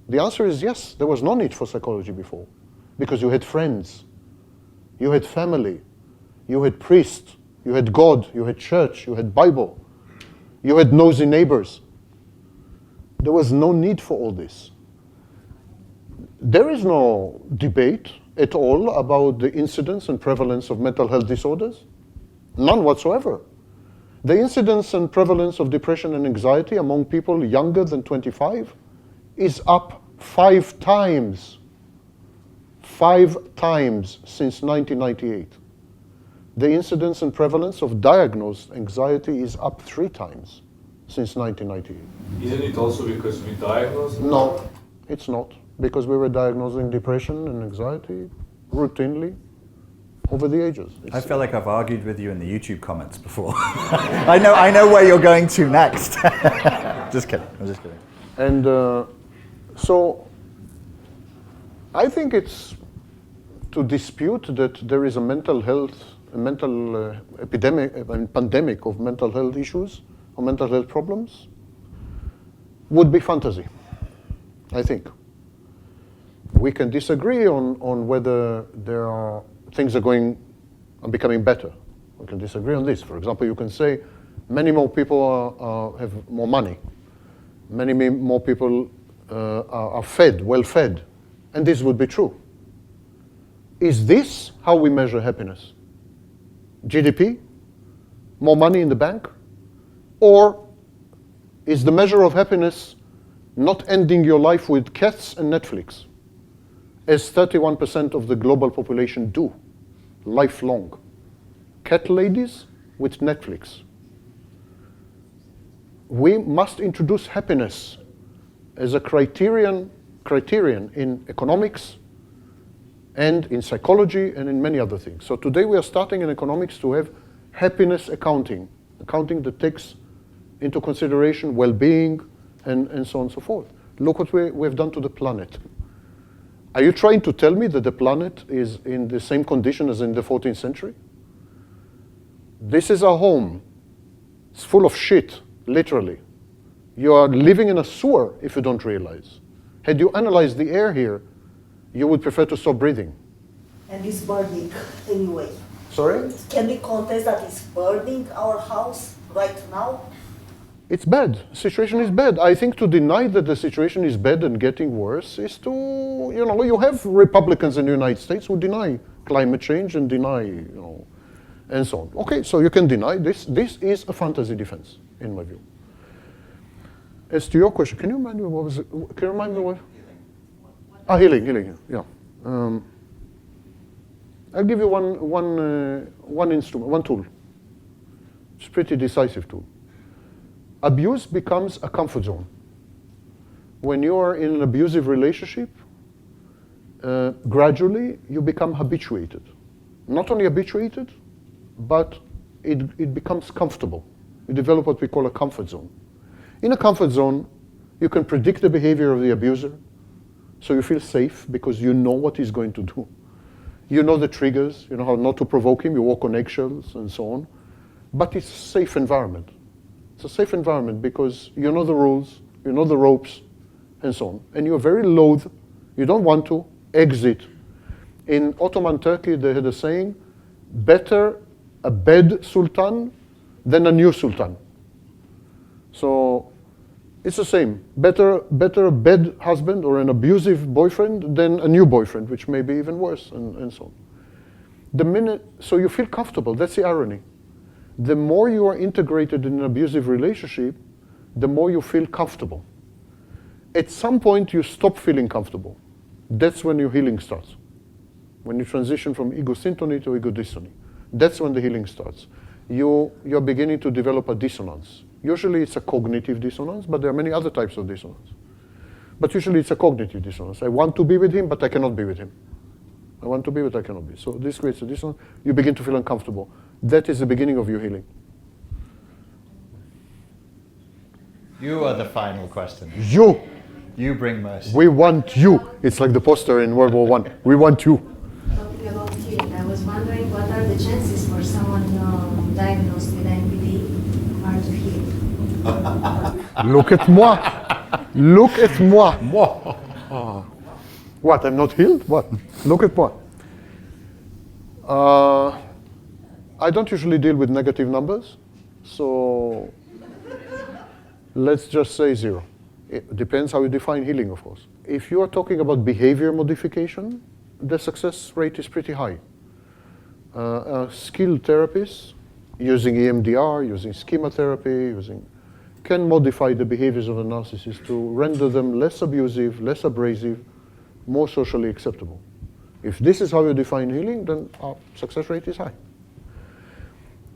The answer is yes, there was no need for psychology before. Because you had friends, you had family, you had priest, you had God, you had church, you had Bible, you had nosy neighbors. There was no need for all this. There is no debate at all about the incidence and prevalence of mental health disorders. None whatsoever. The incidence and prevalence of depression and anxiety among people younger than 25 is up 5 times. 5 times since 1998. The incidence and prevalence of diagnosed anxiety is up 3 times since 1998. Isn't it also because we diagnosed? No, it's not. Because we were diagnosing depression and anxiety routinely over the ages. I feel like I've argued with you in the YouTube comments before. I know where you're going to next. Just kidding. I'm just kidding. And so I think it's to dispute that there is a mental health, a mental epidemic, a pandemic of mental health issues or mental health problems would be fantasy, I think. We can disagree on whether things are becoming better. We can disagree on this. For example, you can say many more people have more money. Many more people are fed, well fed. And this would be true. Is this how we measure happiness? GDP? More money in the bank? Or is the measure of happiness not ending your life with cats and Netflix, as 31% of the global population do, lifelong? Cat ladies with Netflix. We must introduce happiness as a criterion in economics and in psychology and in many other things. So today we are starting in economics to have happiness accounting that takes into consideration well-being and so on and so forth. Look what we've done to the planet. Are you trying to tell me that the planet is in the same condition as in the 14th century? This is our home. It's full of shit, literally. You are living in a sewer if you don't realize. Had you analyzed the air here, you would prefer to stop breathing. And it's burning anyway. Sorry? Can we contest that it's burning our house right now? It's bad. The situation is bad. I think to deny that the situation is bad and getting worse is to, you have Republicans in the United States who deny climate change and deny, and so on. Okay, so you can deny this. This is a fantasy defense, in my view. As to your question, can you remind me what was it? Can you remind me what? Healing, yeah. I'll give you one instrument, one tool. It's a pretty decisive tool. Abuse becomes a comfort zone. When you are in an abusive relationship, gradually you become habituated. Not only habituated, but it becomes comfortable. You develop what we call a comfort zone. In a comfort zone, you can predict the behavior of the abuser, so you feel safe because you know what he's going to do. You know the triggers, you know how not to provoke him, you walk on eggshells and so on. But it's a safe environment. It's a safe environment because you know the rules, you know the ropes, and so on. And you're very loath, you don't want to exit. In Ottoman Turkey, they had a saying, better a bed sultan than a new sultan. So it's the same. Better a bad husband or an abusive boyfriend than a new boyfriend, which may be even worse, and so on. So you feel comfortable, that's the irony. The more you are integrated in an abusive relationship, the more you feel comfortable. At some point, you stop feeling comfortable. That's when your healing starts. When you transition from egosyntony to ego-dystony. That's when the healing starts. You're beginning to develop a dissonance. Usually it's a cognitive dissonance, but there are many other types of dissonance. But usually it's a cognitive dissonance. I want to be with him, but I cannot be with him. I want to be, but I cannot be. So this creates a dissonance. You begin to feel uncomfortable. That is the beginning of your healing. You are the final question. You. You bring mercy. We want you. It's like the poster in World War I. We want you. Talking about healing, I was wondering what are the chances for someone diagnosed with NPD hard to heal? Look at moi. Look at moi. Moi. What, I'm not healed? What? Look at moi. I don't usually deal with negative numbers, so let's just say 0. It depends how you define healing, of course. If you are talking about behavior modification, the success rate is pretty high. Skilled therapists using EMDR, using schema therapy, can modify the behaviors of a narcissist to render them less abusive, less abrasive, more socially acceptable. If this is how you define healing, then our success rate is high.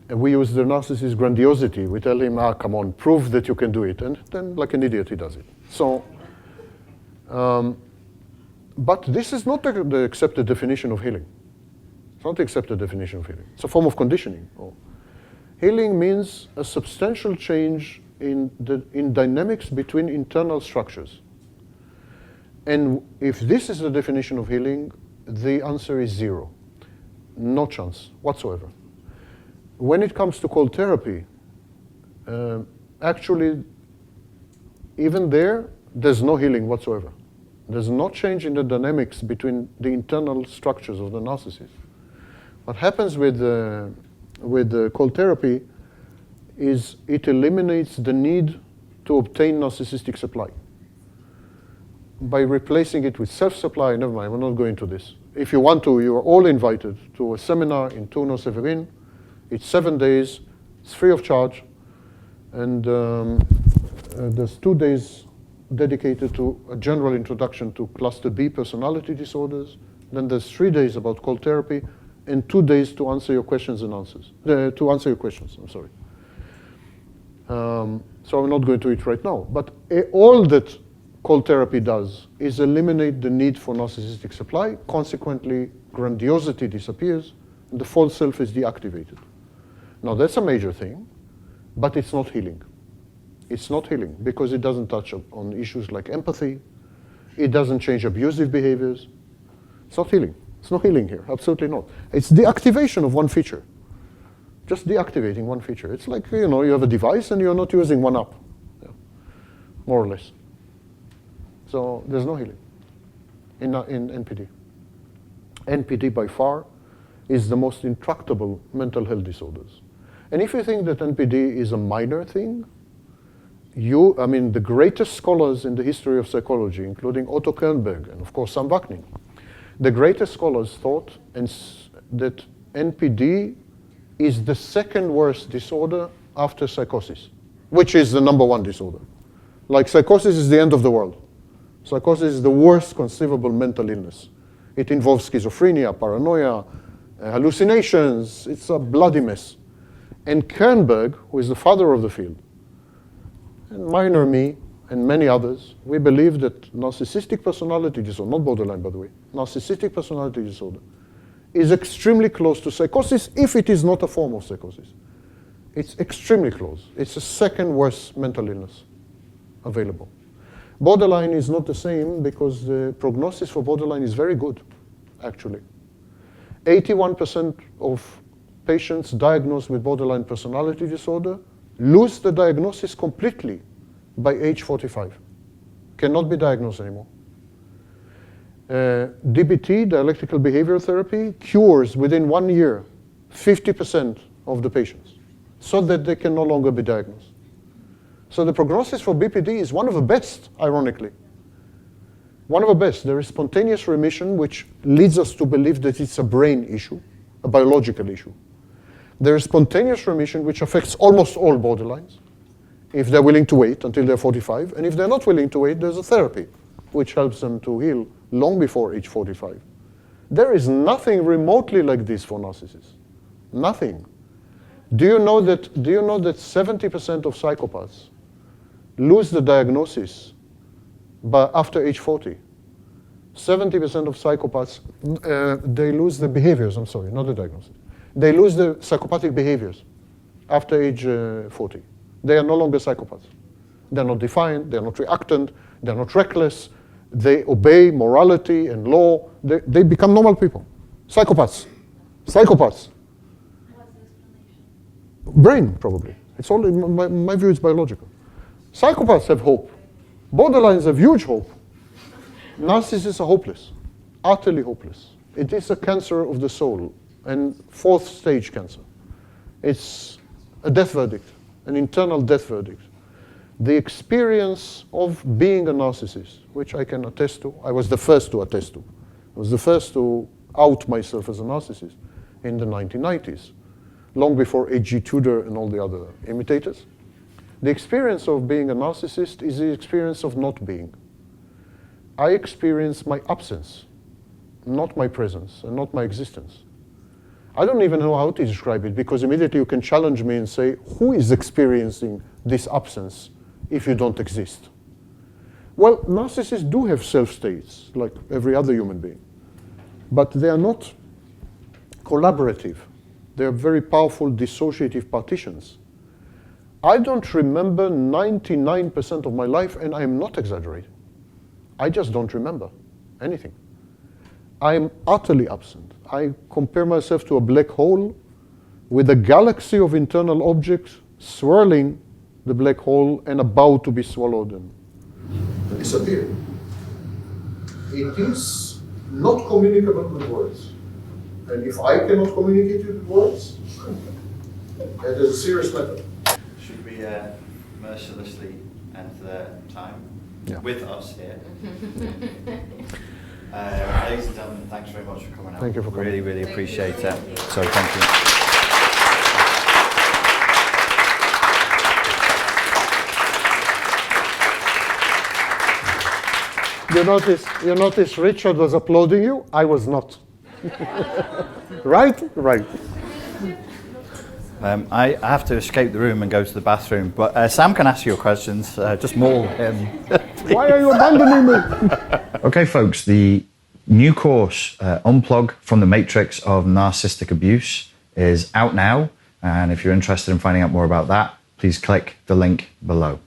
And we use the narcissist's grandiosity. We tell him, come on, prove that you can do it. And then, like an idiot, he does it. So, but this is not the accepted definition of healing. It's not the accepted definition of healing. It's a form of conditioning. Healing means a substantial change in dynamics between internal structures. And if this is the definition of healing, the answer is 0. No chance whatsoever. When it comes to cold therapy, actually, even there's no healing whatsoever. There's no change in the dynamics between the internal structures of the narcissist. What happens with cold therapy is it eliminates the need to obtain narcissistic supply. By replacing it with self-supply, never mind, we're not going to this. If you want to, you are all invited to a seminar in Tournon-Sévérine. It's 7 days, it's free of charge, and there's 2 days dedicated to a general introduction to cluster B personality disorders. Then there's 3 days about cold therapy, and 2 days to answer your questions and answers. To answer your questions, I'm sorry. So I'm not going to it right now. But all that cold therapy does is eliminate the need for narcissistic supply. Consequently, grandiosity disappears, and the false self is deactivated. Now, that's a major thing, but it's not healing. It's not healing because it doesn't touch on issues like empathy. It doesn't change abusive behaviors. It's not healing. It's not healing here, absolutely not. It's deactivation of one feature. Just deactivating one feature. It's like, you have a device and you're not using one up, more or less. So there's no healing in NPD. NPD by far is the most intractable mental health disorders. And if you think that NPD is a minor thing, the greatest scholars in the history of psychology, including Otto Kernberg and of course Sam Vaknin, the greatest scholars thought that NPD is the second worst disorder after psychosis, which is the #1 disorder. Like psychosis is the end of the world. Psychosis is the worst conceivable mental illness. It involves schizophrenia, paranoia, hallucinations. It's a bloody mess. And Kernberg, who is the father of the field, and Minor me, and many others, we believe that narcissistic personality disorder, not borderline by the way, narcissistic personality disorder, is extremely close to psychosis if it is not a form of psychosis. It's extremely close. It's the second worst mental illness available. Borderline is not the same because the prognosis for borderline is very good, actually. 81% of patients diagnosed with borderline personality disorder lose the diagnosis completely by age 45. Cannot be diagnosed anymore. DBT, dialectical behavior therapy, cures within 1 year 50% of the patients so that they can no longer be diagnosed. So the prognosis for BPD is one of the best, ironically. One of the best. There is spontaneous remission, which leads us to believe that it's a brain issue, a biological issue. There is spontaneous remission, which affects almost all borderlines, if they're willing to wait until they're 45. And if they're not willing to wait, there's a therapy, which helps them to heal long before age 45. There is nothing remotely like this for narcissists. Nothing. Do you know that 70% of psychopaths lose the diagnosis after age 40? 70% of psychopaths, they lose the behaviors, I'm sorry, not the diagnosis. They lose the psychopathic behaviors after age 40. They are no longer psychopaths. they're not defiant, they're not reactant, they're not reckless, they obey morality and law, they become normal people. Psychopaths. Psychopaths. Brain, probably. It's all, in my view, it's biological. Psychopaths have hope. Borderlines have huge hope. Narcissists are hopeless, utterly hopeless. It is a cancer of the soul, and 4th stage cancer. It's a death verdict, an internal death verdict. The experience of being a narcissist, which I can attest to, I was the first to attest to. I was the first to out myself as a narcissist in the 1990s, long before H.G. Tudor and all the other imitators. The experience of being a narcissist is the experience of not being. I experience my absence, not my presence, and not my existence. I don't even know how to describe it, because immediately you can challenge me and say, who is experiencing this absence if you don't exist? Well, narcissists do have self-states, like every other human being, but they are not collaborative. They are very powerful dissociative partitions. I don't remember 99% of my life, and I am not exaggerating. I just don't remember anything. I am utterly absent. I compare myself to a black hole with a galaxy of internal objects swirling the black hole and about to be swallowed and disappear. It is not communicable with words. And if I cannot communicate with words, that is a serious matter. Should we mercilessly end the time with us here? Ladies and gentlemen, thanks very much for coming out. Thank you for coming. Really, really appreciate it. So thank you. You notice Richard was applauding you? I was not. Right? Right. I have to escape the room and go to the bathroom, but Sam can ask your questions. Just maul him. Why are you abandoning me? Okay, folks, the new course, Unplug from the Matrix of Narcissistic Abuse, is out now. And if you're interested in finding out more about that, please click the link below.